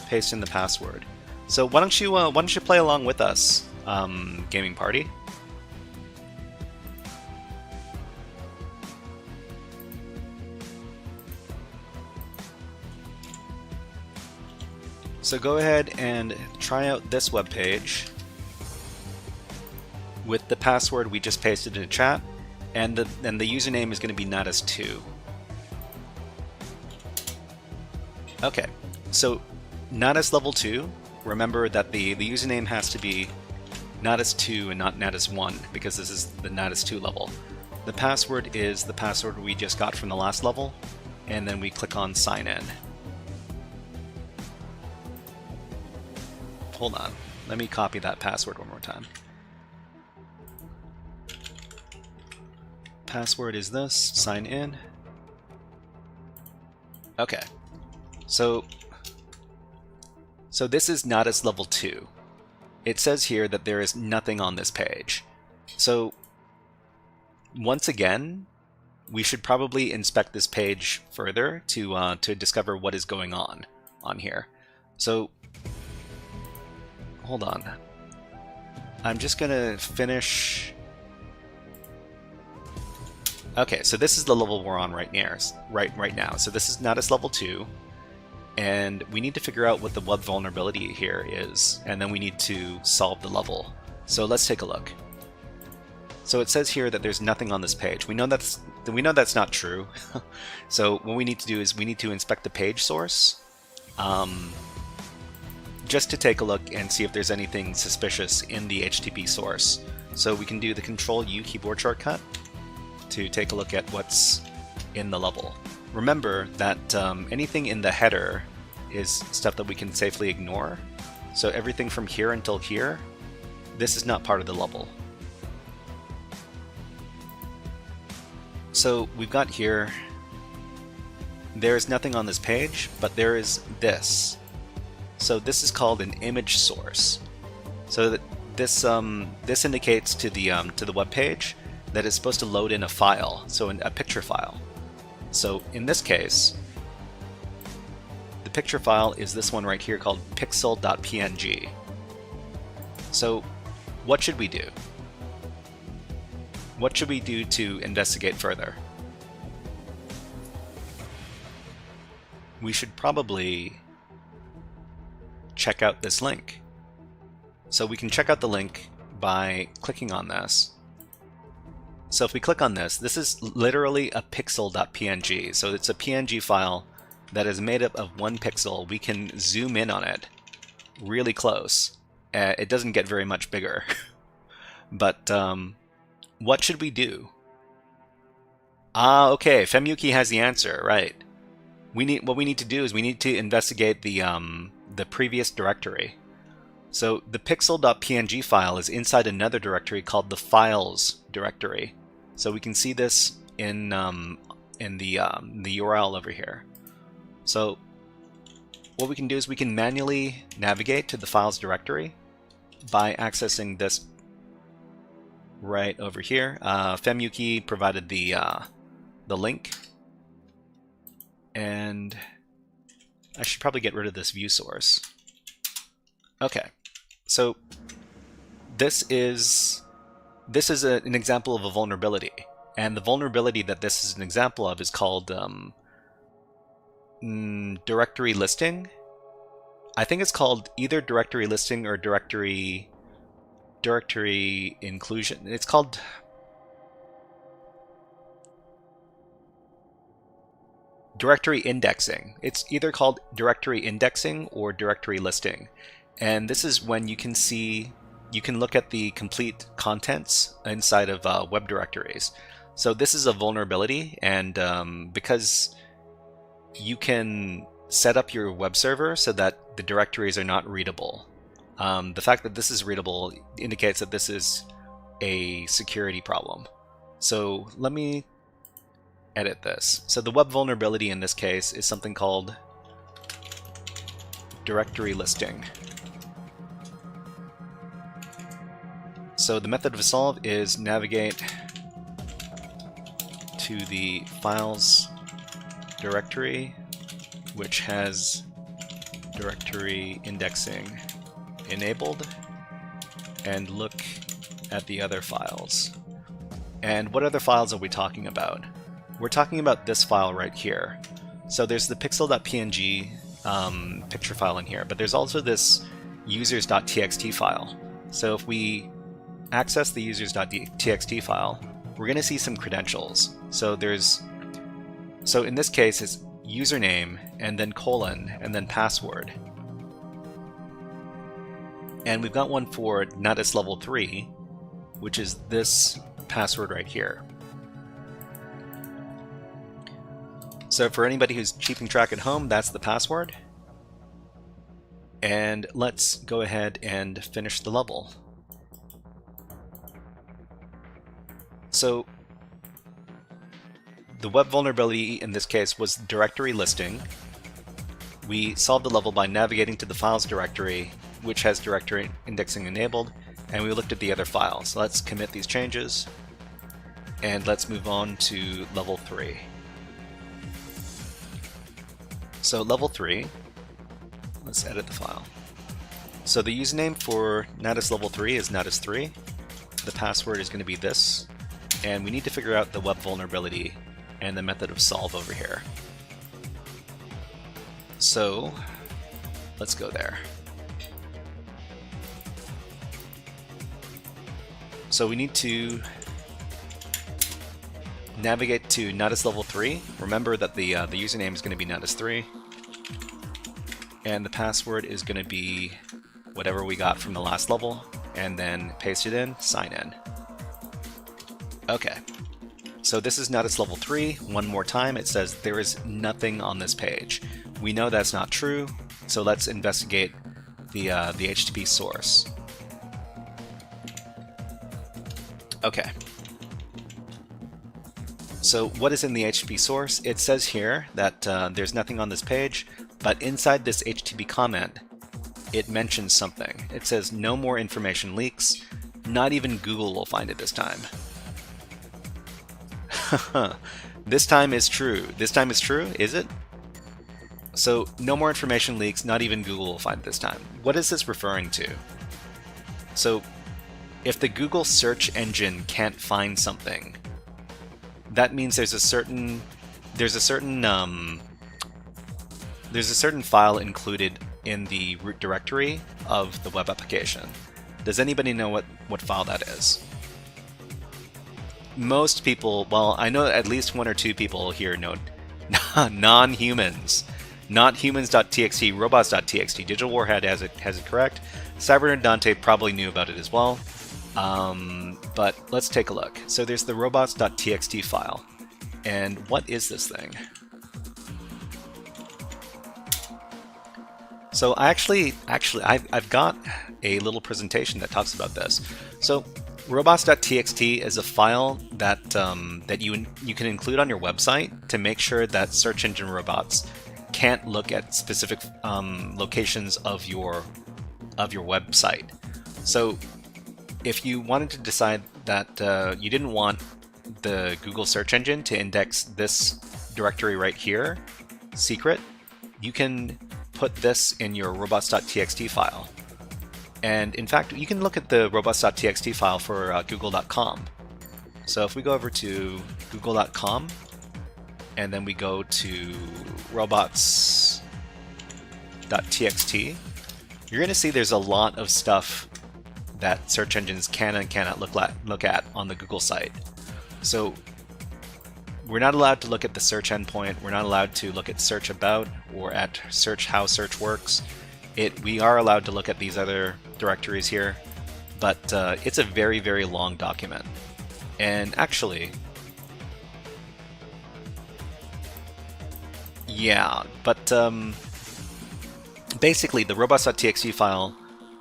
paste in the password. So why don't you play along with us, gaming party? So go ahead and try out this web page with the password we just pasted in the chat, and the username is going to be Natas2. Okay, so Natas level 2. Remember that the username has to be Natas2 and not Natas1 because this is the Natas2 level. The password is the password we just got from the last level, and then we click on sign in. Hold on, let me copy that password one more time. Password is this, sign in. Okay, so this is Natas level 2. It says here that there is nothing on this page. So once again, we should probably inspect this page further to discover what is going on here. So hold on. I'm just gonna finish. Okay, so this is the level we're on right now. So this is Natas level 2, and we need to figure out what the web vulnerability here is, and then we need to solve the level. So let's take a look. So it says here that there's nothing on this page. We know that's not true. So what we need to do is we need to inspect the page source, just to take a look and see if there's anything suspicious in the HTTP source. So we can do the Control-U keyboard shortcut to take a look at what's in the level. Remember that anything in the header is stuff that we can safely ignore. So everything from here until here, this is not part of the level. So we've got here, there's nothing on this page, but there is this. So this is called an image source. So that this indicates to the web page that it's supposed to load in a file, so a picture file. So in this case, the picture file is this one right here called pixel.png. So what should we do? What should we do to investigate further? We should probably check out this link. So we can check out the link by clicking on this. So if we click on this, this is literally a pixel.png. So it's a PNG file that is made up of 1 pixel. We can zoom in on it really close. It doesn't get very much bigger. But what should we do? Okay, Femyuki has the answer, right. What we need to do is we need to investigate the previous directory. So the pixel.png file is inside another directory called the files directory. So we can see this in the URL over here. So what we can do is we can manually navigate to the files directory by accessing this right over here. Femyuki provided the link, and I should probably get rid of this view source. Okay, so this is an example of a vulnerability, and the vulnerability that this is an example of is called directory listing. I think it's called either directory listing or directory inclusion. It's called directory indexing. It's either called directory indexing or directory listing. And this is when you can look at the complete contents inside of web directories. So this is a vulnerability, and because you can set up your web server so that the directories are not readable. The fact that this is readable indicates that this is a security problem. So let me edit this. So the web vulnerability in this case is something called directory listing. So the method of solve is navigate to the files directory, which has directory indexing enabled, and look at the other files. And what other files are we talking about? We're talking about this file right here. So there's the pixel.png picture file in here, but there's also this users.txt file. So if we access the users.txt file, we're going to see some credentials. So in this case it's username and then colon and then password. And we've got one for Natas level 3, which is this password right here. So for anybody who's keeping track at home, that's the password. And let's go ahead and finish the level. So the web vulnerability in this case was directory listing. We solved the level by navigating to the files directory, which has directory indexing enabled, and we looked at the other files. So let's commit these changes, and let's move on to level 3. So level 3, let's edit the file. So the username for Natas level 3 is Natas3. The password is going to be this, and we need to figure out the web vulnerability and the method of solve over here. So let's go there. So we need to navigate to Natas level 3. Remember that the username is going to be Natas3. And the password is going to be whatever we got from the last level. And then paste it in, sign in. Okay. So this is Natas level 3. One more time, it says there is nothing on this page. We know that's not true, so let's investigate the HTTP source. Okay. So what is in the HTTP source? It says here that there's nothing on this page, but inside this HTTP comment, it mentions something. It says no more information leaks. Not even Google will find it this time. This time is true. This time is true, is it? So no more information leaks, not even Google will find it this time. What is this referring to? So if the Google search engine can't find something, that means there's a certain file included in the root directory of the web application. Does anybody know what file that is? Most people, well, I know at least one or two people here know non-humans. Not humans.txt, robots.txt. Digital Warhead has it correct. Cybernerd Dante probably knew about it as well. But let's take a look. So there's the robots.txt file. And what is this thing? So I've got a little presentation that talks about this. So robots.txt is a file that that you can include on your website to make sure that search engine robots can't look at specific locations of your website. So if you wanted to decide that you didn't want the Google search engine to index this directory right here, secret, you can put this in your robots.txt file. And in fact, you can look at the robots.txt file for google.com. So if we go over to google.com and then we go to robots.txt, you're going to see there's a lot of stuff that search engines can and cannot look at on the Google site. So we're not allowed to look at the search endpoint, we're not allowed to look at search about or at search how search works. We are allowed to look at these other directories here, but it's a very, very long document. And actually, yeah, but basically the robots.txt file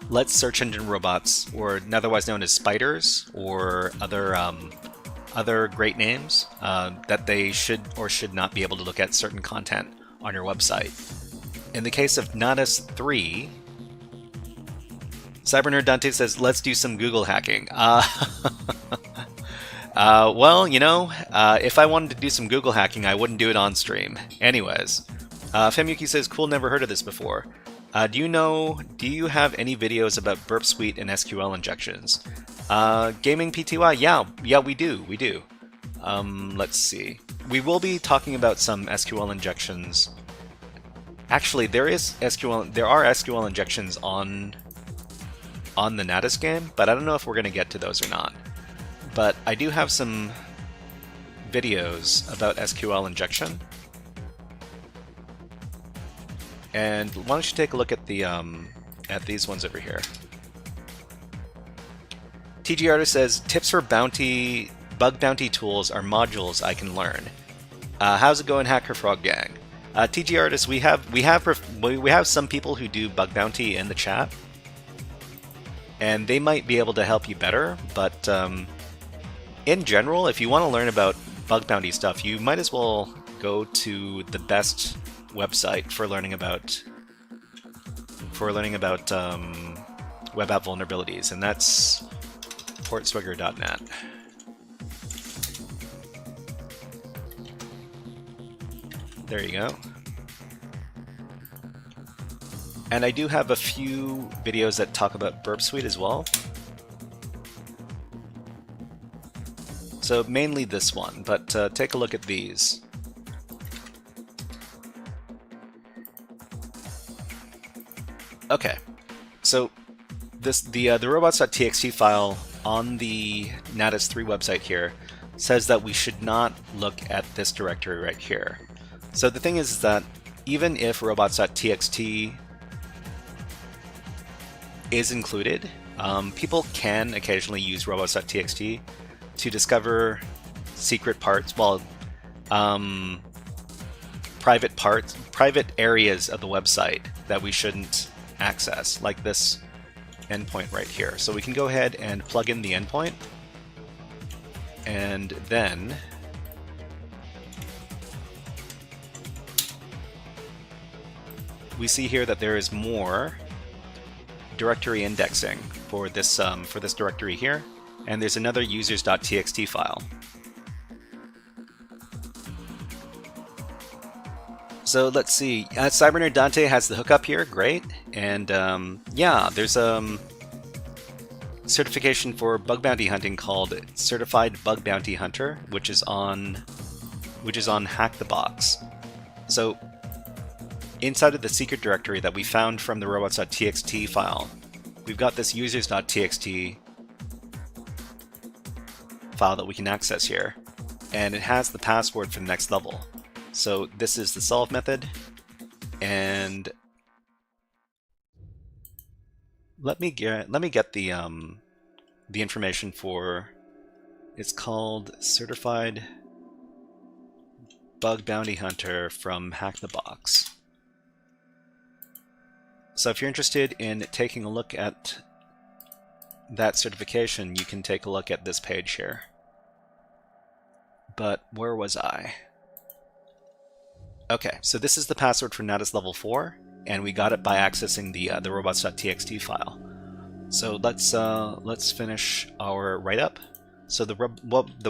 lets search engine robots, or otherwise known as spiders, or other great names, that they should or should not be able to look at certain content on your website. In the case of Natas3, Cybernerd Dante says, let's do some Google hacking. Well, you know, if I wanted to do some Google hacking, I wouldn't do it on stream. Anyways, Femyuki says, cool, never heard of this before. Do you have any videos about Burp Suite and SQL injections? Gaming PTY, yeah, we do. Let's see. We will be talking about some SQL injections. Actually, there are SQL injections on the Natas game, but I don't know if we're going to get to those or not. But I do have some videos about SQL injection. And why don't you take a look at the at these ones over here. TG Artist says, tips for bug bounty tools are modules I can learn. How's it going, HackerFrog gang? TG Artist, we have some people who do bug bounty in the chat, and they might be able to help you better. But in general, if you want to learn about bug bounty stuff, you might as well go to the best website for learning about web app vulnerabilities, and that's portswigger.net. There you go. And I do have a few videos that talk about Burp Suite as well. So mainly this one, but take a look at these. Okay, so the robots.txt file on the Natas 3 website here says that we should not look at this directory right here. So the thing is that even if robots.txt is included, people can occasionally use robots.txt to discover secret parts, well, private areas of the website that we shouldn't access, like this endpoint right here. So we can go ahead and plug in the endpoint, and then we see here that there is more directory indexing for this directory here, and there's another users.txt file. So let's see, Cybernerd Dante has the hookup here, great, and yeah, there's a certification for bug bounty hunting called Certified Bug Bounty Hunter, which is on Hack the Box. So inside of the secret directory that we found from the robots.txt file, we've got this users.txt file that we can access here, and it has the password for the next level. So this is the solve method, and let me get the information for, it's called Certified Bug Bounty Hunter from Hack the Box. So if you're interested in taking a look at that certification, you can take a look at this page here. But where was I? Okay, so this is the password for Natas level 4, and we got it by accessing the robots.txt file. So let's finish our write-up. So the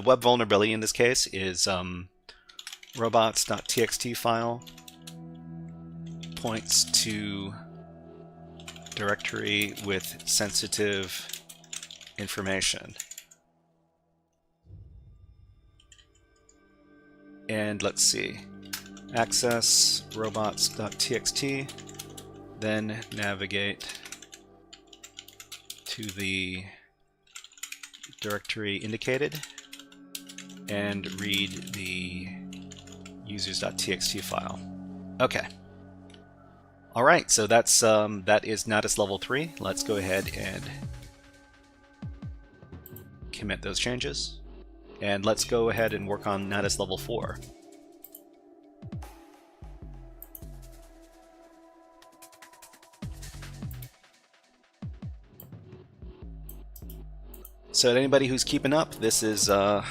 web vulnerability in this case is robots.txt file points to directory with sensitive information. And let's see. Access robots.txt, then navigate to the directory indicated and read the users.txt file. Okay. All right, so that's that is Natas level 3. Let's go ahead and commit those changes, and let's go ahead and work on Natas level 4. So anybody who's keeping up, this is Natas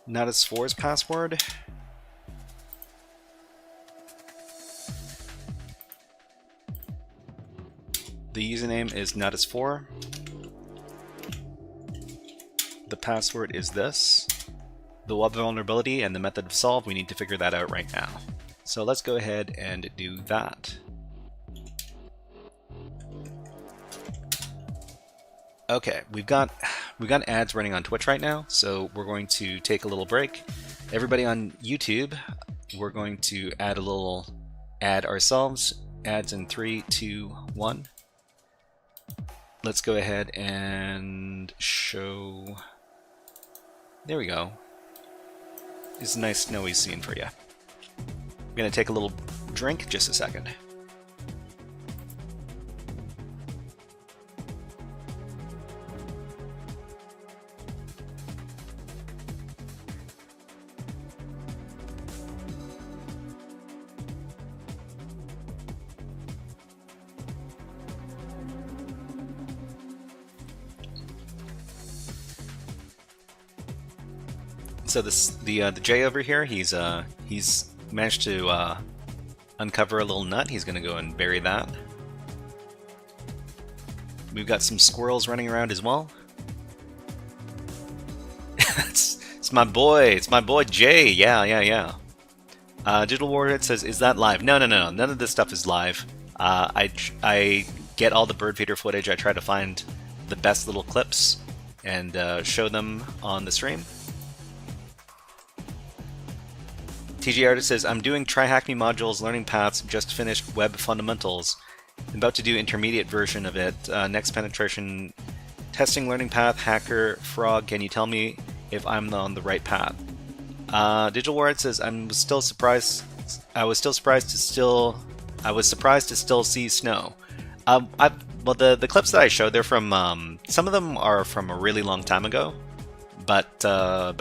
4's password. The username is Natas4. The password is this. The web vulnerability and the method of solve, we need to figure that out right now. So let's go ahead and do that. Okay, we've got ads running on Twitch right now, so we're going to take a little break. Everybody on YouTube, we're going to add a little ad ourselves. Ads in 3, 2, 1. Let's go ahead and show. There we go. It's a nice snowy scene for you. I'm gonna take a little drink, just a second. So the Jay over here, he's managed to uncover a little nut. He's gonna go and bury that. We've got some squirrels running around as well. it's my boy. It's my boy Jay. Yeah. Digital Warhead says, "Is that live?" No. None of this stuff is live. I get all the bird feeder footage. I try to find the best little clips and show them on the stream. TG Artist says, I'm doing Try-Hack Me modules, learning paths, just finished web fundamentals. I'm about to do intermediate version of it. Next penetration Testing learning path, HackerFrog. Can you tell me if I'm on the right path? Digital Ward says I was surprised to still see snow. Well, the clips that I showed, they're from some of them are from a really long time ago, but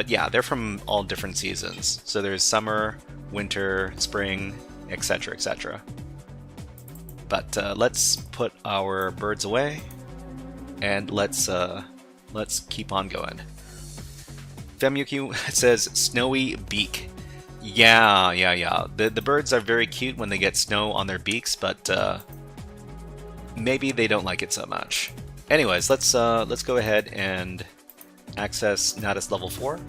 yeah, they're from all different seasons. So there's summer, winter, spring, etc., etc. But let's put our birds away, and let's keep on going. Femyuki says snowy beak. Yeah. The birds are very cute when they get snow on their beaks, but maybe they don't like it so much. Anyways, let's go ahead and access Natas level 4.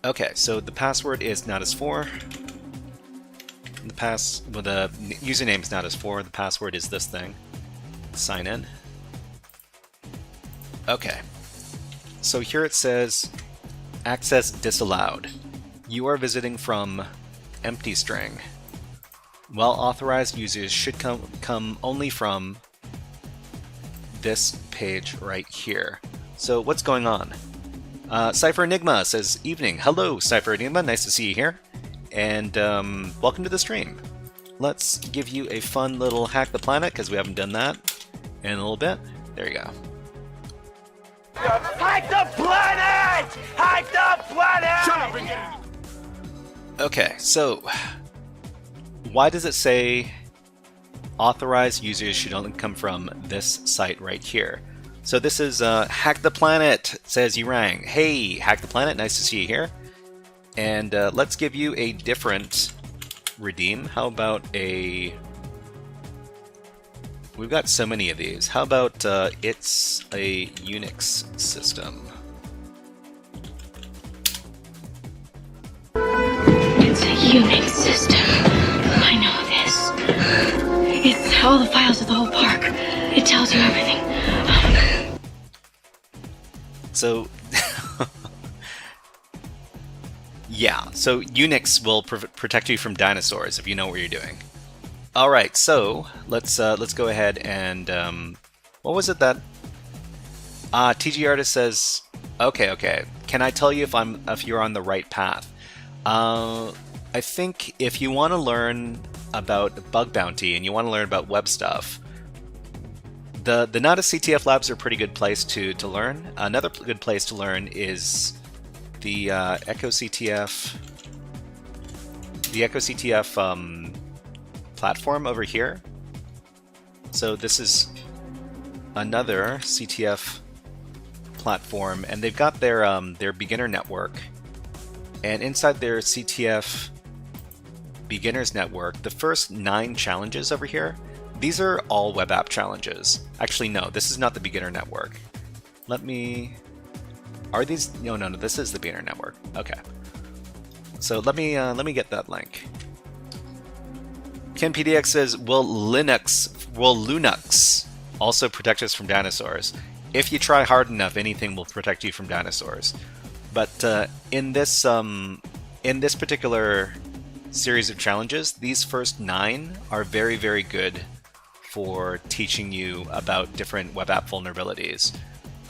Okay, so the password is Natas4. The username is Natas4. The password is this thing. Sign in. Okay. So here it says access disallowed. You are visiting from empty string. Well, authorized users should come only from this page right here. So what's going on? Cypher Enigma says, evening. Hello, Cypher Enigma. Nice to see you here. And welcome to the stream. Let's give you a fun little hack the planet, because we haven't done that in a little bit. There you go.
Hack the planet! Hack the planet! Shut up and get it!
Okay, so why does it say authorized users should only come from this site right here? So this is Hack the Planet, says you rang. Hey, Hack the Planet, nice to see you here. And let's give you a different redeem. How about a... We've got so many of these. How about it's a Unix system?
It's a Unix system. I know this. It's all the files of the whole park. It tells you everything.
So, yeah. So Unix will protect you from dinosaurs if you know what you're doing. All right. So let's go ahead and what was it that? TG Artist says, okay. Can I tell you if you're on the right path? I think if you want to learn about bug bounty and you want to learn about web stuff, the Natas CTF labs are a pretty good place to learn. Another good place to learn is the PicoCTF. The PicoCTF platform over here. So this is another CTF platform, and they've got their beginner network. And inside their CTF beginners network, the first 9 challenges over here, these are all web app challenges. Actually, no, this is not the beginner network. Let me... Are these... No, this is the beginner network. Okay. So let me get that link. KenPDX says, will Linux also protect us from dinosaurs? If you try hard enough, anything will protect you from dinosaurs. But in this particular series of challenges, these first 9 are very, very good for teaching you about different web app vulnerabilities.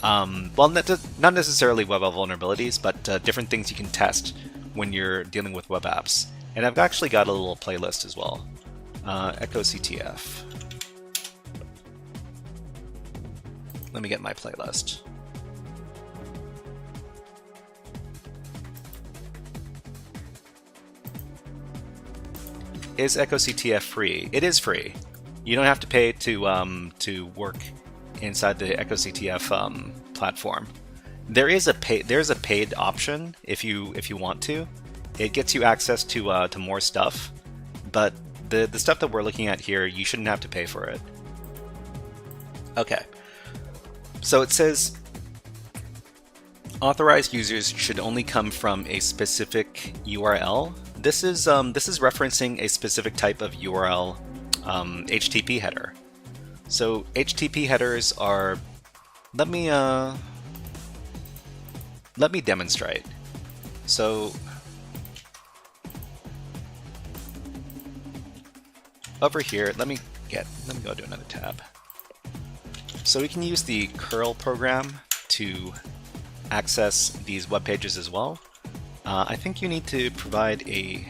Well, not necessarily web app vulnerabilities, but different things you can test when you're dealing with web apps. And I've actually got a little playlist as well. PicoCTF. Let me get my playlist. Is PicoCTF free? It is free. You don't have to pay to work inside the PicoCTF platform. There's a paid option if you want to. It gets you access to more stuff, but the stuff that we're looking at here, you shouldn't have to pay for it. Okay, so it says authorized users should only come from a specific URL. This is referencing a specific type of URL, HTTP header. So HTTP headers are. Let me demonstrate. So over here, let me Let me go to another tab. So we can use the curl program to access these web pages as well. I think you need to provide a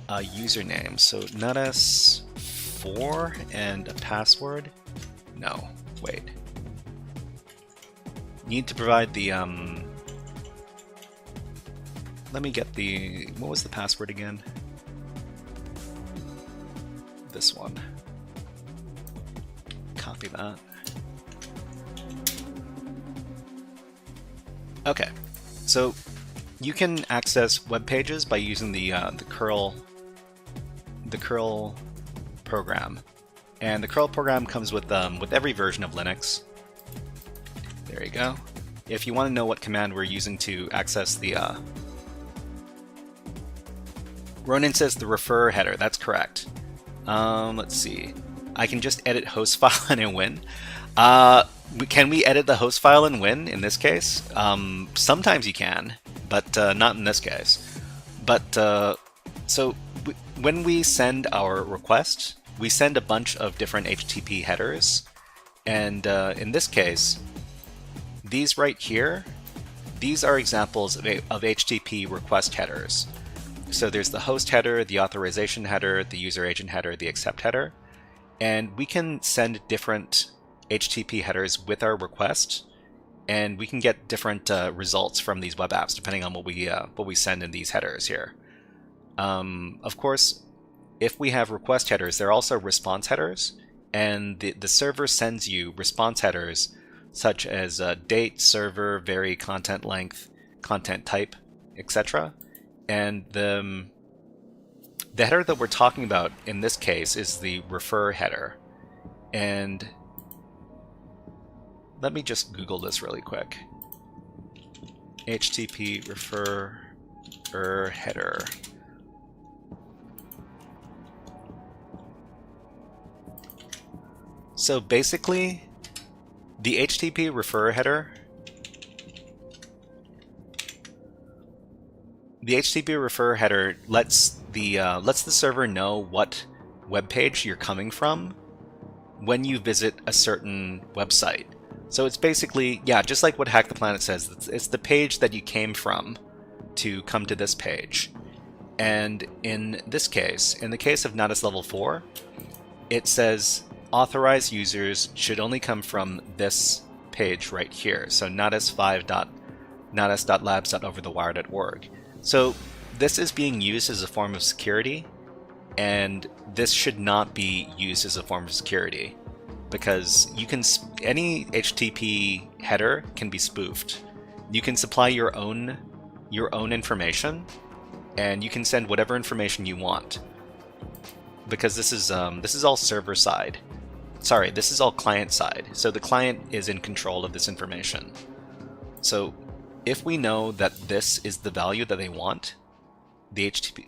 username. So Natas4 and a password. No, wait. You need to provide the let me get the, what was the password again? This one. Copy that. Okay, so you can access web pages by using the curl program, and the curl program comes with every version of Linux. There you go. If you want to know what command we're using to access the Ronan says the refer header. That's correct. Let's see. I can just edit host file and win. Can we edit the host file and win in this case? Sometimes you can, but not in this case. But so when we send our request, we send a bunch of different HTTP headers, and in this case, these right here, these are examples of HTTP request headers. So there's the host header, the authorization header, the user agent header, the accept header, and we can send different HTTP headers with our request, and we can get different results from these web apps depending on what we send in these headers here. Of course, if we have request headers, there are also response headers, and the server sends you response headers such as date, server, vary, content length, content type, etc. And the header that we're talking about in this case is the refer header. And let me just Google this really quick. HTTP refer header. So basically, the HTTP refer header, lets the server know what web page you're coming from when you visit a certain website. So it's basically, yeah, just like what Hack the Planet says, it's the page that you came from to come to this page. And in this case, in the case of Natas level 4, it says authorized users should only come from this page right here. So natas5.natas.labs.overthewire.org. So this is being used as a form of security, and this should not be used as a form of security, because you can, any HTTP header can be spoofed. You can supply your own information, and you can send whatever information you want, because this is all server side. Sorry, this is all client side. So the client is in control of this information. So if we know that this is the value that they want,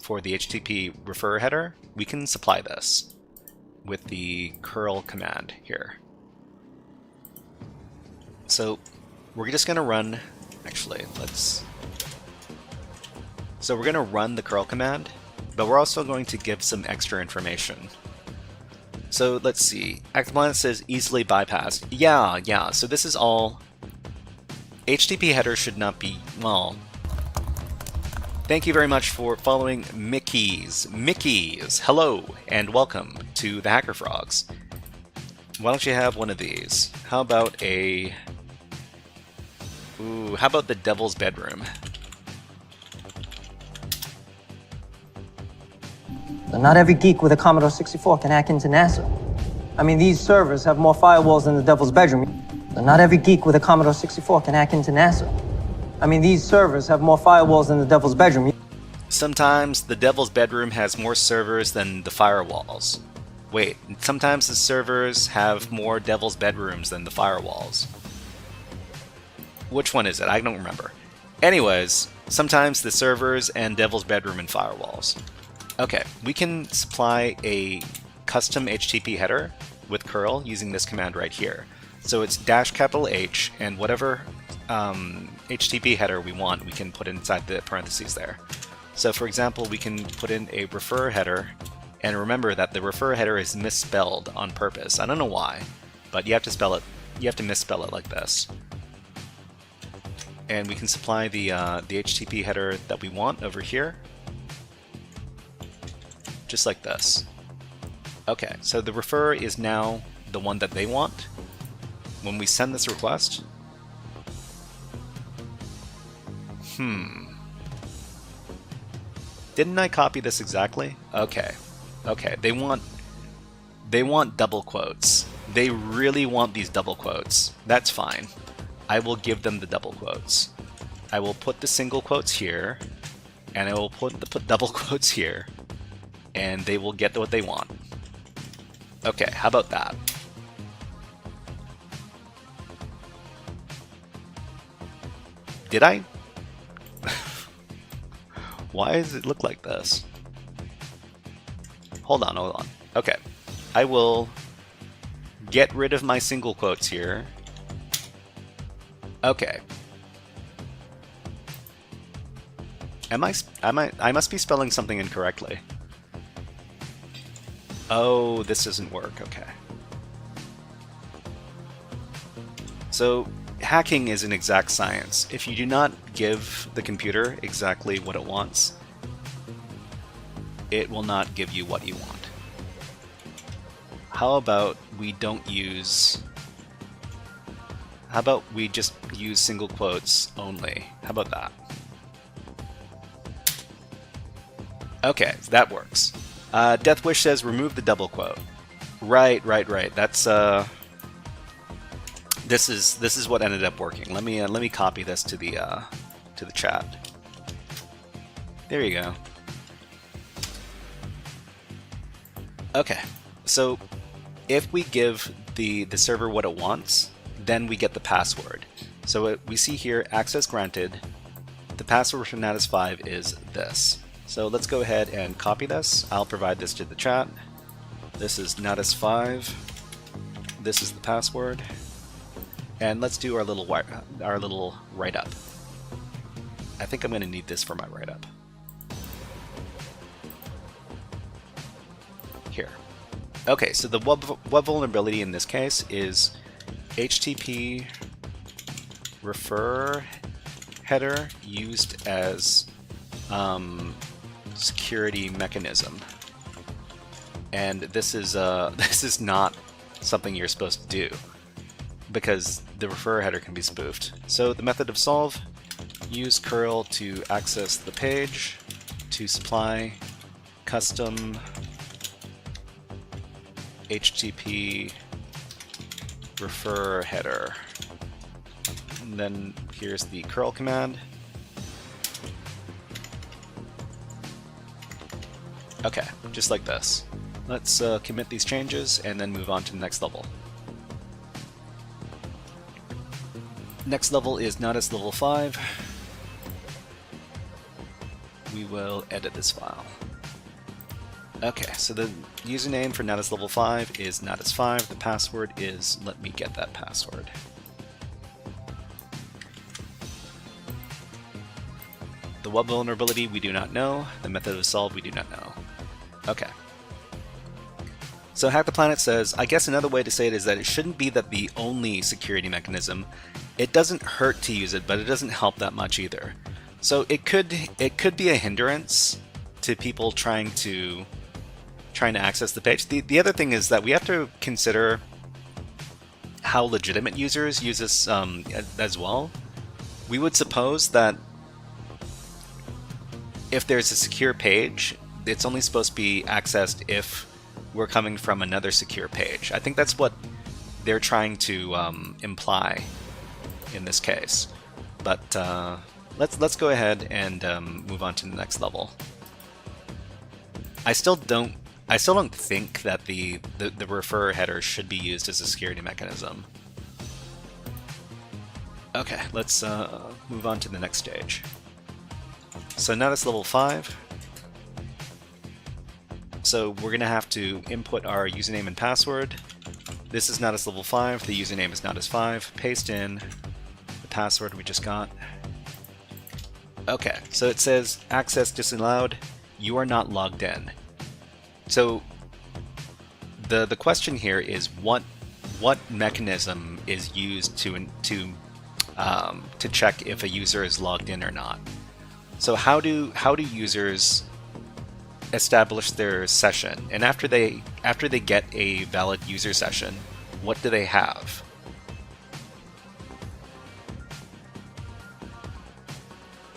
for the HTTP refer header, we can supply this with the curl command here. So we're just going to run, so we're going to run the curl command, but we're also going to give some extra information. So let's see, ActivePlanet says easily bypassed. Yeah, so this is all, HTTP header should not be, well, thank you very much for following Mickey's. Hello and welcome to the HackerFrogs. Why don't you have one of these? How about how about the Devil's Bedroom?
Not every geek with a Commodore 64 can hack into NASA. I mean, these servers have more firewalls than the Devil's Bedroom. Not every geek with a Commodore 64 can hack into NASA. I mean, these servers have more firewalls than the Devil's Bedroom.
Sometimes the Devil's Bedroom has more servers than the firewalls. Wait, sometimes the servers have more Devil's Bedrooms than the firewalls. Which one is it? I don't remember. Anyways, sometimes the servers and Devil's Bedroom and firewalls. Okay, we can supply a custom HTTP header with curl using this command right here. So it's -H, and whatever HTTP header we want, we can put inside the parentheses there. So for example, we can put in a refer header And remember that the refer header is misspelled on purpose. I don't know why, but you have to spell it. You have to misspell it like this. And we can supply the HTTP header that we want over here, just like this. Okay, so the refer is now the one that they want. When we send this request, didn't I copy this exactly? Okay. Okay, they want double quotes. They really want these double quotes. That's fine. I will give them the double quotes. I will put the single quotes here, and I will put the double quotes here, and they will get what they want. Okay, how about that? Did I? Why does it look like this? Hold on, hold on. Okay, I will get rid of my single quotes here. Okay. I must be spelling something incorrectly. Oh, this doesn't work. Okay. So, hacking is an exact science. If you do not give the computer exactly what it wants, it will not give you what you want. How about we don't use... How about we just use single quotes only? How about that? Okay, that works. Deathwish says remove the double quote. Right. That's this is what ended up working. Let me copy this to the chat. There you go. Okay, so if we give the server what it wants, then we get the password. So we see here, access granted. The password for Natas 5 is this. So let's go ahead and copy this. I'll provide this to the chat. This is Natas 5. This is the password. And let's do our little write-up. I think I'm going to need this for my write-up. Here. Okay, so the web vulnerability in this case is HTTP refer header used as security mechanism, and this is not something you're supposed to do because the refer header can be spoofed. So the method of solve: use curl to access the page to supply custom HTTP refer header. And then here's the curl command. Okay, just like this. Let's commit these changes and then move on to the next level. Next level is Natas level 5. We will edit this file. Okay, so the username for Natas level 5 is Natas5. The password is, let me get that password. The web vulnerability we do not know. The method of solve we do not know. Okay. So Hack the Planet says, I guess another way to say it is that it shouldn't be that the only security mechanism. It doesn't hurt to use it, but it doesn't help that much either. So it could be a hindrance to people trying to access the page. The other thing is that we have to consider how legitimate users use this as well. We would suppose that if there's a secure page, it's only supposed to be accessed if we're coming from another secure page. I think that's what they're trying to imply in this case. But let's go ahead and move on to the next level. I still don't think that the refer header should be used as a security mechanism. Okay, let's move on to the next stage. So now that's level 5. So we're going to have to input our username and password. This is Natas level 5. The username is Natas5. Paste in the password we just got. Okay, so it says access disallowed. You are not logged in. So the question here is what mechanism is used to check if a user is logged in or not. So how do users establish their session, and after they get a valid user session, what do they have?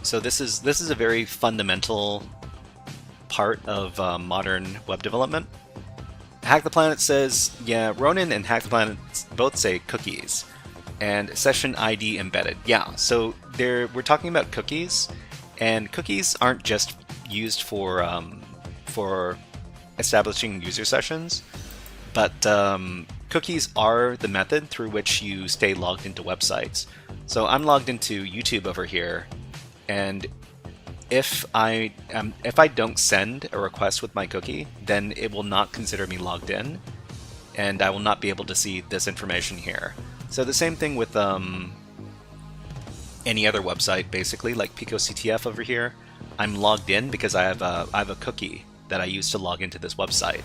So this is a very fundamental part of modern web development. Hack the Planet says, yeah, Ronin and Hack the Planet both say cookies and session ID embedded. Yeah, so we're talking about cookies, and cookies aren't just used for establishing user sessions, but cookies are the method through which you stay logged into websites. So I'm logged into YouTube over here, and if I don't send a request with my cookie, then it will not consider me logged in, and I will not be able to see this information here. So the same thing with any other website, basically, like PicoCTF over here. I'm logged in because I have a cookie that I use to log into this website.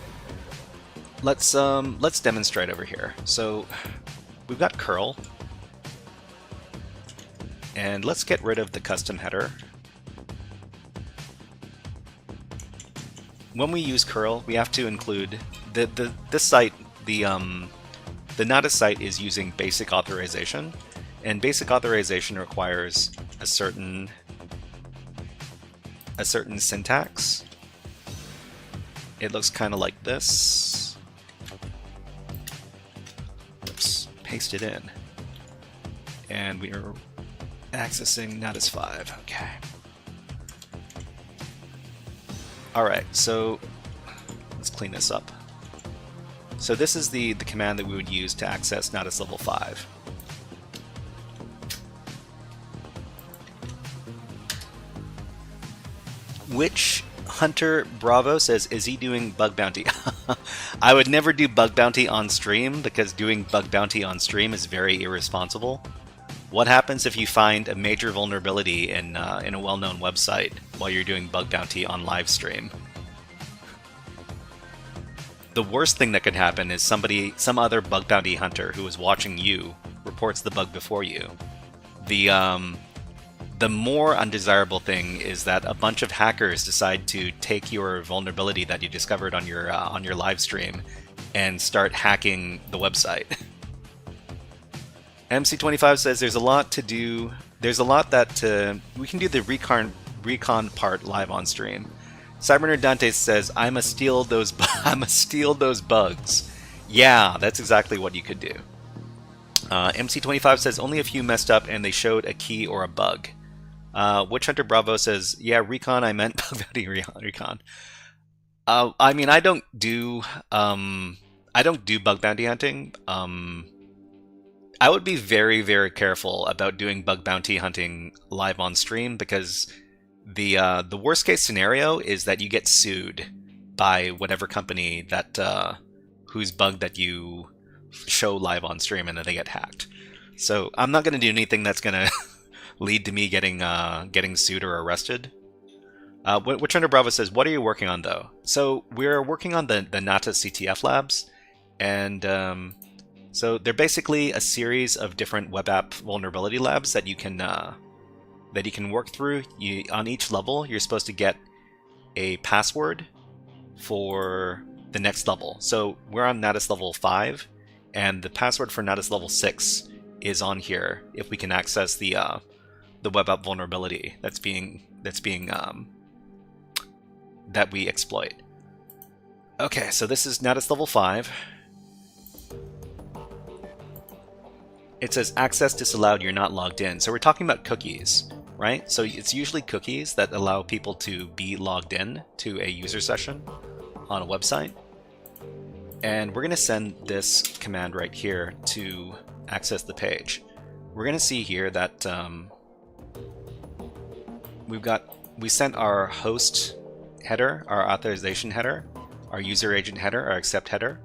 Let's demonstrate over here. So we've got curl, and let's get rid of the custom header. When we use curl, we have to include this site. The Natas site is using basic authorization, and basic authorization requires a certain syntax. It looks kind of like this. Let's paste it in, and we are accessing Natas 5. Okay. Alright, so let's clean this up. So this is the command that we would use to access Natas level 5. Which Hunter Bravo says, is he doing bug bounty? I would never do bug bounty on stream, because doing bug bounty on stream is very irresponsible. What happens if you find a major vulnerability in a well-known website while you're doing bug bounty on live stream? The worst thing that could happen is some other bug bounty hunter who is watching you reports the bug before you. The more undesirable thing is that a bunch of hackers decide to take your vulnerability that you discovered on your live stream and start hacking the website. MC25 says there's a lot to do. There's a lot that we can do the recon part live on stream. Cybernerd Dante says I'ma steal those bugs. Yeah, that's exactly what you could do. MC25 says only a few messed up and they showed a key or a bug. Witch Hunter Bravo says, yeah, recon, I meant bug bounty recon. I mean, I don't do bug bounty hunting. I would be very, very careful about doing bug bounty hunting live on stream, because the worst case scenario is that you get sued by whatever company that whose bug that you show live on stream, and then they get hacked. So I'm not going to do anything that's going to lead to me getting sued or arrested. Witch Hunter Bravo says, what are you working on though? So we're working on the Natas CTF labs, and so they're basically a series of different web app vulnerability labs that you can work through. On each level, you're supposed to get a password for the next level. So we're on Natas level 5, and the password for Natas level 6 is on here if we can access the web app vulnerability that we exploit. Okay, so this is Natas level 5. It says access disallowed, you're not logged in. So we're talking about cookies, right? So it's usually cookies that allow people to be logged in to a user session on a website. And we're going to send this command right here to access the page. We're going to see here that we sent our host header, our authorization header, our user agent header, our accept header,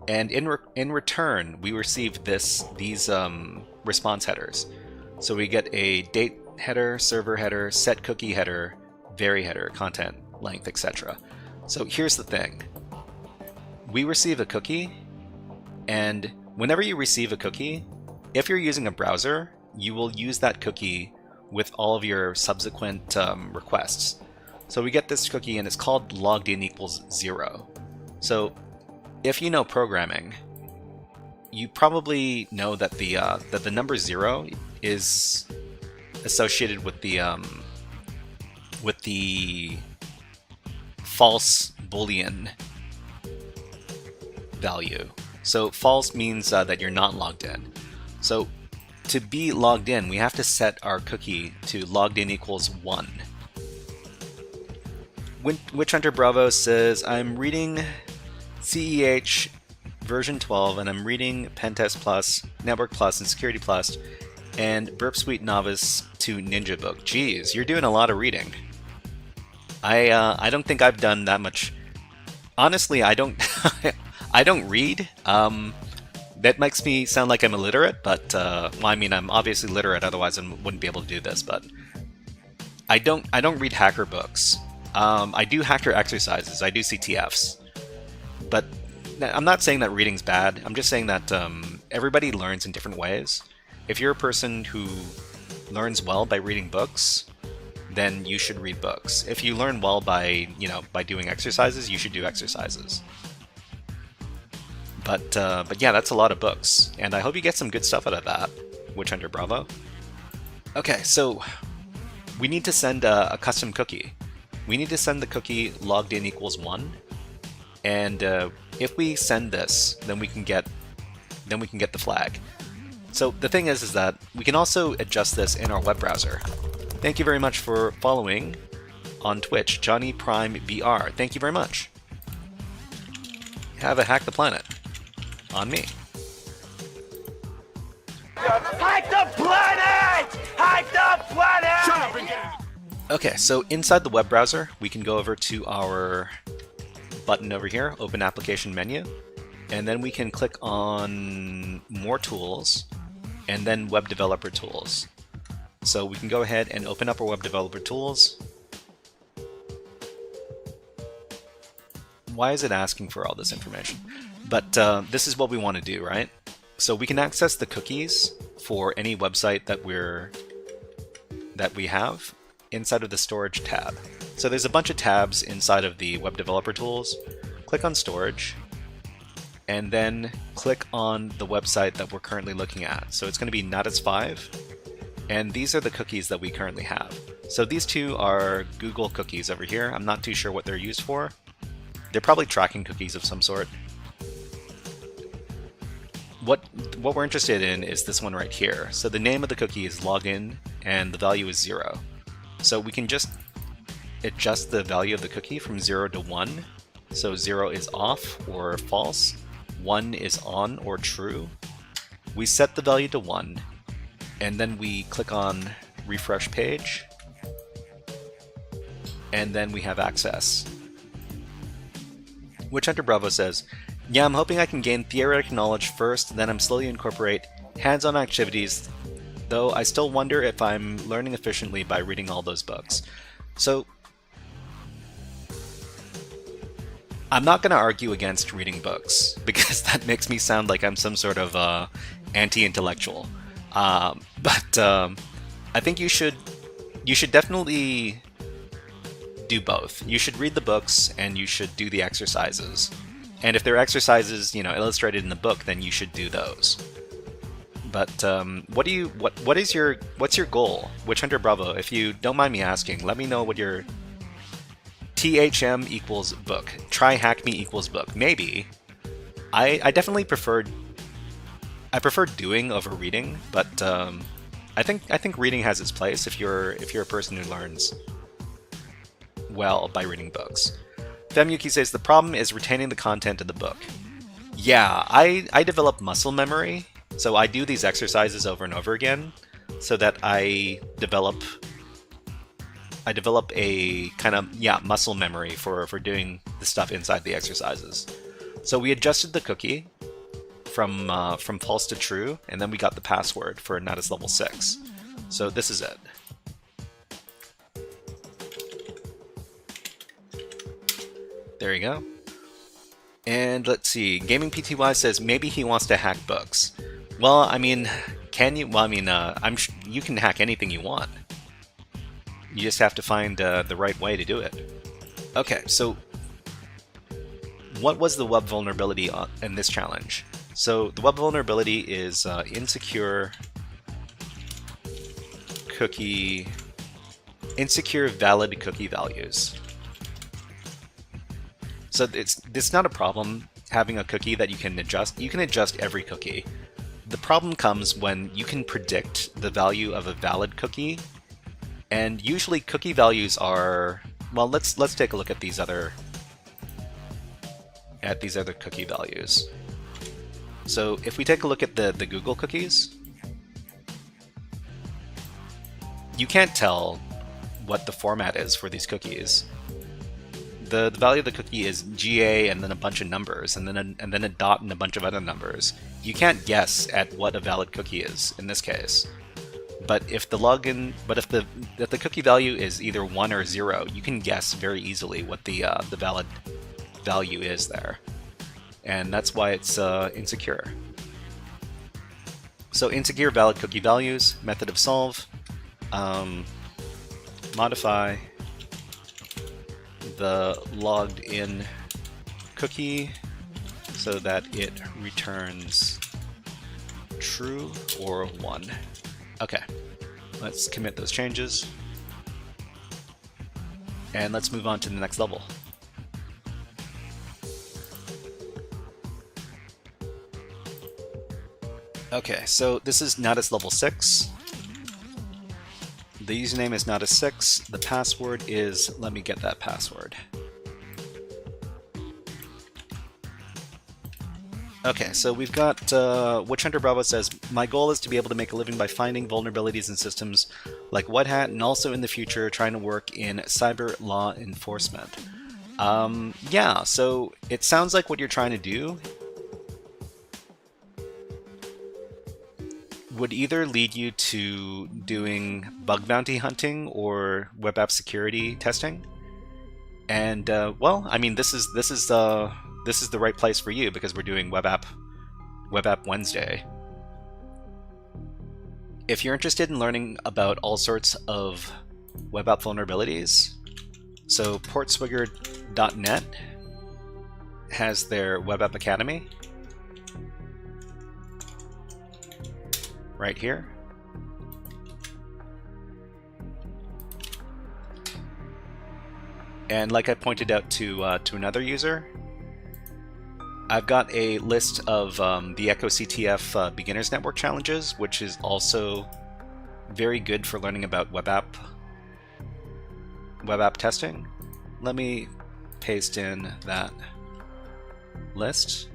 and in return we receive these response headers. So we get a date header, server header, set cookie header, vary header, content length, etc. So here's the thing. we receive a cookie, and whenever you receive a cookie, if you're using a browser, you will use that cookie with all of your subsequent requests. So we get this cookie and it's called logged in equals 0. So if you know programming, you probably know that the number 0 is associated with the false Boolean value. So false means that you're not logged in. So to be logged in, we have to set our cookie to logged in equals 1. Witch Hunter Bravo says, I'm reading CEH version 12, and I'm reading Pentest Plus, Network Plus, and Security Plus, and Burp Suite Novice to Ninja Book. Geez, you're doing a lot of reading. I don't think I've done that much. Honestly, I don't I don't read. That makes me sound like I'm illiterate, but well, I mean, I'm obviously literate, otherwise I wouldn't be able to do this. But I don't read hacker books. I do hacker exercises. I do CTFs, but I'm not saying that reading's bad. I'm just saying that everybody learns in different ways. If you're a person who learns well by reading books, then you should read books. If you learn well by doing exercises, you should do exercises. But yeah, that's a lot of books, and I hope you get some good stuff out of that, Witch Hunter Bravo. Okay, so we need to send a custom cookie. We need to send the cookie logged in equals 1, and if we send this, then we can get the flag. So the thing is that we can also adjust this in our web browser. Thank you very much for following on Twitch, Johnny Prime BR. Thank you very much. Have a hack the planet on me.
Hack the planet! Hack the planet! Shut up and get it!
Okay, so inside the web browser, we can go over to our button over here, Open Application Menu, and then we can click on More Tools, and then Web Developer Tools. So we can go ahead and open up our Web Developer Tools. Why is it asking for all this information? But this is what we want to do, right? So we can access the cookies for any website that we have inside of the Storage tab. So there's a bunch of tabs inside of the Web Developer Tools. Click on Storage, and then click on the website that we're currently looking at. So it's going to be Natas 5, and these are the cookies that we currently have. So these two are Google cookies over here. I'm not too sure what they're used for. They're probably tracking cookies of some sort. What we're interested in is this one right here. So the name of the cookie is login, and the value is 0. So we can just adjust the value of the cookie from 0 to 1. So 0 is off or false, 1 is on or true. We set the value to 1, and then we click on refresh page, and then we have access. Witch Hunter Bravo says, yeah, I'm hoping I can gain theoretic knowledge first, then I'm slowly incorporate hands-on activities, though I still wonder if I'm learning efficiently by reading all those books. So I'm not going to argue against reading books, because that makes me sound like I'm some sort of anti-intellectual. But I think you should definitely do both. You should read the books, and you should do the exercises. And if there are exercises, illustrated in the book, then you should do those. But what's your goal, Witch Hunter Bravo? If you don't mind me asking, let me know what your THM equals book. Try hack me equals book. Maybe. I definitely prefer doing over reading, but I think reading has its place if you're a person who learns well by reading books. Femyuki says the problem is retaining the content of the book. Yeah, I develop muscle memory, so I do these exercises over and over again, so that I develop a kind of muscle memory for doing the stuff inside the exercises. So we adjusted the cookie from false to true, and then we got the password for Natas level 6. So this is it. There you go. And let's see, Gaming PTY says maybe he wants to hack books. Well, I mean, can you? Well, I mean, you can hack anything you want. You just have to find the right way to do it. Okay, so what was the web vulnerability in this challenge? So the web vulnerability is insecure valid cookie values. So it's not a problem having a cookie that you can adjust. You can adjust every cookie. The problem comes when you can predict the value of a valid cookie, and usually cookie values are, well, let's take a look at these other cookie values. So if we take a look at the Google cookies, you can't tell what the format is for these cookies. The value of the cookie is GA and then a bunch of numbers and then a dot and a bunch of other numbers. You can't guess at what a valid cookie is in this case. But if the cookie value is either 1 or 0, you can guess very easily what the valid value is there. And that's why it's insecure. So insecure valid cookie values, method of solve, modify the logged in cookie so that it returns true or 1. Okay, let's commit those changes. And let's move on to the next level. Okay, so this is Natas level 6. The username is Natas6. The password is, let me get that password. Okay, so we've got Witch Hunter Bravo says, my goal is to be able to make a living by finding vulnerabilities in systems like White Hat, and also in the future trying to work in cyber law enforcement. Yeah, so it sounds like what you're trying to do would either lead you to doing bug bounty hunting or web app security testing. And well, I mean, this is the right place for you because we're doing Web App Wednesday. If you're interested in learning about all sorts of web app vulnerabilities, so portswigger.net has their Web App Academy right here. And like I pointed out to another user, I've got a list of the XOR Beginners Network challenges, which is also very good for learning about web app testing. Let me paste in that list.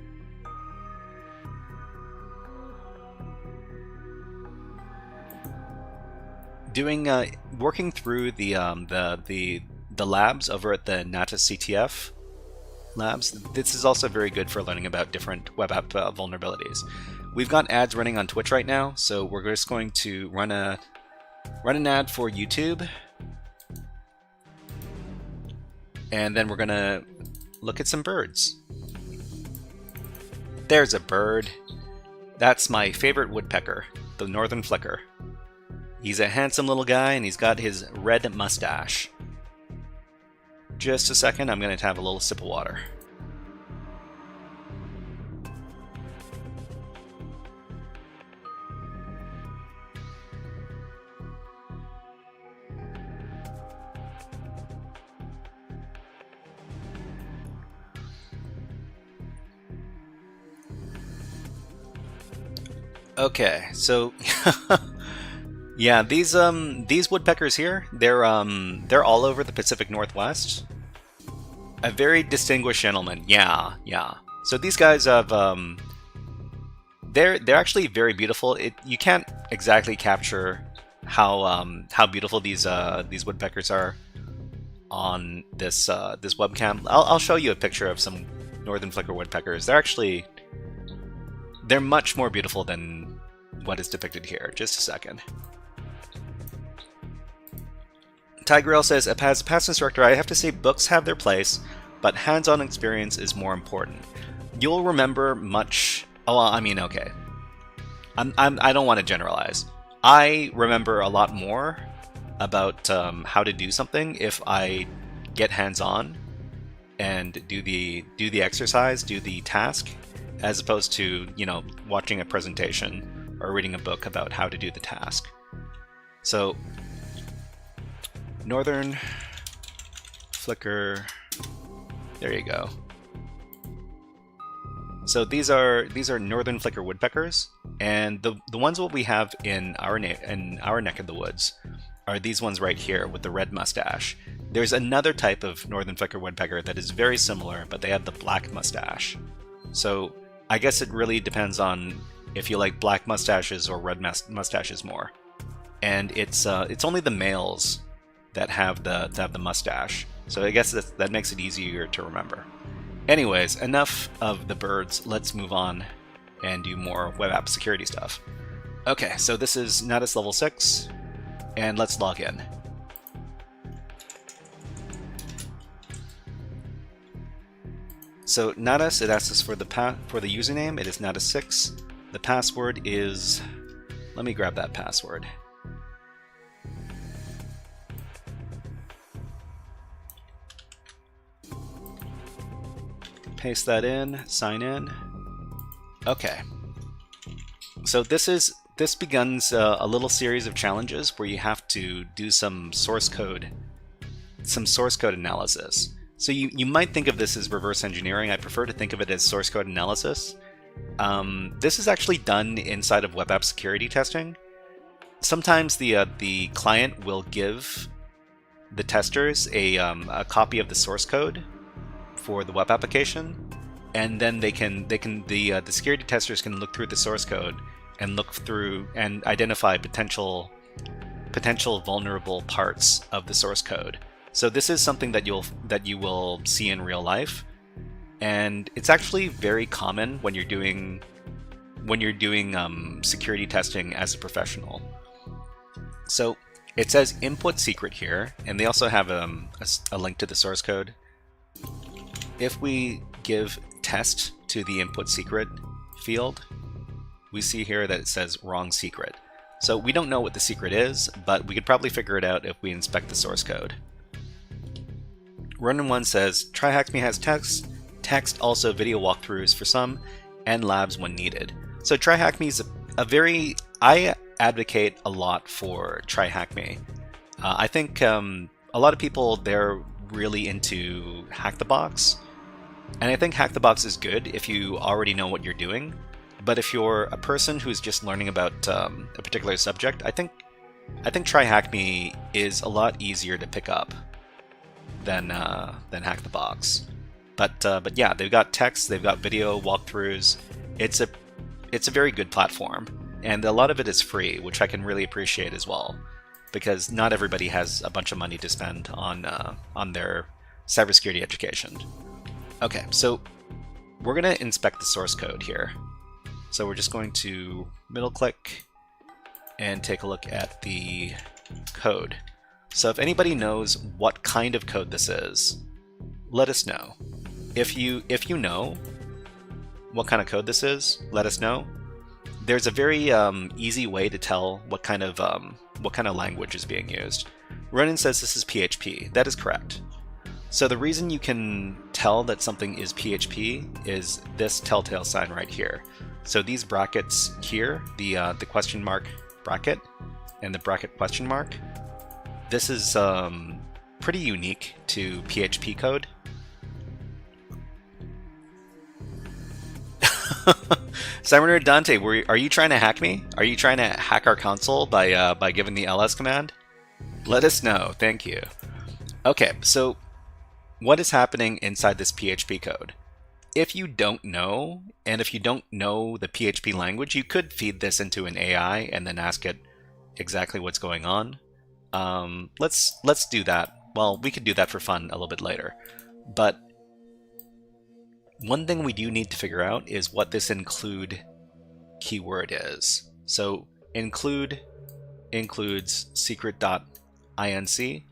Working through the labs over at the Natas CTF labs. This is also very good for learning about different web app vulnerabilities. We've got ads running on Twitch right now, so we're just going to run an ad for YouTube, and then we're gonna look at some birds. There's a bird. That's my favorite woodpecker, the northern flicker. He's a handsome little guy, and he's got his red mustache. Just a second, I'm going to have a little sip of water. Okay, so yeah, these woodpeckers here, they're all over the Pacific Northwest. A very distinguished gentleman. Yeah. So these guys have they're actually very beautiful. You can't exactly capture how beautiful these woodpeckers are on this this webcam. I'll show you a picture of some northern flicker woodpeckers. They're much more beautiful than what is depicted here. Just a second. Tigrel says, as a past instructor, I have to say books have their place, but hands-on experience is more important. You'll remember much. Oh, well, I mean, okay. I don't want to generalize. I remember a lot more about how to do something if I get hands-on and do the exercise, do the task, as opposed to, you know, watching a presentation or reading a book about how to do the task. So, northern flicker. There you go. So these are northern flicker woodpeckers, and the ones what we have in our neck of the woods are these ones right here with the red mustache. There's another type of northern flicker woodpecker that is very similar, but they have the black mustache. So I guess it really depends on if you like black mustaches or red mustaches more. And it's only the males that have the mustache. So I guess that makes it easier to remember. Anyways, enough of the birds. Let's move on and do more web app security stuff. Okay, so this is Natas level 6, and let's log in. So Natas, it asks us for the username. It is Natas6. The password is, let me grab that password. Paste that in, sign in. Okay. So this begins a little series of challenges where you have to do some source code analysis. So you might think of this as reverse engineering. I prefer to think of it as source code analysis. This is actually done inside of web app security testing. Sometimes the client will give the testers a copy of the source code for the web application, and then the security testers can look through the source code and look through and identify potential vulnerable parts of the source code. So this is something that you will see in real life, and it's actually very common when you're doing security testing as a professional. So it says input secret here, and they also have a link to the source code. If we give test to the input secret field, we see here that it says wrong secret. So we don't know what the secret is, but we could probably figure it out if we inspect the source code. Run1 says, TryHackMe has text, also video walkthroughs for some, and labs when needed. So TryHackMe is I advocate a lot for TryHackMe. I think a lot of people, they're really into Hack the Box. And I think Hack the Box is good if you already know what you're doing. But if you're a person who's just learning about a particular subject, I think TryHackMe is a lot easier to pick up than Hack the Box. But yeah, they've got text, they've got video walkthroughs. It's a very good platform, and a lot of it is free, which I can really appreciate as well, because not everybody has a bunch of money to spend on their cybersecurity education. Okay, so we're going to inspect the source code here. So we're just going to middle click and take a look at the code. So if anybody knows what kind of code this is, let us know. If you know what kind of code this is, let us know. There's a very easy way to tell what kind of language is being used. Ronan says this is PHP. That is correct. So the reason you can tell that something is PHP is this telltale sign right here. So these brackets here, the question mark bracket and the bracket question mark, this is pretty unique to PHP code. Cyberner Dante, are you trying to hack me? Are you trying to hack our console by giving the ls command? Let us know. Thank you. Okay, so what is happening inside this PHP code? If you don't know, and if you don't know the PHP language, you could feed this into an AI and then ask it exactly what's going on. Let's do that. Well, we could do that for fun a little bit later. But one thing we do need to figure out is what this include keyword is. So include includes secret.inc,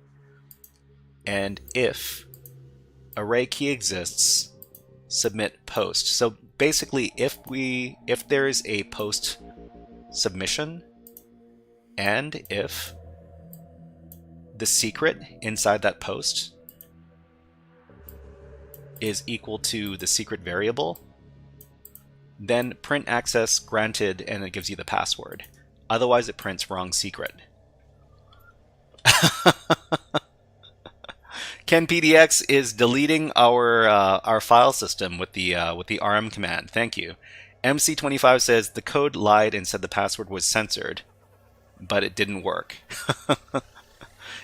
and if array key exists, submit post. So basically, if there is a post submission, and if the secret inside that post is equal to the secret variable, then print access granted and it gives you the password. Otherwise it prints wrong secret. Ken PDX is deleting our file system with the rm command. Thank you. MC25 says the code lied and said the password was censored, but it didn't work.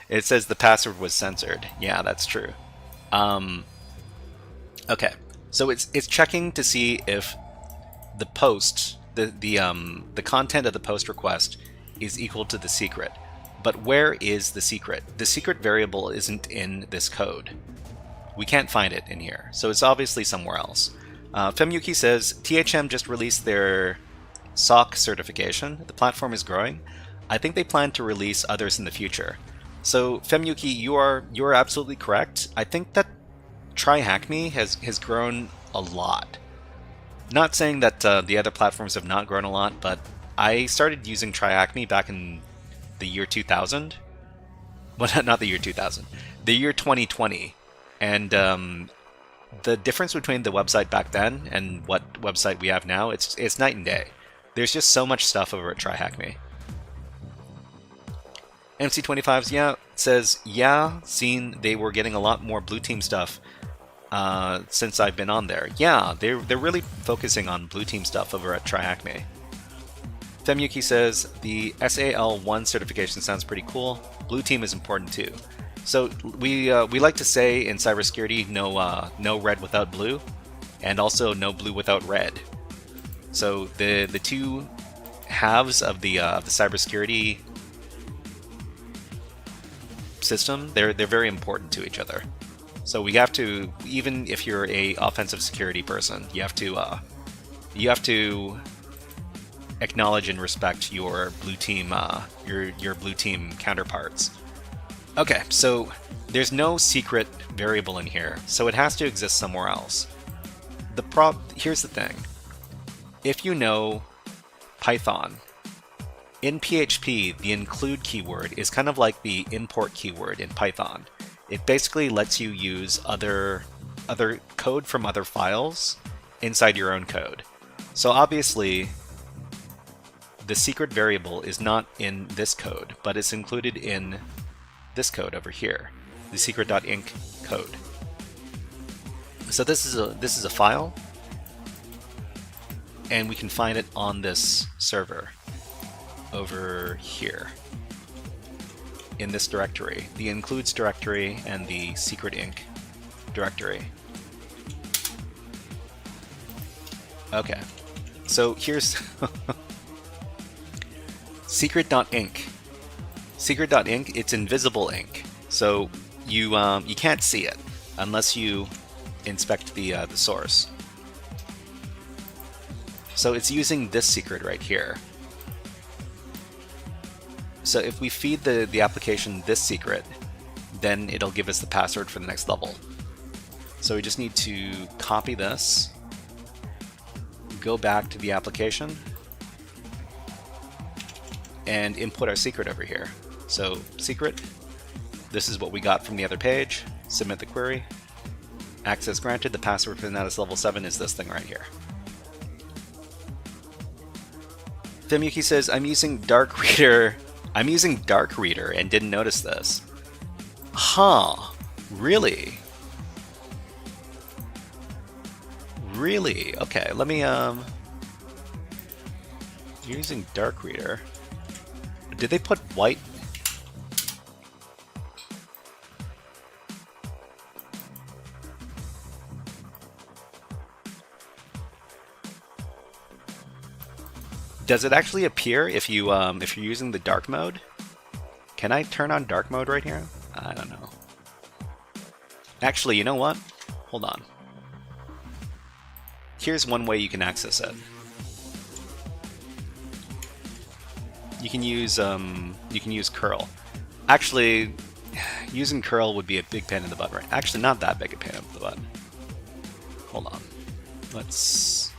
It says the password was censored. Yeah, that's true. Okay, so it's checking to see if the post, the content of the post request is equal to the secret. But where is the secret? The secret variable isn't in this code. We can't find it in here, so it's obviously somewhere else. Femyuki says, THM just released their SOC certification. The platform is growing. I think they plan to release others in the future. So Femyuki, you are absolutely correct. I think that TryHackMe has grown a lot. Not saying that the other platforms have not grown a lot, but I started using TryHackMe back in the year 2000. Well, not the year 2000. The year 2020. And the difference between the website back then and what website we have now, it's night and day. There's just so much stuff over at TryHackMe. MC25's says, seen they were getting a lot more blue team stuff since I've been on there. Yeah, they're really focusing on blue team stuff over at TryHackMe. Femyuki says, the SAL1 certification sounds pretty cool. Blue team is important too. So we like to say in cybersecurity, no red without blue, and also no blue without red. So the two halves of the cybersecurity system, they're very important to each other. So we have to, even if you're a offensive security person, you have to acknowledge and respect your blue team your blue team counterparts. Okay, so there's no secret variable in here, so it has to exist somewhere else. Here's the thing. If you know Python, in PHP, the include keyword is kind of like the import keyword in Python. It basically lets you use other code from other files inside your own code. So obviously, the secret variable is not in this code, but it's included in this code over here, the secret.inc code. So this is a file, and we can find it on this server over here in this directory, the includes directory and the secret.inc directory. Okay, so here's secret.inc. Secret.inc, it's invisible ink, so you can't see it unless you inspect the source. So it's using this secret right here. So if we feed the application this secret, then it'll give us the password for the next level. So we just need to copy this, go back to the application, and input our secret over here. So secret, this is what we got from the other page, submit the query, access granted, the password for the Natas level 7 is this thing right here. Femyuki says, I'm using Dark Reader and didn't notice this. Huh, really? Really? Okay, let me, using Dark Reader. Did they put white? Does it actually appear if you're using the dark mode? Can I turn on dark mode right here? I don't know. Actually, you know what? Hold on. Here's one way you can access it. You can use curl. Actually, using curl would be a big pain in the butt, right? Actually, not that big a pain in the butt. Hold on. Let's...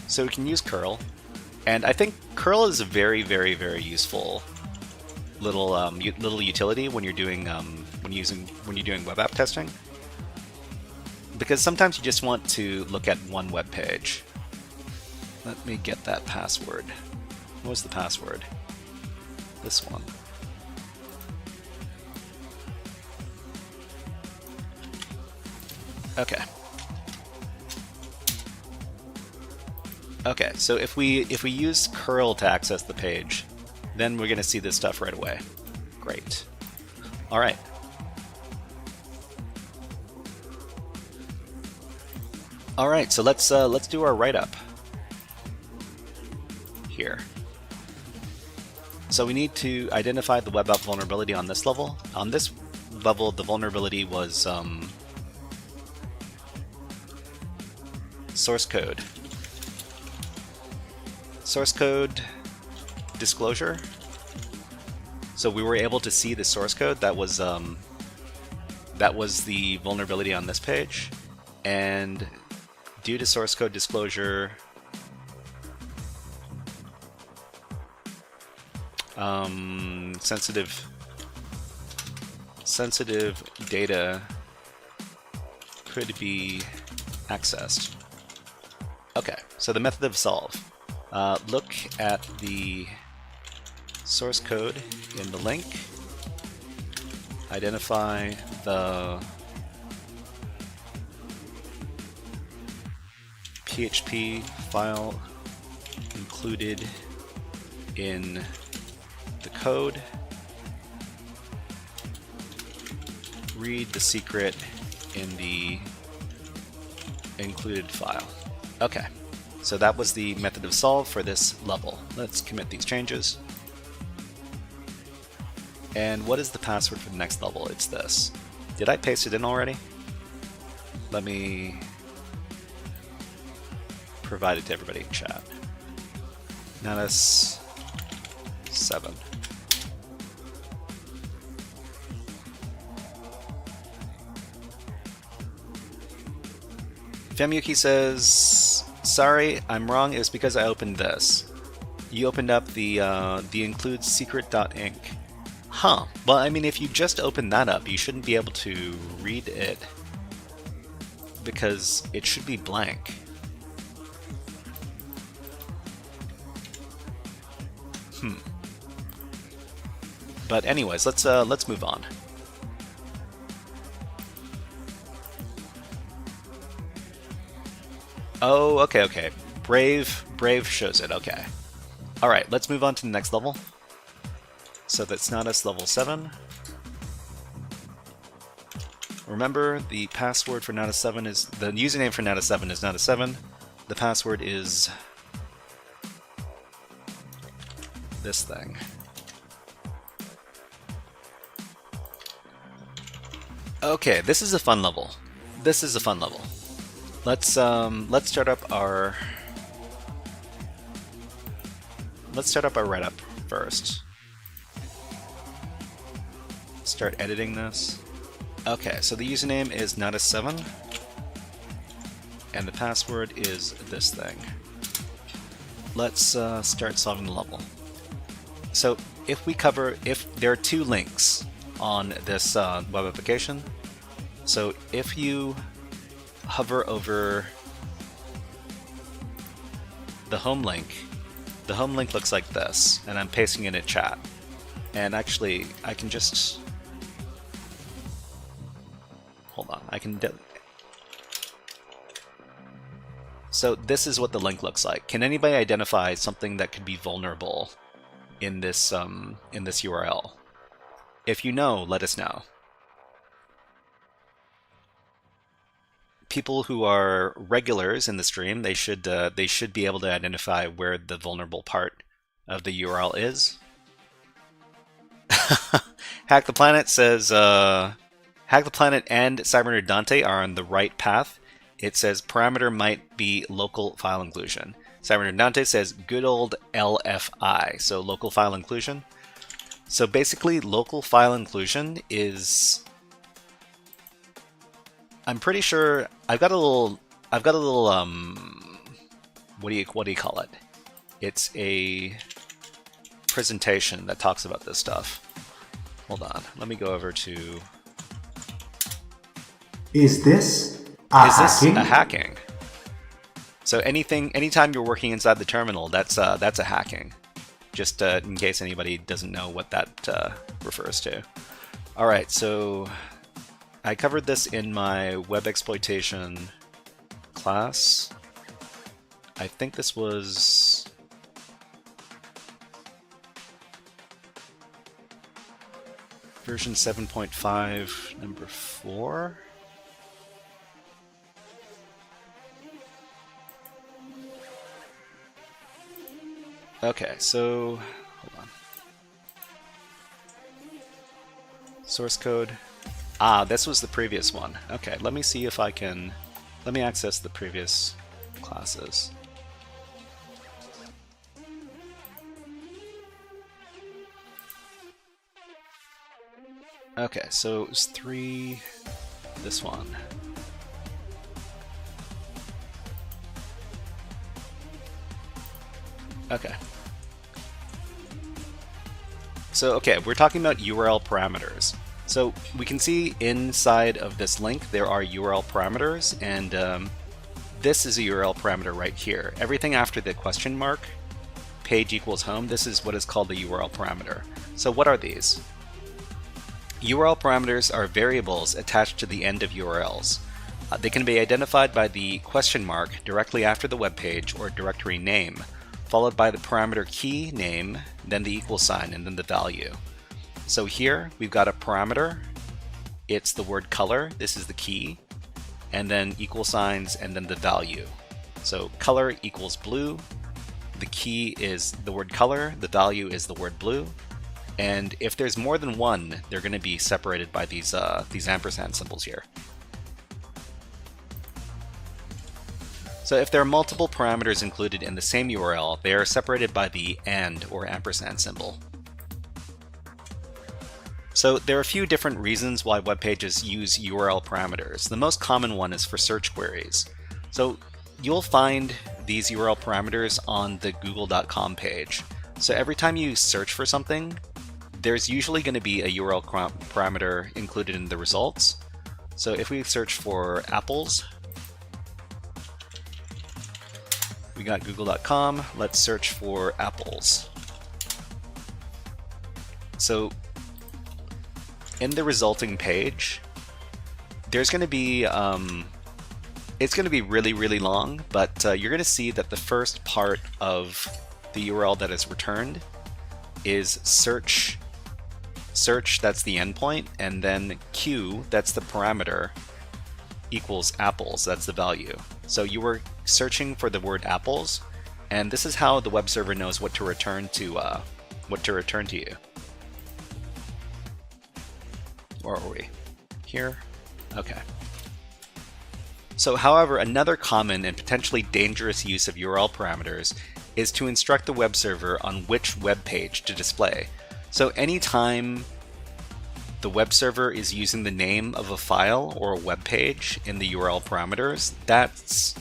So we can use curl, and I think curl is a very, very, very useful little little utility when you're doing when you're doing web app testing, because sometimes you just want to look at one web page. Let me get that password. What was the password? This one. Okay. Okay, so if we use curl to access the page, then we're going to see this stuff right away. Great. All right. All right, so let's do our write-up here. So we need to identify the web app vulnerability on this level. On this level, the vulnerability was source code. Source code disclosure. So we were able to see the source code. That was the vulnerability on this page, and due to source code disclosure, sensitive data could be accessed. Okay, so the method of solve. Look at the source code in the link, identify the PHP file included in the code, read the secret in the included file. Okay, so that was the method of solve for this level. Let's commit these changes. And what is the password for the next level? It's this. Did I paste it in already? Let me provide it to everybody in chat. Natas 7. Femyuki says, sorry, I'm wrong. It was because I opened this. You opened up the include secret.inc. Huh. Well, I mean, if you just open that up, you shouldn't be able to read it because it should be blank. But anyways, let's move on. Oh, okay. Brave shows it. Okay. All right, let's move on to the next level. So that's Natas level 7. Remember, the password for Natas 7 is the username for Natas 7 is Natas 7. The password is this thing. Okay, this is a fun level. Let's start up our write-up first. Start editing this. Okay, so the username is Natas7, and the password is this thing. Let's start solving the level. So if there are two links on this web application, so if you hover over the home link looks like this, and I'm pasting it in chat. And actually, I can just hold on. So this is what the link looks like. Can anybody identify something that could be vulnerable in this URL? If you know, let us know. People who are regulars in the stream, they should be able to identify where the vulnerable part of the URL is. Hack the Planet says, Hack the Planet and Cybernerd Dante are on the right path. It says parameter might be local file inclusion. Cybernerd Dante says good old LFI, so local file inclusion. So basically, local file inclusion is, I'm pretty sure I've got a little what do you call it? It's a presentation that talks about this stuff. Hold on, let me go over to.
Is this a hacking?
So anytime you're working inside the terminal, that's a hacking. Just in case anybody doesn't know what that refers to. All right, so I covered this in my web exploitation class. I think this was version 7.5, number 4. Okay, so hold on. Source code. Ah, this was the previous one. Okay, let me see if I can. Let me access the previous classes. Okay, so it was 3. This one. Okay. So, okay, we're talking about URL parameters. So we can see inside of this link there are URL parameters, and this is a URL parameter right here. Everything after the question mark, page equals home, this is what is called the URL parameter. So what are these? URL parameters are variables attached to the end of URLs. They can be identified by the question mark directly after the web page or directory name, followed by the parameter key name, then the equal sign, and then the value. So here we've got a parameter. It's the word color. This is the key, and then equal signs, and then the value. So color equals blue. The key is the word color. The value is the word blue. And if there's more than one, they're going to be separated by these ampersand symbols here. So if there are multiple parameters included in the same URL, they are separated by the AND or ampersand symbol. So there are a few different reasons why web pages use URL parameters. The most common one is for search queries. So you'll find these URL parameters on the google.com page. So every time you search for something, there's usually going to be a URL parameter included in the results. So if we search for apples, we got google.com. Let's search for apples. So in the resulting page, there's going to be it's going to be really, really long, but you're going to see that the first part of the URL that is returned is search, that's the endpoint, and then Q, that's the parameter, equals apples, that's the value. So you were searching for the word apples, and this is how the web server knows what to return to you. Where are we? Here? Okay. So, however, another common and potentially dangerous use of URL parameters is to instruct the web server on which web page to display. So anytime the web server is using the name of a file or a web page in the URL parameters, that's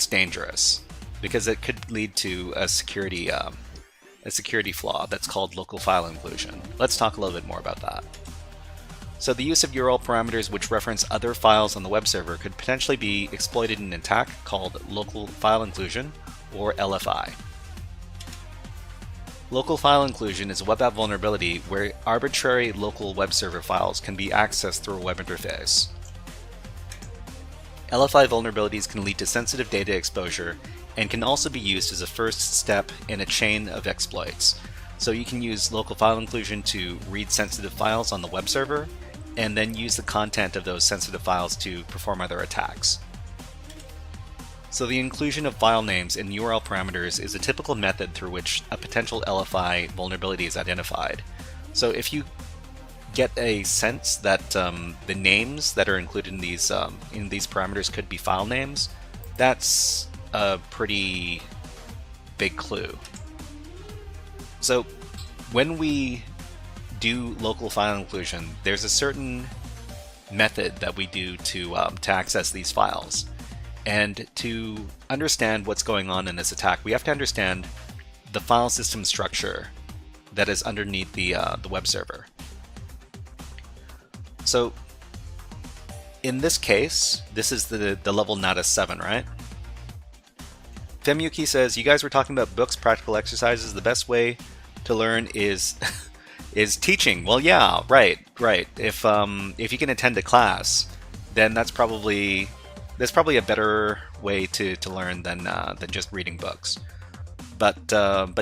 dangerous, because it could lead to a security flaw that's called local file inclusion. Let's talk a little bit more about that. So the use of URL parameters which reference other files on the web server could potentially be exploited in an attack called local file inclusion, or LFI. Local file inclusion is a web app vulnerability where arbitrary local web server files can be accessed through a web interface. LFI vulnerabilities can lead to sensitive data exposure and can also be used as a first step in a chain of exploits. So you can use local file inclusion to read sensitive files on the web server, and then use the content of those sensitive files to perform other attacks. So the inclusion of file names in URL parameters is a typical method through which a potential LFI vulnerability is identified. So if you get a sense that the names that are included in these parameters could be file names, that's a pretty big clue. So when we do local file inclusion, there's a certain method that we do to access these files. And to understand what's going on in this attack, we have to understand the file system structure that is underneath the web server. So in this case, this is the level Natas 7, right? Femyuki says, you guys were talking about books, practical exercises. The best way to learn is is teaching. Well, yeah, right. If you can attend a class, then that's probably a better way to learn than just reading books. But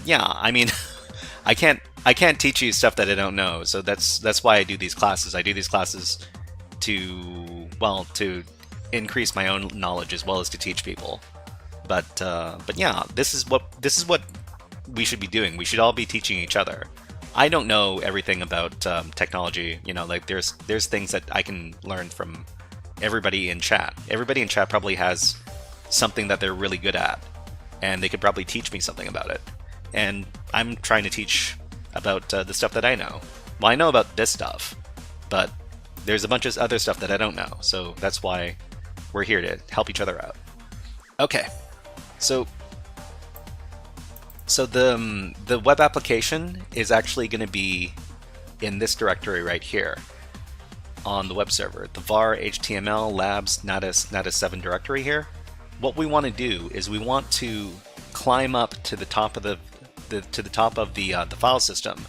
yeah, I mean, I can't teach you stuff that I don't know. So that's why I do these classes. I do these classes to increase my own knowledge as well as to teach people. But yeah, this is what we should be doing. We should all be teaching each other. I don't know everything about technology. You know, like there's things that I can learn from everybody in chat. Everybody in chat probably has something that they're really good at, and they could probably teach me something about it. And I'm trying to teach about the stuff that I know. Well, I know about this stuff, but there's a bunch of other stuff that I don't know. So that's why we're here, to help each other out. Okay, so the web application is actually going to be in this directory right here on the web server, the var html labs natas 7 directory here. What we want to do is we want to climb up to the top of the file system,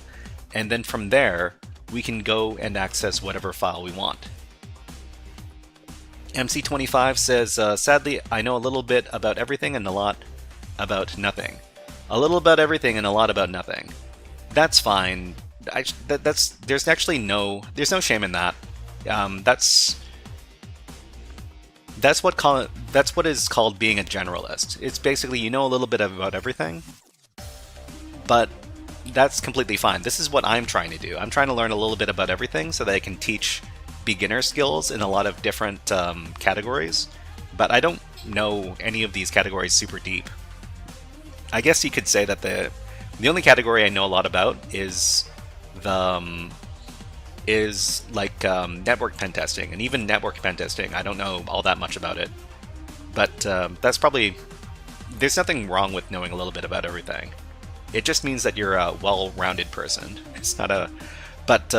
and then from there we can go and access whatever file we want. MC25 says, sadly, I know a little bit about everything and a lot about nothing. A little about everything and a lot about nothing. That's fine. There's no shame in that. That's what is called being a generalist. It's basically, you know a little bit about everything, but that's completely fine. This is what I'm trying to do. I'm trying to learn a little bit about everything so that I can teach beginner skills in a lot of different categories, but I don't know any of these categories super deep. I guess you could say that the only category I know a lot about is network pen testing, and even network pen testing, I don't know all that much about it. But that's probably, there's nothing wrong with knowing a little bit about everything. It just means that you're a well-rounded person. It's not a, but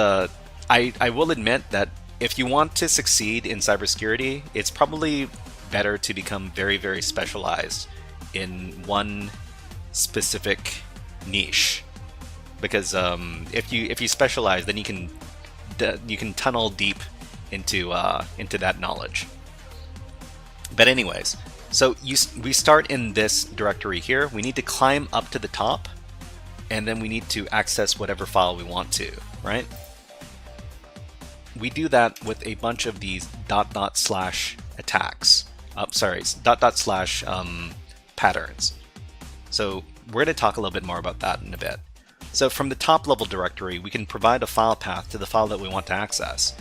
I will admit that if you want to succeed in cybersecurity, it's probably better to become very, very specialized in one specific niche, because if you specialize, then you can tunnel deep into that knowledge. But anyways, so we start in this directory here. We need to climb up to the top, and then we need to access whatever file we want to, right? We do that with a bunch of these // attacks. // patterns. So we're going to talk a little bit more about that in a bit. So from the top level directory, we can provide a file path to the file that we want to access.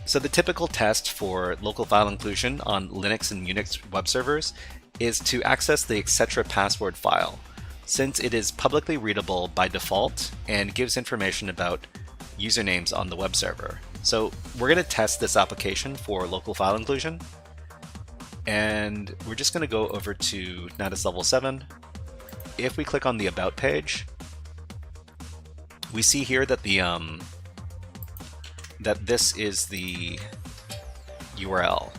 So the typical test for local file inclusion on Linux and Unix web servers is to access the etc password file, since it is publicly readable by default and gives information about usernames on the web server. So we're going to test this application for local file inclusion, and we're just going to go over to Natas level 7. If we click on the About page, we see here that that this is the URL.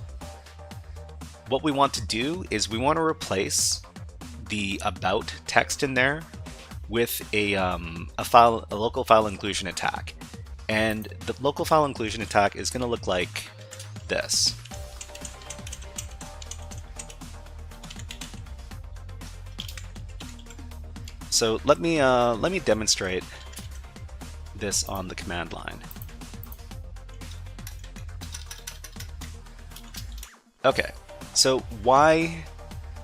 What we want to do is we want to replace the About text in there with a local file inclusion attack, and the local file inclusion attack is going to look like this. So let me demonstrate this on the command line. Okay, so why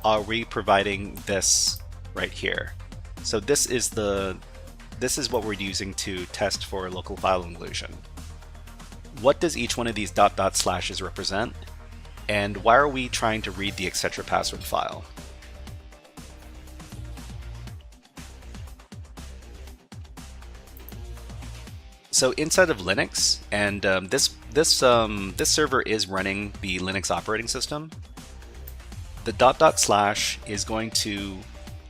are we providing this right here? So this is what we're using to test for local file inclusion. What does each one of these // represent, and why are we trying to read the etc password file? So inside of Linux, and this server is running the Linux operating system. The ... is going to,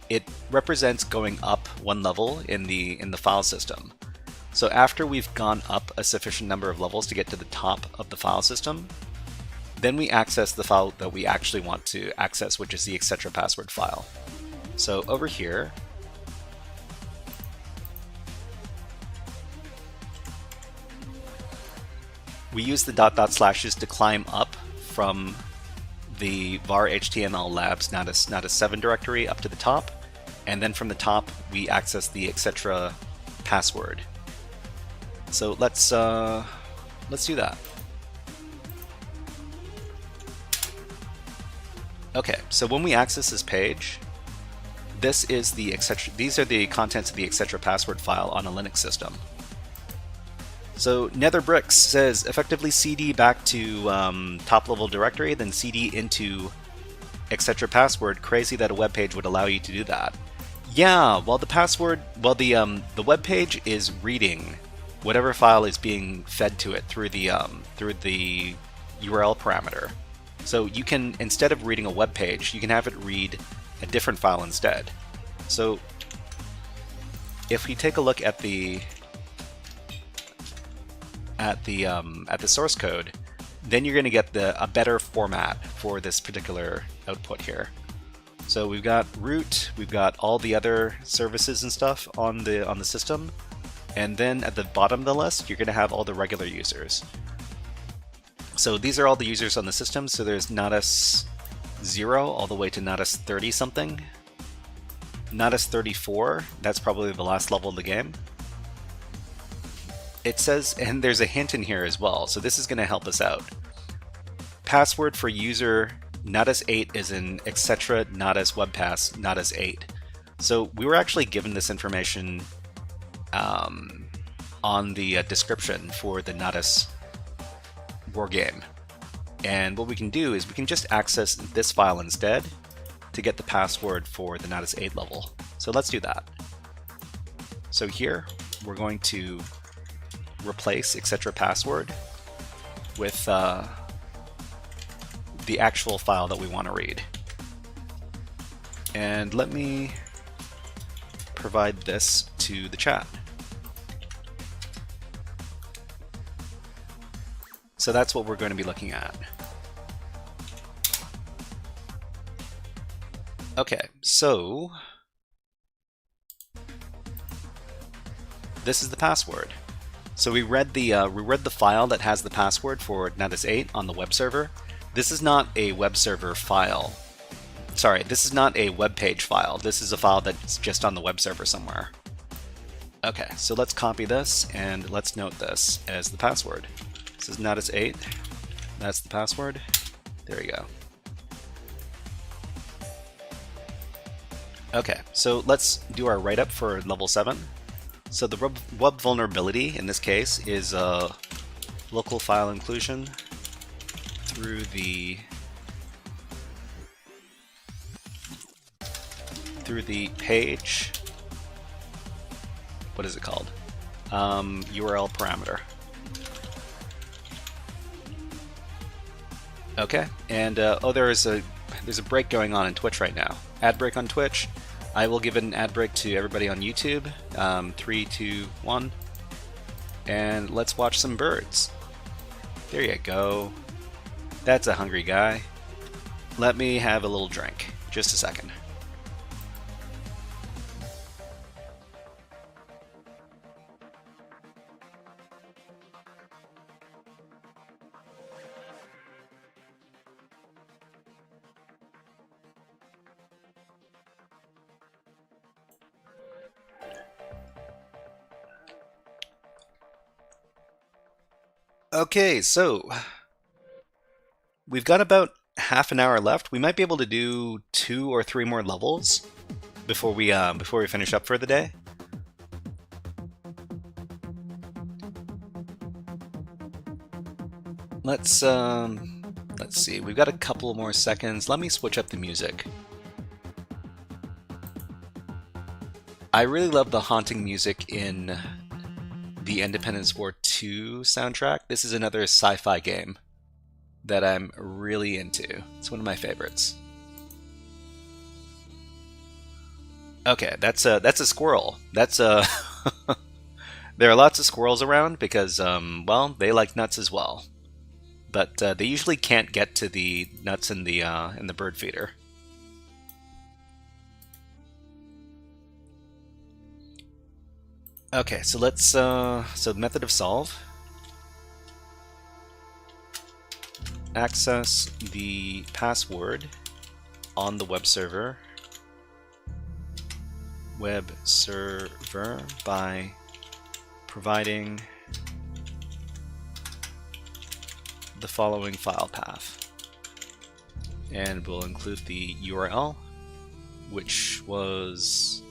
it represents going up one level in the file system. So after we've gone up a sufficient number of levels to get to the top of the file system, then we access the file that we actually want to access, which is the etc password file. So over here, we use the ... to climb up from the var html labs Natas 7 directory up to the top, and then from the top we access the etc password. So let's do that. Okay, so when we access this page, this is the etc. These are the contents of the etc password file on a Linux system. So NetherBricks says effectively cd back to top level directory, then cd into etc password. Crazy that a web page would allow you to do that. Yeah, well the web page is reading whatever file is being fed to it through the URL parameter. So you can, instead of reading a web page, you can have it read a different file instead. So if we take a look at the source code, then you're going to get a better format for this particular output here. So we've got root, we've got all the other services and stuff on the system, and then at the bottom of the list, you're going to have all the regular users. So these are all the users on the system. So there's Natas 0 all the way to Natas 30 something. Natas 34, that's probably the last level of the game. It says, and there's a hint in here as well, so this is going to help us out. Password for user Natas 8 is in etc Natas webpass Natas 8. So we were actually given this information on the description for the Natas war game. And what we can do is we can just access this file instead to get the password for the Natas 8 level. So let's do that. So here we're going to replace etc password with the actual file that we want to read. And let me provide this to the chat. So that's what we're going to be looking at. Okay, so this is the password. So we read the file that has the password for Natas 8 on the web server. This is not a web server file. Sorry, this is not a web page file. This is a file that's just on the web server somewhere. Okay, so let's copy this and let's note this as the password. This is Natas 8. That's the password. There you go. Okay, so let's do our write-up for level 7. So the web vulnerability in this case is local file inclusion through the page. What is it called? URL parameter. Okay, and oh, there's a break going on in Twitch right now. Ad break on Twitch. I will give an ad break to everybody on YouTube. 3, 2, 1. And let's watch some birds. There you go. That's a hungry guy. Let me have a little drink. Just a second. Okay, so we've got about half an hour left. We might be able to do 2 or 3 more levels before we finish up for the day. Let's see. We've got a couple more seconds. Let me switch up the music. I really love the haunting music in the Independence War 2 soundtrack. This is another sci-fi game that I'm really into. It's one of my favorites. Okay, that's a squirrel. That's a there are lots of squirrels around because well, they like nuts as well. But they usually can't get to the nuts in the bird feeder. Okay, so let's so the method of solve. Access the password on the web server by providing the following file path, and we'll include the URL, which was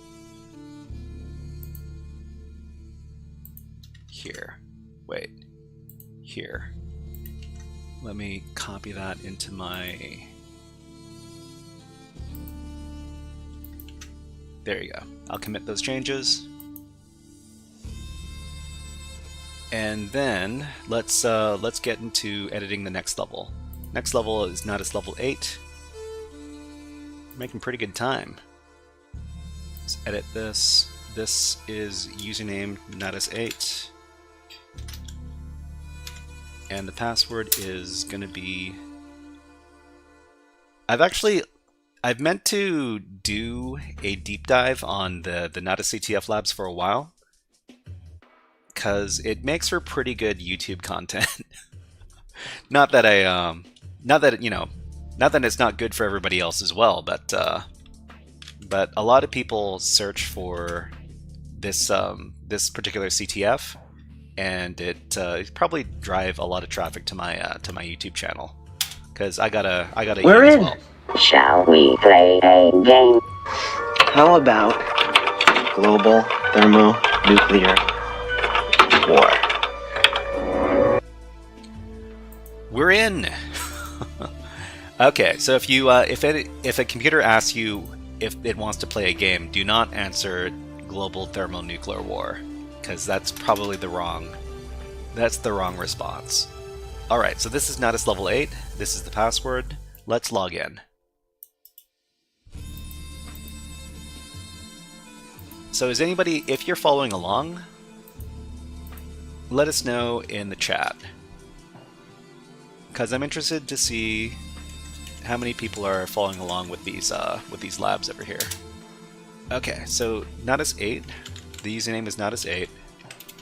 here. Wait, here. Let me copy that into my... There you go. I'll commit those changes. And then let's get into editing the next level. Next level is Natas level 8. Making pretty good time. Let's edit this. This is username Natas8. And the password is going to be... I've meant to do a deep dive on the NatasCTF labs for a while, because it makes for pretty good YouTube content. Not that it's not good for everybody else as well, but a lot of people search for this particular CTF, and it probably drive a lot of traffic to my YouTube channel, because I gotta
We're
use
in.
as well.
Shall we play a game?
How about global thermonuclear war?
We're in. Okay, so if a computer asks you if it wants to play a game, do not answer global thermonuclear war, because that's probably the wrong response. All right, so this is Natas level 8. This is the password. Let's log in. So is anybody, if you're following along, let us know in the chat, because I'm interested to see how many people are following along with these labs over here. Okay, so Natas8, the username is Natas8,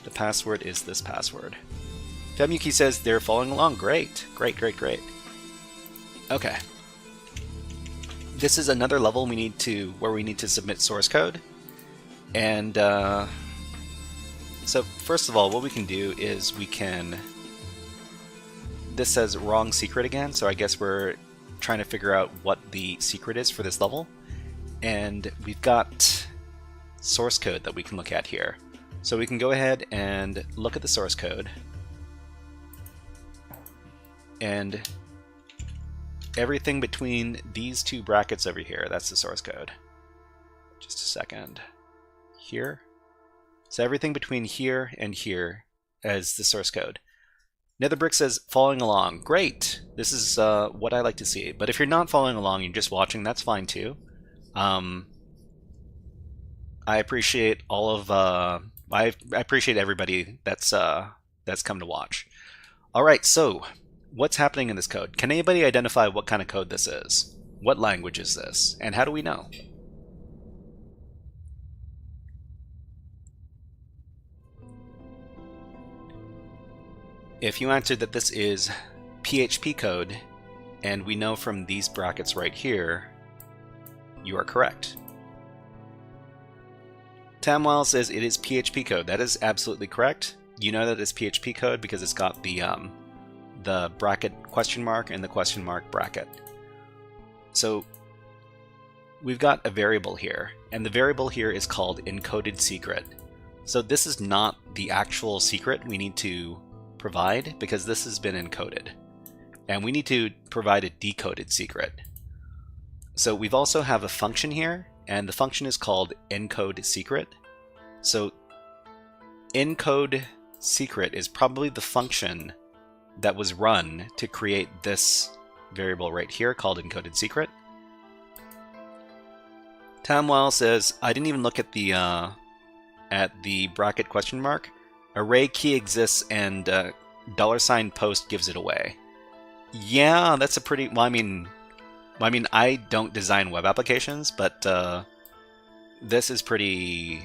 the password is this password. Femyuki says they're following along. Great, great, great, great. Okay, this is another level where we need to submit source code. And so first of all, what we can do is this says wrong secret again, so I guess we're trying to figure out what the secret is for this level. And we've got source code that we can look at here. So we can go ahead and look at the source code. And everything between these two brackets over here, that's the source code. Just a second. Here. So everything between here and here is the source code. Netherbrick says following along. Great. This is what I like to see. But if you're not following along, you're just watching, that's fine too. I appreciate I appreciate everybody that's come to watch. All right, so what's happening in this code? Can anybody identify what kind of code this is? What language is this? And how do we know? If you answered that this is PHP code, and we know from these brackets right here, you are correct. Tamwell says it is PHP code. That is absolutely correct. You know that it's PHP code because it's got the bracket question mark and the question mark bracket. So we've got a variable here, and the variable here is called encoded secret. So this is not the actual secret we need to provide, because this has been encoded, and we need to provide a decoded secret. So we've also have a function here, and the function is called encode secret. So encode secret is probably the function that was run to create this variable right here called encoded secret. Tamwell says, I didn't even look at the bracket question mark. Array key exists and $post gives it away. Yeah, that's a pretty, well, I mean, I don't design web applications, but this is very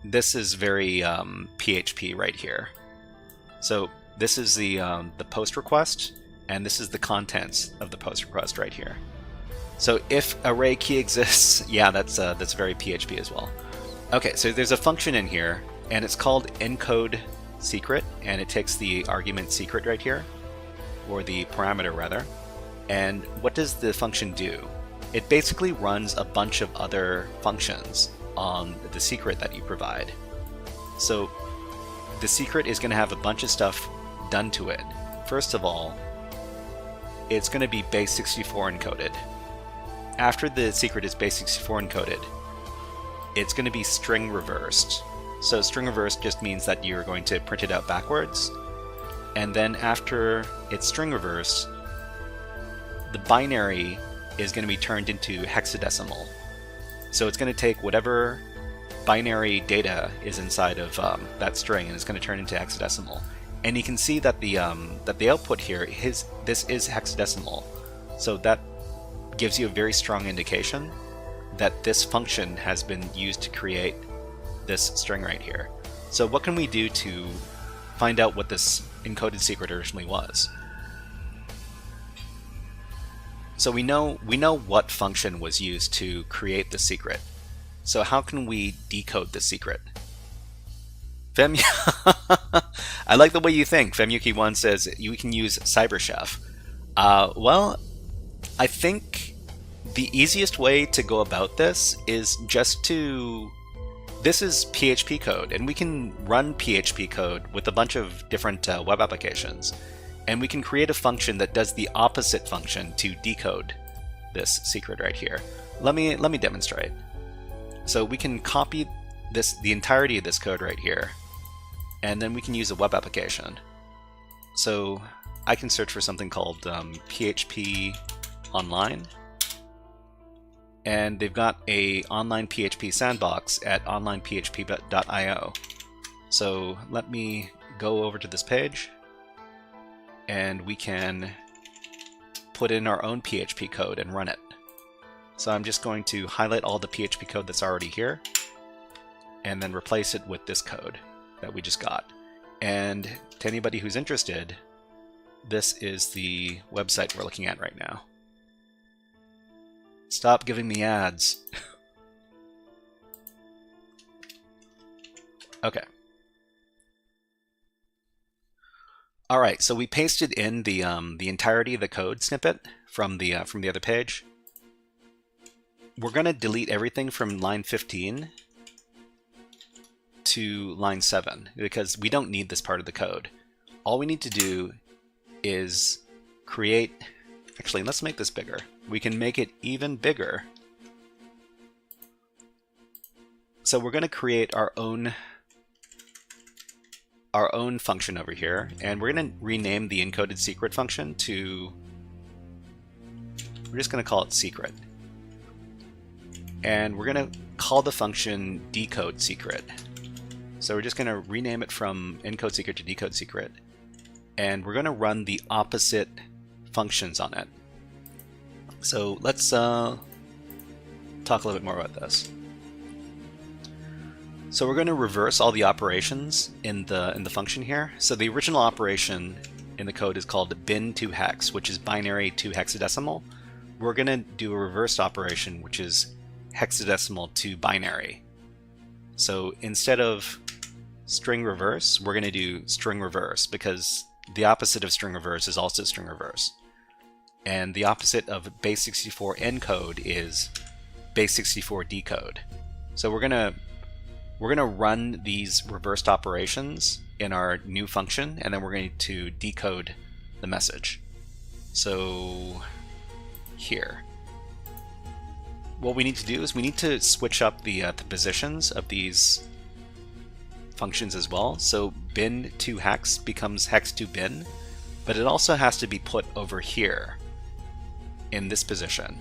PHP right here. So this is the post request, and this is the contents of the post request right here. So if array key exists, yeah, that's very PHP as well. Okay, so there's a function in here, and it's called encode secret, and it takes the argument secret right here, or the parameter rather. And what does the function do? It basically runs a bunch of other functions on the secret that you provide. So the secret is going to have a bunch of stuff done to it. First of all, it's going to be base64 encoded. After the secret is base64 encoded, it's going to be string reversed. So string reversed just means that you're going to print it out backwards. And then after it's string reversed, the binary is going to be turned into hexadecimal. So it's going to take whatever binary data is inside of that string, and it's going to turn into hexadecimal. And you can see that the output here this is hexadecimal. So that gives you a very strong indication that this function has been used to create this string right here. So what can we do to find out what this encoded secret originally was? So we know what function was used to create the secret. So how can we decode the secret? I like the way you think. Femyuki1 says you can use CyberChef. Well, I think the easiest way to go about this is just to... This is PHP code, and we can run PHP code with a bunch of different web applications. And we can create a function that does the opposite function to decode this secret right here. Let me demonstrate. So we can copy the entirety of this code right here, and then we can use a web application. So I can search for something called PHP Online, and they've got a online PHP sandbox at onlinephp.io. So let me go over to this page, and we can put in our own PHP code and run it. So I'm just going to highlight all the PHP code that's already here, and then replace it with this code that we just got. And to anybody who's interested, this is the website we're looking at right now. Stop giving me ads. Okay. All right, so we pasted in the entirety of the code snippet from the other page. We're going to delete everything from line 15 to line 7 because we don't need this part of the code. All we need to do is create... Actually, let's make this bigger. We can make it even bigger. So we're going to create our own function over here, and we're going to rename the encoded secret function to... We're just going to call it secret. And we're going to call the function decode secret. So we're just going to rename it from encode secret to decode secret. And we're going to run the opposite functions on it. So let's talk a little bit more about this. So we're going to reverse all the operations in the function here. So the original operation in the code is called bin to hex, which is binary to hexadecimal. We're going to do a reversed operation, which is hexadecimal to binary. So instead of string reverse, we're going to do string reverse, because the opposite of string reverse is also string reverse. And the opposite of base64 encode is base64 decode. So we're gonna run these reversed operations in our new function, and then we're going to decode the message. So here, what we need to do is we need to switch up the positions of these functions as well. So bin to hex becomes hex to bin, but it also has to be put over here in this position.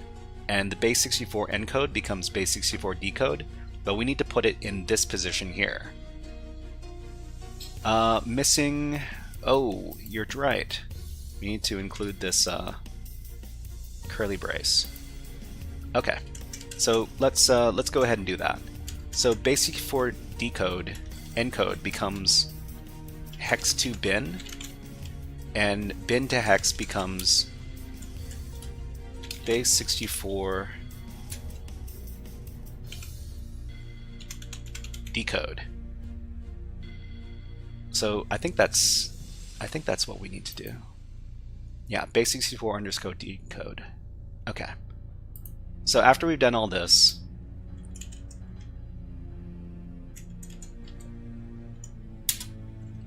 And the base 64 encode becomes base 64 decode, but we need to put it in this position here. Missing, oh, you're right. We need to include this curly brace. Okay, so let's go ahead and do that. So base 64 decode encode becomes hex to bin, and bin to hex becomes base 64 decode. So I think that's what we need to do. Yeah, base 64 underscore decode. Okay. So after we've done all this,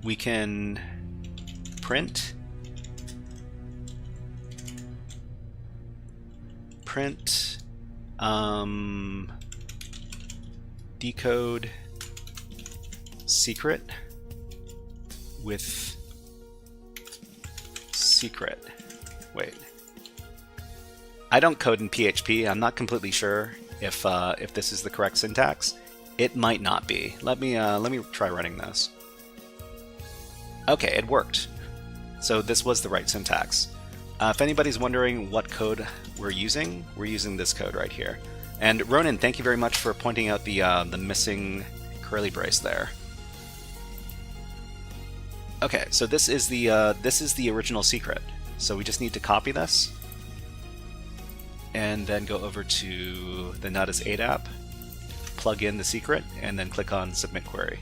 we can print decode secret with secret. Wait, I don't code in PHP. I'm not completely sure if this is the correct syntax. It might not be. Let me try running this. Okay, it worked. So this was the right syntax. If anybody's wondering what code we're using this code right here. And Ronan, thank you very much for pointing out the missing curly brace there. Okay, so this is the original secret. So we just need to copy this, and then go over to the Natas 8 app, plug in the secret, and then click on Submit Query.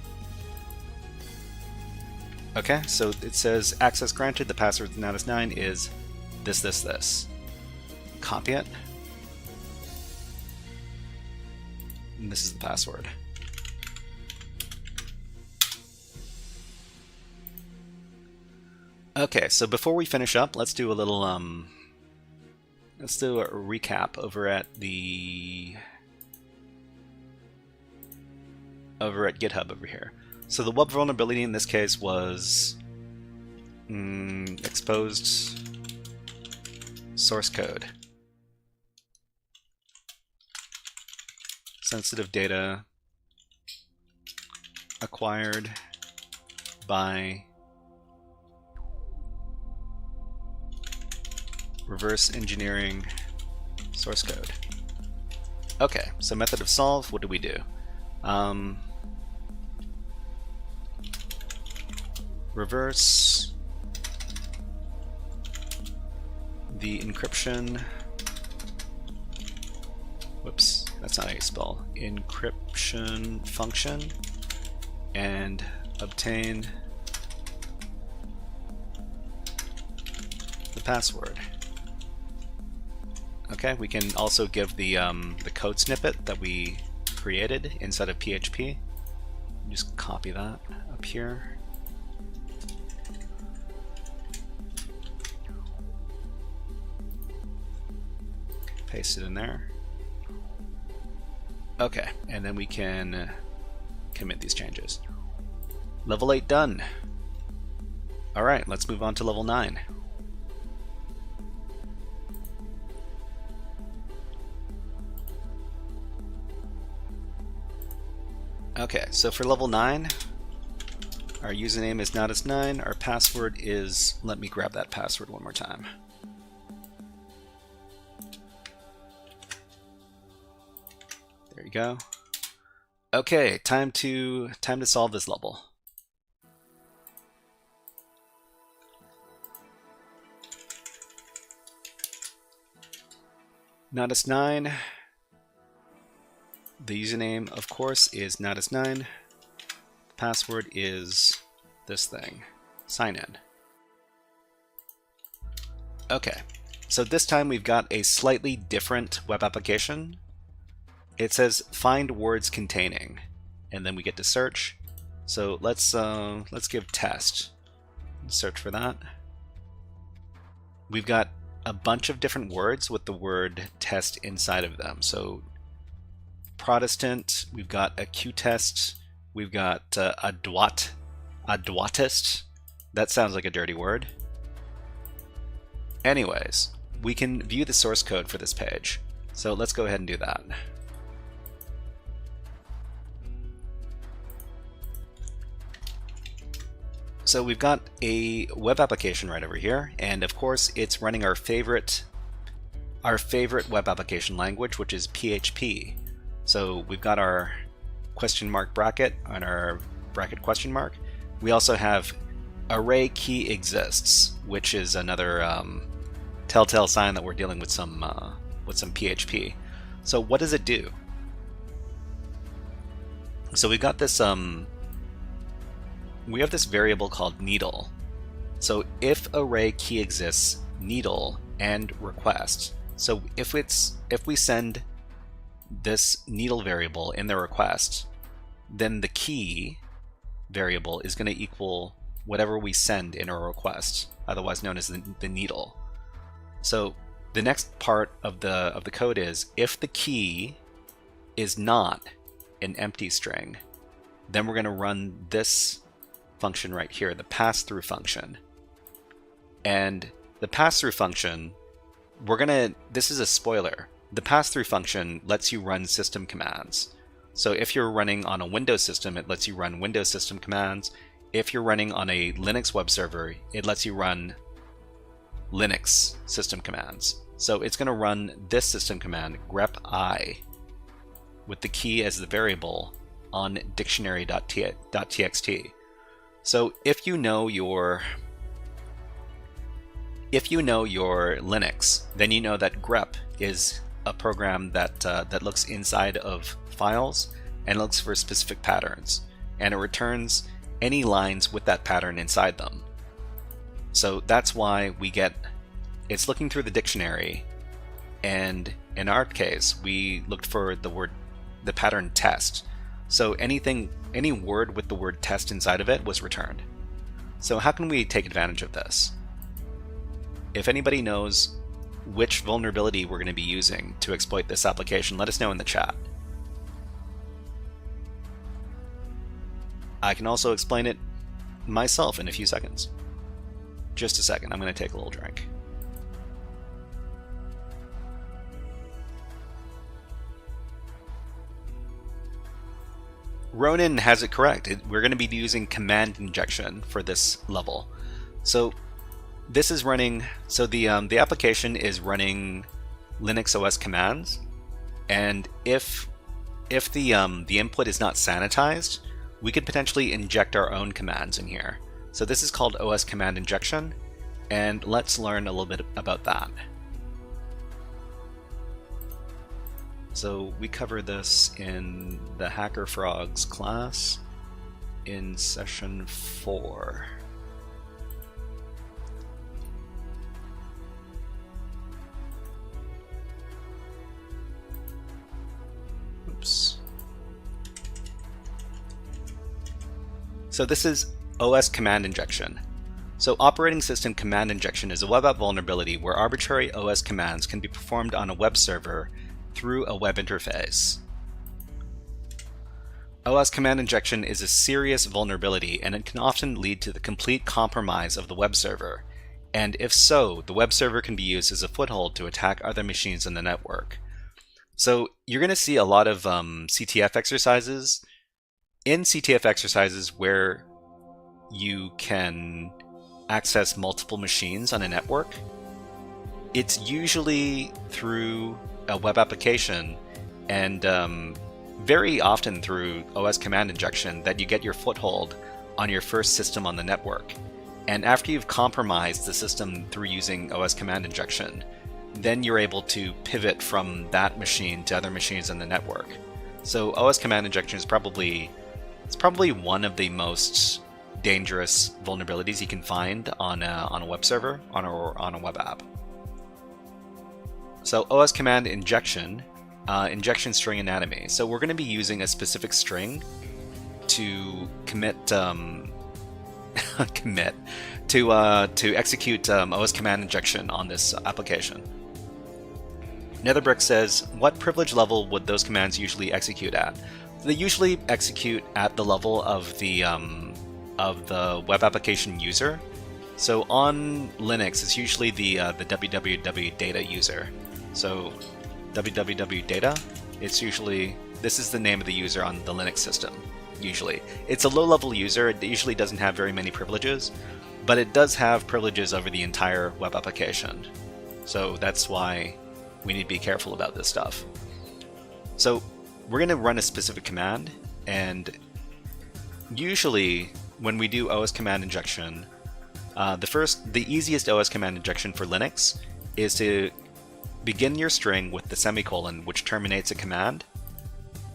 Okay, so it says access granted. The password to Natas 9 is this. Copy it. And this is the password. Okay, so before we finish up, let's do a little let's do a recap over at GitHub over here. So the web vulnerability in this case was exposed source code. Sensitive data acquired by reverse engineering source code. Okay, so method of solve, what do we do? Reverse the encryption. Whoops, that's not how you spell encryption function, and obtain the password. Okay, we can also give the code snippet that we created inside of PHP. Just copy that up here. Paste it in there. Okay, and then we can commit these changes. Level 8 done. Alright, let's move on to level 9. Okay, so for level 9, our username is Natas9, our password is, let me grab that password one more time. There you go. Okay, time to solve this level. Natas9. The username, of course, is Natas9. The password is this thing. Sign in. Okay, so this time we've got a slightly different web application. It says find words containing, and then we get to search. So let's give test. Search for that. We've got a bunch of different words with the word test inside of them. So Protestant, we've got a Q-test We've got adwatist. That sounds like a dirty word. Anyways, we can view the source code for this page. So let's go ahead and do that. So we've got a web application right over here, and of course it's running our favorite web application language, which is PHP. So we've got our question mark bracket and our bracket question mark. We also have array key exists, which is another telltale sign that we're dealing with some PHP. So what does it do? So we've got this we have this variable called needle. So if array key exists, needle and request. So if we send this needle variable in the request, then the key variable is going to equal whatever we send in our request, otherwise known as the needle. So the next part of the code is if the key is not an empty string, then we're going to run this function right here, the pass-through function. And the pass-through function, this is a spoiler. The pass-through function lets you run system commands. So if you're running on a Windows system, it lets you run Windows system commands. If you're running on a Linux web server, it lets you run Linux system commands. So it's going to run this system command, grep I, with the key as the variable on dictionary.txt. So if you know your Linux, then you know that grep is a program that looks inside of files and looks for specific patterns, and it returns any lines with that pattern inside them. So that's why it's looking through the dictionary, and in our case we looked for the pattern test. So any word with the word test inside of it was returned. So how can we take advantage of this? If anybody knows which vulnerability we're going to be using to exploit this application, let us know in the chat. I can also explain it myself in a few seconds. Just a second, I'm going to take a little drink. Ronan has it correct. We're going to be using command injection for this level. So this is running, so the application is running Linux OS commands, and if the input is not sanitized, we could potentially inject our own commands in here. So this is called OS command injection, and let's learn a little bit about that. So we cover this in the HackerFrogs class in session 4. Oops. So this is OS command injection. So operating system command injection is a web app vulnerability where arbitrary OS commands can be performed on a web server through a web interface. OS command injection is a serious vulnerability, and it can often lead to the complete compromise of the web server. And if so, the web server can be used as a foothold to attack other machines in the network. So you're going to see a lot of CTF exercises. In CTF exercises where you can access multiple machines on a network, it's usually through a web application, and very often through OS command injection, that you get your foothold on your first system on the network. And after you've compromised the system through using OS command injection, then you're able to pivot from that machine to other machines in the network. So OS command injection is probably one of the most dangerous vulnerabilities you can find on a web server, on a web app. So OS command injection, injection string anatomy. So we're going to be using a specific string to commit to execute OS command injection on this application. Netherbrick says, what privilege level would those commands usually execute at? They usually execute at the level of the web application user. So on Linux, it's usually the www data user. So www data, it's usually, this is the name of the user on the Linux system. Usually, it's a low-level user. It usually doesn't have very many privileges, but it does have privileges over the entire web application. So that's why we need to be careful about this stuff. So we're going to run a specific command, and usually when we do OS command injection, the easiest OS command injection for Linux is to begin your string with the semicolon, which terminates a command,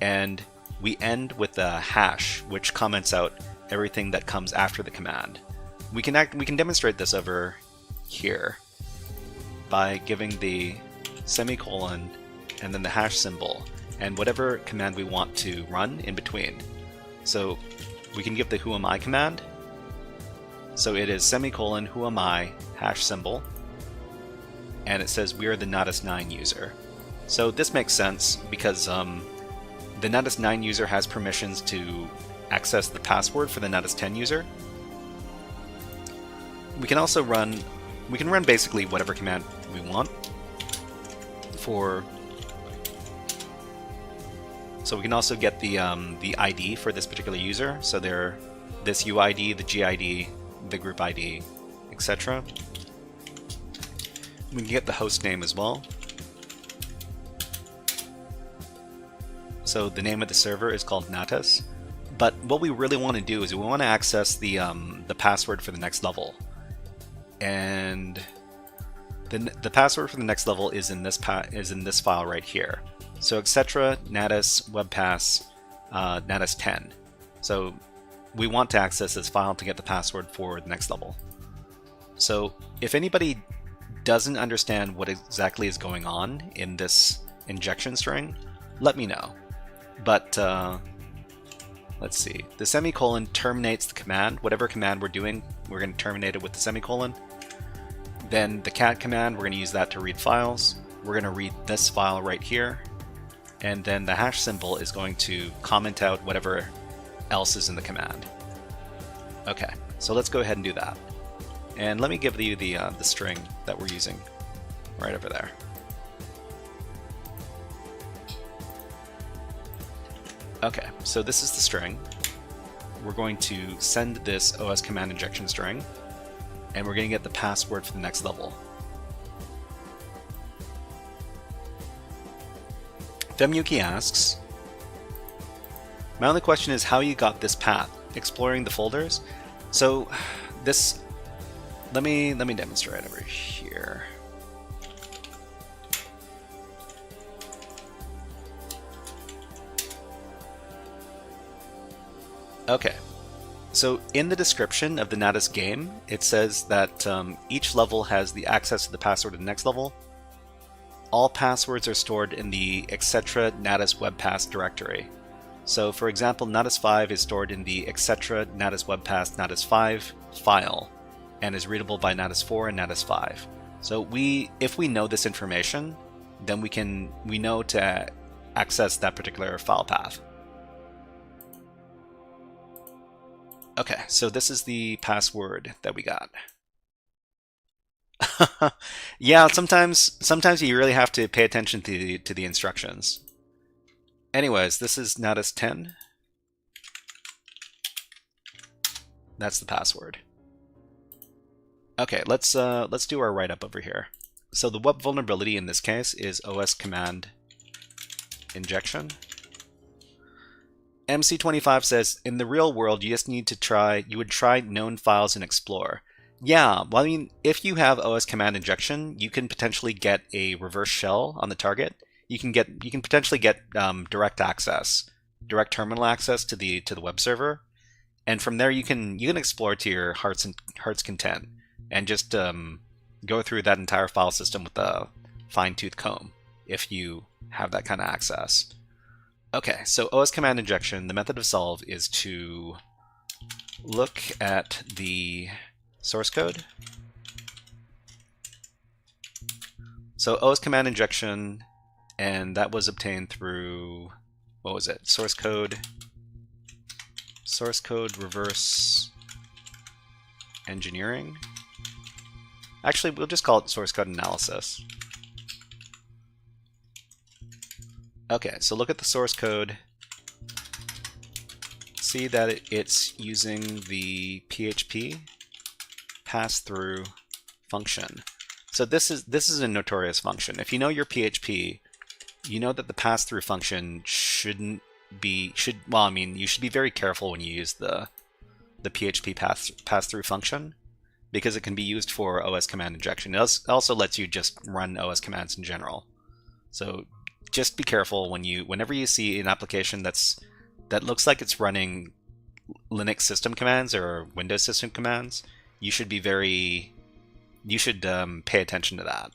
and we end with a hash, which comments out everything that comes after the command. We can demonstrate this over here by giving the semicolon and then the hash symbol and whatever command we want to run in between. So we can give the who am I command. So it is semicolon who am I hash symbol, and it says we are the Natas 9 user. So this makes sense because the Natas 9 user has permissions to access the password for the Natas 10 user. We can also run basically whatever command we want so we can also get the ID for this particular user. So they're this UID, the GID, the group ID, etc. We can get the host name as well. So the name of the server is called Natas. But what we really want to do is we want to access the password for the next level. And the password for the next level is in this file right here. So etc natas webpass natas 10. So we want to access this file to get the password for the next level. So if anybody doesn't understand what exactly is going on in this injection string, let me know. But let's see. The semicolon terminates the command. Whatever command we're doing, we're going to terminate it with the semicolon. Then the cat command, we're going to use that to read files. We're going to read this file right here. And then the hash symbol is going to comment out whatever else is in the command. Okay, so let's go ahead and do that. And let me give you the string that we're using right over there. Okay, so this is the string. We're going to send this OS command injection string, and we're going to get the password for the next level. Femyuki asks, my only question is how you got this path, exploring the folders. So this, let me demonstrate over here. Okay, so in the description of the Natas game, it says that each level has the access to the password of the next level. All passwords are stored in the etc Natas webpass directory. So for example, Natas 5 is stored in the etc Natas webpass Natas 5 file and is readable by Natas 4 and Natas 5. So if we know this information, then we know to access that particular file path. Okay, so this is the password that we got. Yeah, sometimes you really have to pay attention to the instructions. Anyways, this is Natas 10. That's the password. Okay, let's do our write-up over here. So the web vulnerability in this case is OS command injection. MC25 says, in the real world, you just need to you would try known files and explore. Yeah, well, I mean, if you have OS command injection, you can potentially get a reverse shell on the target. You can potentially get direct terminal access to the web server, and from there you can explore to your heart's content and just go through that entire file system with a fine-tooth comb if you have that kind of access. Okay, so OS command injection, the method of solve is to look at the source code. So OS command injection, and that was obtained through what was it? Source code reverse engineering. Actually, we'll just call it source code analysis. Okay, so look at the source code. See that it's using the PHP pass-through function. So this is a notorious function. If you know your PHP, you know that the pass-through function you should be very careful when you use the PHP pass-through function, because it can be used for OS command injection. It also lets you just run OS commands in general. So just be careful whenever you see an application that looks like it's running Linux system commands or Windows system commands. You should pay attention to that.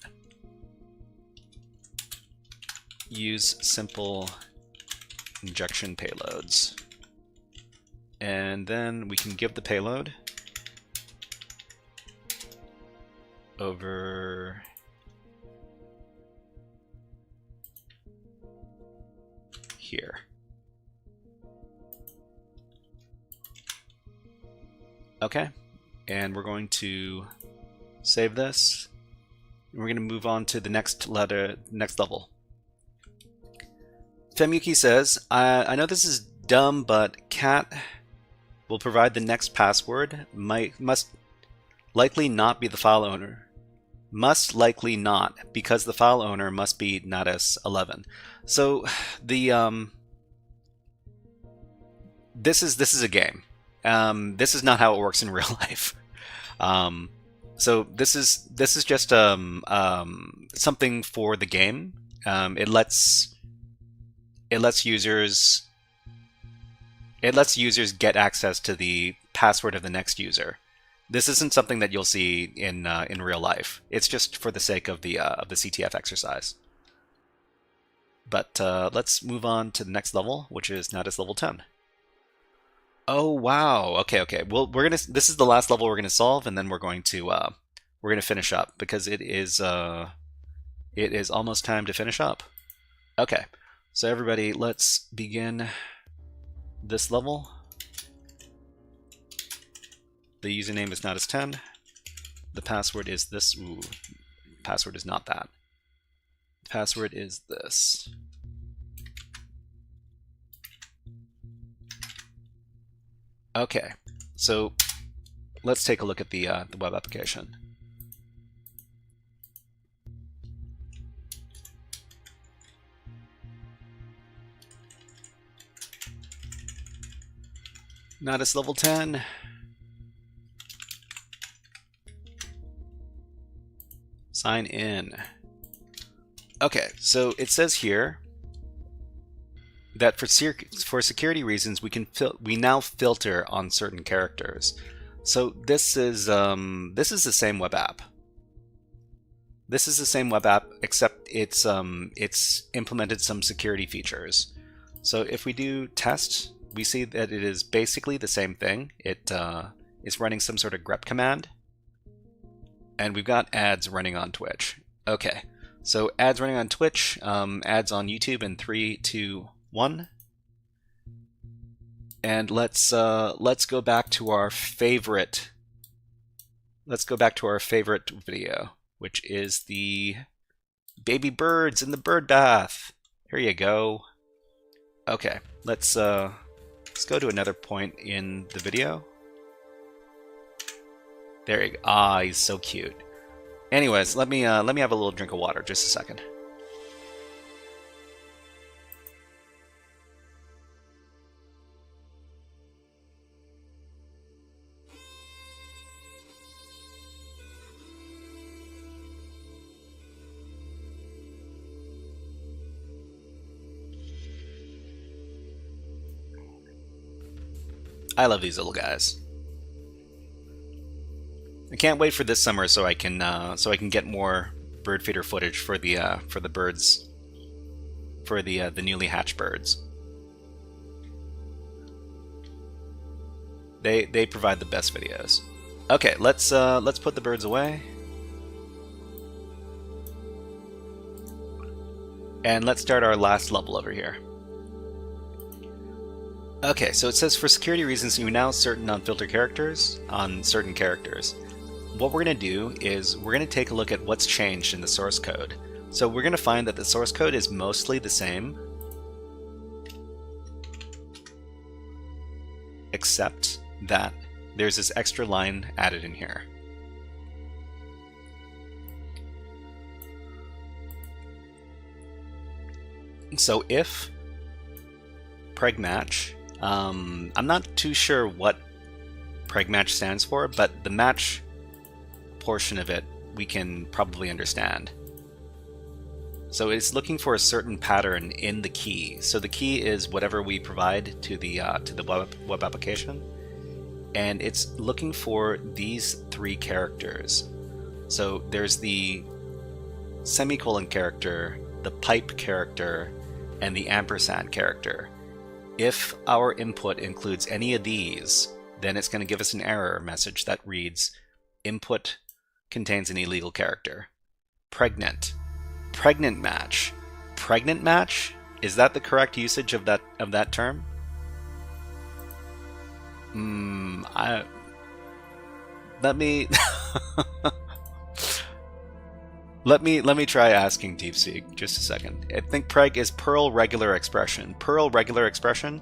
Use simple injection payloads. And then we can give the payload over here. Okay, and we're going to save this. We're going to move on to the next level. Femyuki says, I know this is dumb, but cat will provide the next password. Must likely not be the file owner. Must likely not, because the file owner must be Natas 11. So the this is a game. This is not how it works in real life. So this is just something for the game. It lets users get access to the password of the next user. This isn't something that you'll see in real life. It's just for the sake of the CTF exercise. But let's move on to the next level, which is Natas level 10. Oh wow! Okay. Well, this is the last level we're gonna solve, and then we're gonna finish up, because it is almost time to finish up. Okay, so everybody, let's begin this level. The username is Natas10. The password is this. Ooh, password is not that. The password is this. Okay, so let's take a look at the web application. Natas level 10. Sign in. Okay, so it says here that for security reasons we now filter on certain characters. So this is the same web app. This is the same web app, except it's implemented some security features. So if we do test, we see that it is basically the same thing. It is running some sort of grep command, and we've got ads running on Twitch. Okay, so ads running on Twitch, ads on YouTube in 3, 2, 1. And let's go back to our favorite. Let's go back to our favorite video, which is the baby birds in the bird bath. Here you go. Okay, let's go to another point in the video. There you go. Ah, he's so cute. Anyways, let me have a little drink of water. Just a second. I love these little guys. I can't wait for this summer so I can get more bird feeder footage for the birds, for the newly hatched birds. They provide the best videos. Okay, let's put the birds away. And let's start our last level over here. Okay, so it says for security reasons, you now certain unfiltered characters on certain characters. What we're going to do is we're going to take a look at what's changed in the source code. So we're going to find that the source code is mostly the same, except that there's this extra line added in here. So if pregmatch, I'm not too sure what pregmatch stands for, but the match portion of it we can probably understand. So it's looking for a certain pattern in the key. So the key is whatever we provide to the web application, and it's looking for these three characters. So there's the semicolon character, the pipe character, and the ampersand character. If our input includes any of these, then it's going to give us an error message that reads, input contains an illegal character. Pregnant. Pregnant match. Pregnant match? Is that the correct usage of that term? Let me let me try asking DeepSeek just a second. I think preg is Perl regular expression. Perl regular expression.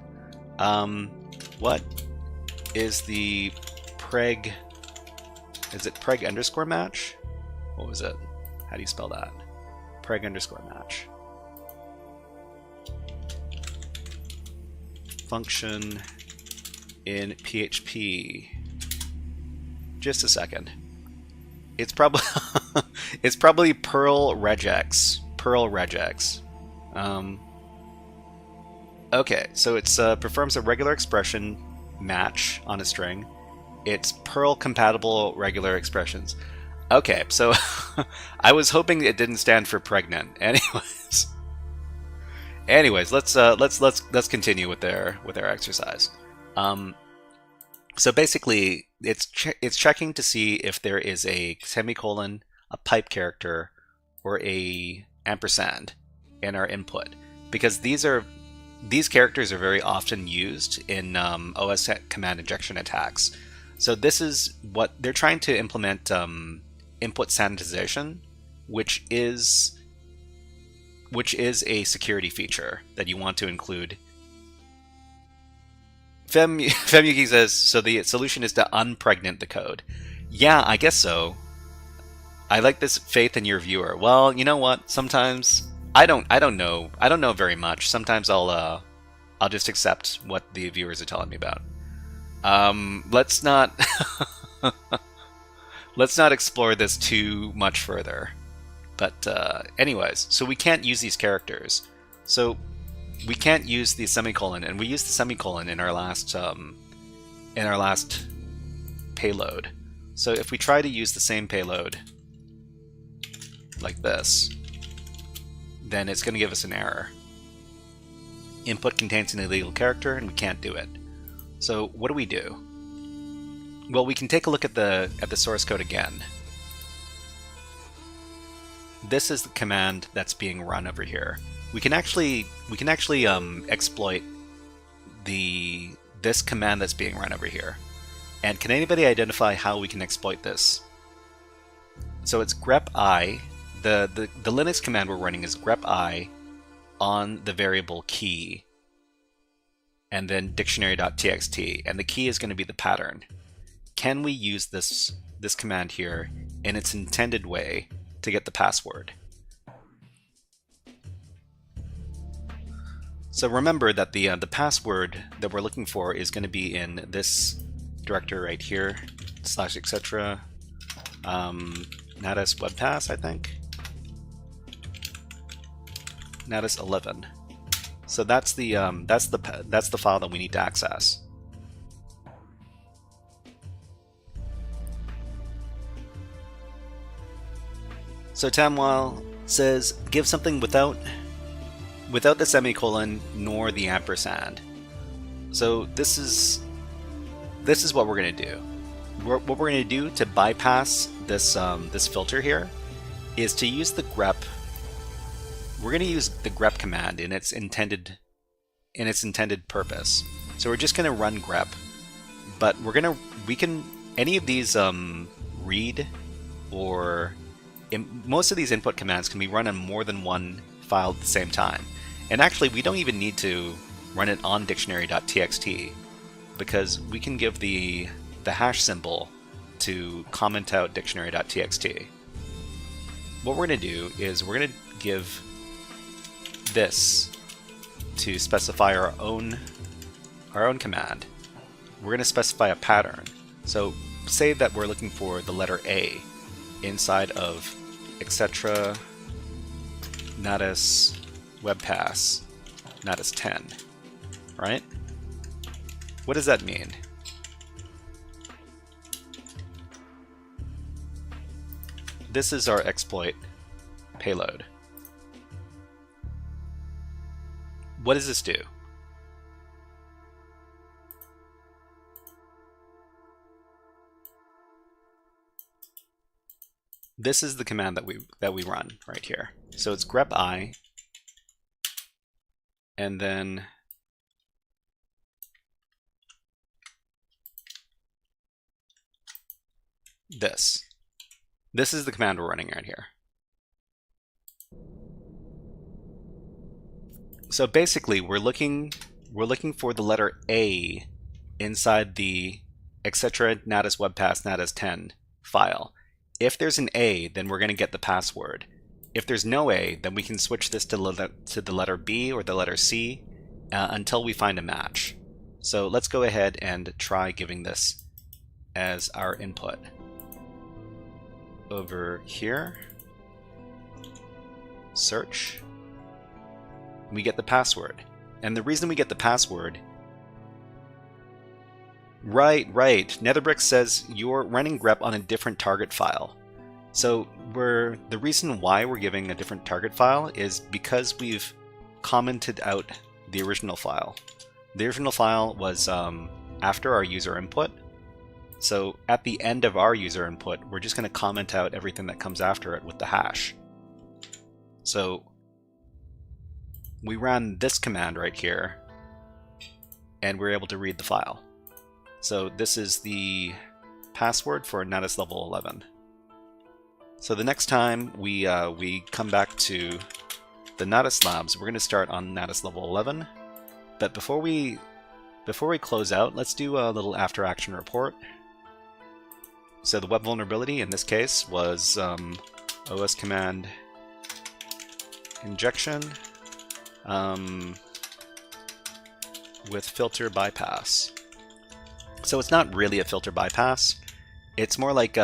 What is the preg? Is it preg underscore match? What was it? How do you spell that? Preg underscore match. Function in PHP. Just a second. It's probably it's probably Perl regex. Perl regex. Okay, so it's performs a regular expression match on a string. It's Perl compatible regular expressions. Okay, so I was hoping it didn't stand for pregnant. Anyways, let's continue with their exercise. So basically, it's checking to see if there is a semicolon, a pipe character, or a ampersand in our input, because these characters are very often used in OS command injection attacks. So this is what they're trying to implement, input sanitization, which is a security feature that you want to include. Femyuki says, so the solution is to unpregnant the code. Yeah, I guess so. I like this faith in your viewer. Well, you know what? Sometimes I don't know very much. Sometimes I'll just accept what the viewers are telling me about. Let's not let's not explore this too much further. But anyways, so we can't use these characters. So we can't use the semicolon, and we used the semicolon in our last payload. So if we try to use the same payload like this, then it's going to give us an error. Input contains an illegal character, and we can't do it. So what do we do? Well, we can take a look at the source code again. This is the command that's being run over here. We can actually exploit this command that's being run over here. And can anybody identify how we can exploit this? So it's grep I. The Linux command we're running is grep I on the variable key, and then dictionary.txt, and the key is going to be the pattern. Can we use this command here in its intended way to get the password? So remember that the password that we're looking for is going to be in this directory right here, /etc. Natas webpass, I think. Natas 11. So that's the file that we need to access. So Tamwal says, give something without the semicolon nor the ampersand. So this is what we're going to do. What we're going to do to bypass this this filter here is to use the grep. We're going to use the grep command in its intended purpose. So we're just going to run grep, but we can any of these read or most of these input commands can be run on more than one file at the same time. And actually, we don't even need to run it on dictionary.txt because we can give the hash symbol to comment out dictionary.txt. What we're going to do is we're going to give this to specify our own command. We're going to specify a pattern. So say that we're looking for the letter A inside of etc. Natas webpass Natas 10, right? What does that mean? This is our exploit payload. What does this do? This is the command that we run right here. So it's grep I, and then this. This is the command we're running right here. So basically, we're looking for the letter A inside the etc. Natas webpass Natas 10 file. If there's an A, then we're going to get the password. If there's no A, then we can switch this to the letter B or the letter C until we find a match. So let's go ahead and try giving this as our input. Over here, search, we get the password. And the reason we get the password, right, Netherbrick says you're running grep on a different target file. So the reason why we're giving a different target file is because we've commented out the original file. The original file was after our user input. So at the end of our user input, we're just going to comment out everything that comes after it with the hash. So we ran this command right here, and we're able to read the file. So this is the password for Natas level 11. So the next time we come back to the Natas labs, we're going to start on Natas level 11. But before we close out, let's do a little after action report. So the web vulnerability in this case was OS command injection with filter bypass. So it's not really a filter bypass. It's more like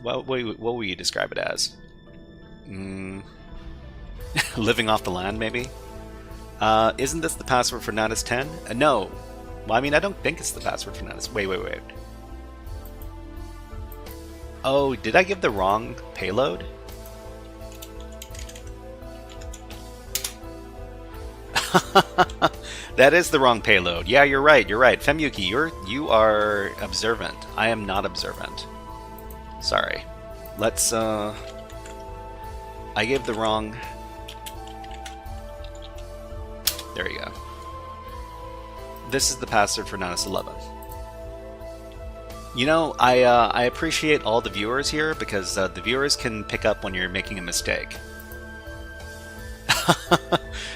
what will you describe it as? Living off the land, maybe? Isn't this the password for Natas 10? No. Well, I mean, I don't think it's the password for Natas. Wait. Oh, did I give the wrong payload? That is the wrong payload. Yeah, you're right. Femyuki, you are observant. I am not observant. Sorry. Let's I gave the wrong. There you go. This is the password for Natas 11. You know, I appreciate all the viewers here because the viewers can pick up when you're making a mistake.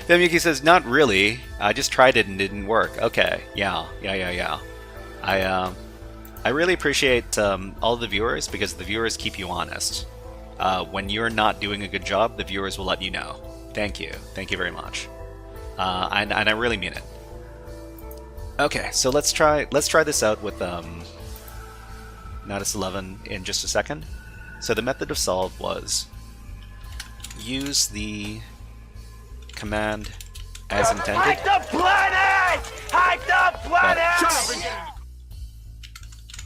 Femyuki says, not really. I just tried it and it didn't work. Okay, yeah. I really appreciate all the viewers because the viewers keep you honest. When you're not doing a good job, the viewers will let you know. Thank you very much. And I really mean it. Okay, so let's try this out with Natas 11 in just a second. So the method of solve was use the command as intended.
Hide the planet! Hide the planet!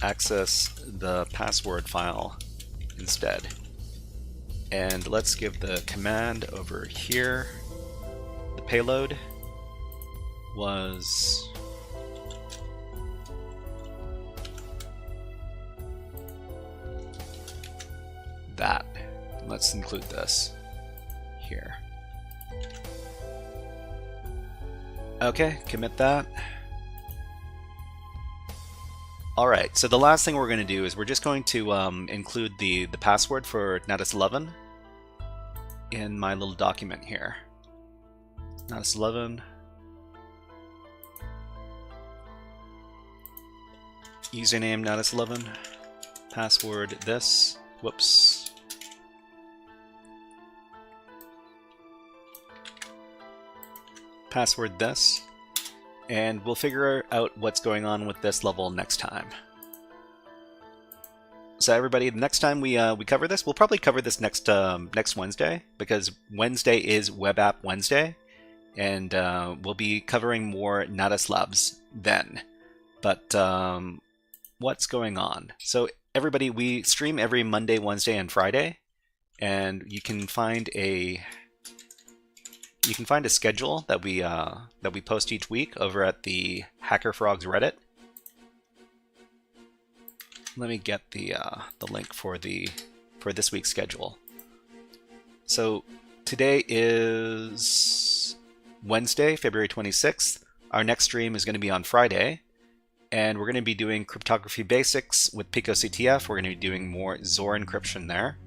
Access the password file instead. And let's give the command over here. The payload was that. Let's include this here. Okay, commit that. Alright, so the last thing we're going to do is we're just going to include the password for Natas 11 in my little document here. Natas 11. Username Natas 11. Password this. Whoops. Password this. And we'll figure out what's going on with this level next time. So everybody, the next time we cover this, we'll probably cover this next Wednesday, because Wednesday is Web App Wednesday, and we'll be covering more Natas Labs then. But what's going on? So everybody, we stream every Monday, Wednesday, and Friday, and you can find a schedule that we post each week over at the HackerFrogs Reddit. Let me get the link for this week's schedule. So today is Wednesday, February 26th. Our next stream is going to be on Friday, and we're going to be doing cryptography basics with PicoCTF. We're going to be doing more XOR encryption there,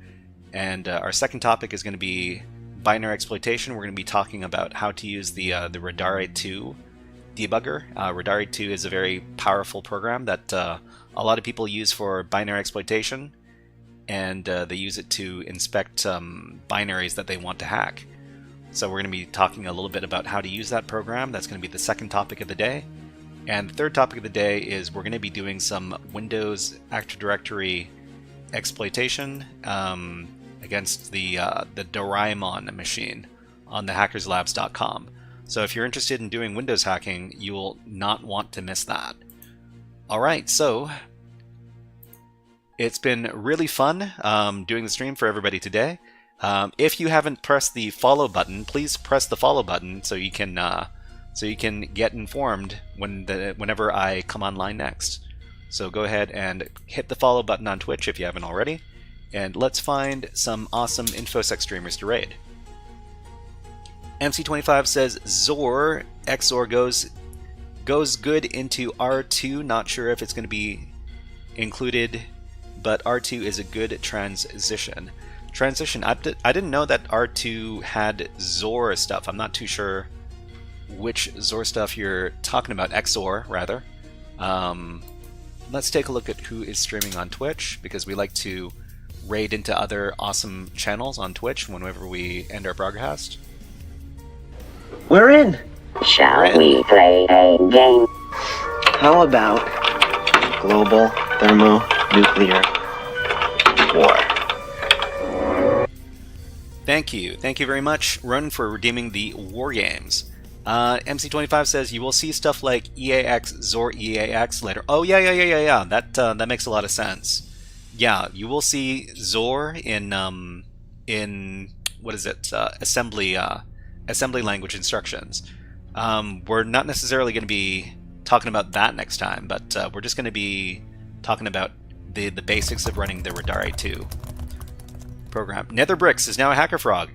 and our second topic is going to be binary exploitation. We're going to be talking about how to use the Radare 2 debugger. Radare 2 is a very powerful program that a lot of people use for binary exploitation, and they use it to inspect binaries that they want to hack. So we're going to be talking a little bit about how to use that program. That's going to be the second topic of the day. And the third topic of the day is we're going to be doing some Windows Active Directory exploitation against the Doraemon machine on the hackerslabs.com. So if you're interested in doing Windows hacking, you will not want to miss that. Alright, so it's been really fun doing the stream for everybody today. If you haven't pressed the follow button, please press the follow button so you can get informed whenever I come online next. So go ahead and hit the follow button on Twitch if you haven't already. And let's find some awesome InfoSec streamers to raid. MC25 says XOR goes good into R2. Not sure if it's going to be included, but R2 is a good transition. I didn't know that R2 had XOR stuff. I'm not too sure which XOR stuff you're talking about. XOR, rather. Let's take a look at who is streaming on Twitch, because we like to raid into other awesome channels on Twitch whenever we end our broadcast.
We're in.
Shall we play a game?
How about global thermonuclear war?
Thank you. Thank you very much, Run, for redeeming the war games. MC25 says you will see stuff like EAX, XOR EAX later. Oh, yeah. That makes a lot of sense. Yeah, you will see XOR in what is it? Assembly language instructions. We're not necessarily going to be talking about that next time, but we're just going to be talking about the basics of running the Radare 2 program. Netherbricks is now a HackerFrog.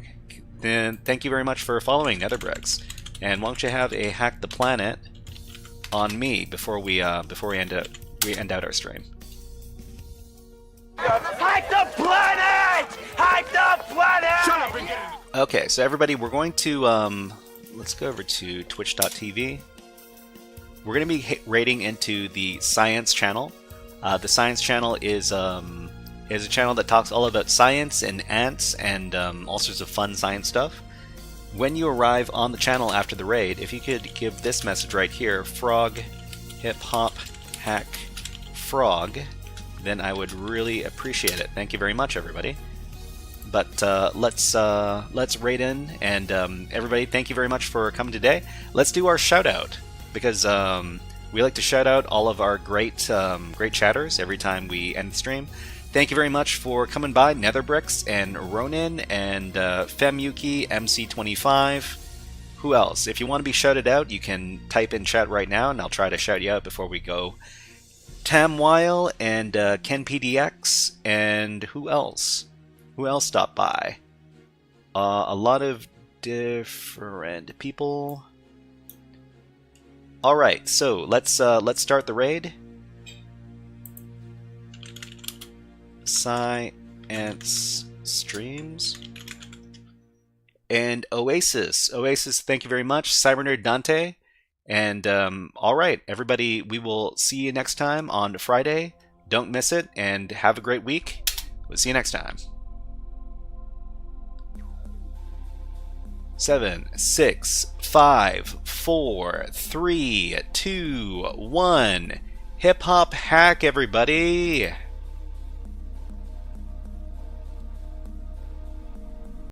Then thank you very much for following, Netherbricks. And why don't you have a hack the planet on me before we end out our stream?
Hack the planet! Hack the planet! Shut up and get it!
Okay, so everybody, we're going to let's go over to twitch.tv. We're going to be raiding into the science channel. The science channel is a channel that talks all about science and ants and all sorts of fun science stuff. When you arrive on the channel after the raid, if you could give this message right here, frog, hip hop, hack, frog, then I would really appreciate it. Thank you very much, everybody. But let's raid in, and everybody, thank you very much for coming today. Let's do our shout out, because we like to shout out all of our great chatters every time we end the stream. Thank you very much for coming by, Netherbricks and Ronin and Femyuki, MC25. Who else? If you want to be shouted out, you can type in chat right now, and I'll try to shout you out before we go. Tamwile and KenPDX, and who else? Who else stopped by? A lot of different people. All right, so let's start the raid. Science streams and Oasis. Thank you very much, Cybernerd Dante. And all right, everybody, we will see you next time on Friday. Don't miss it, and have a great week. We'll see you next time. 7, 6, 5, 4, 3, 2, 1. Hip hop hack, everybody.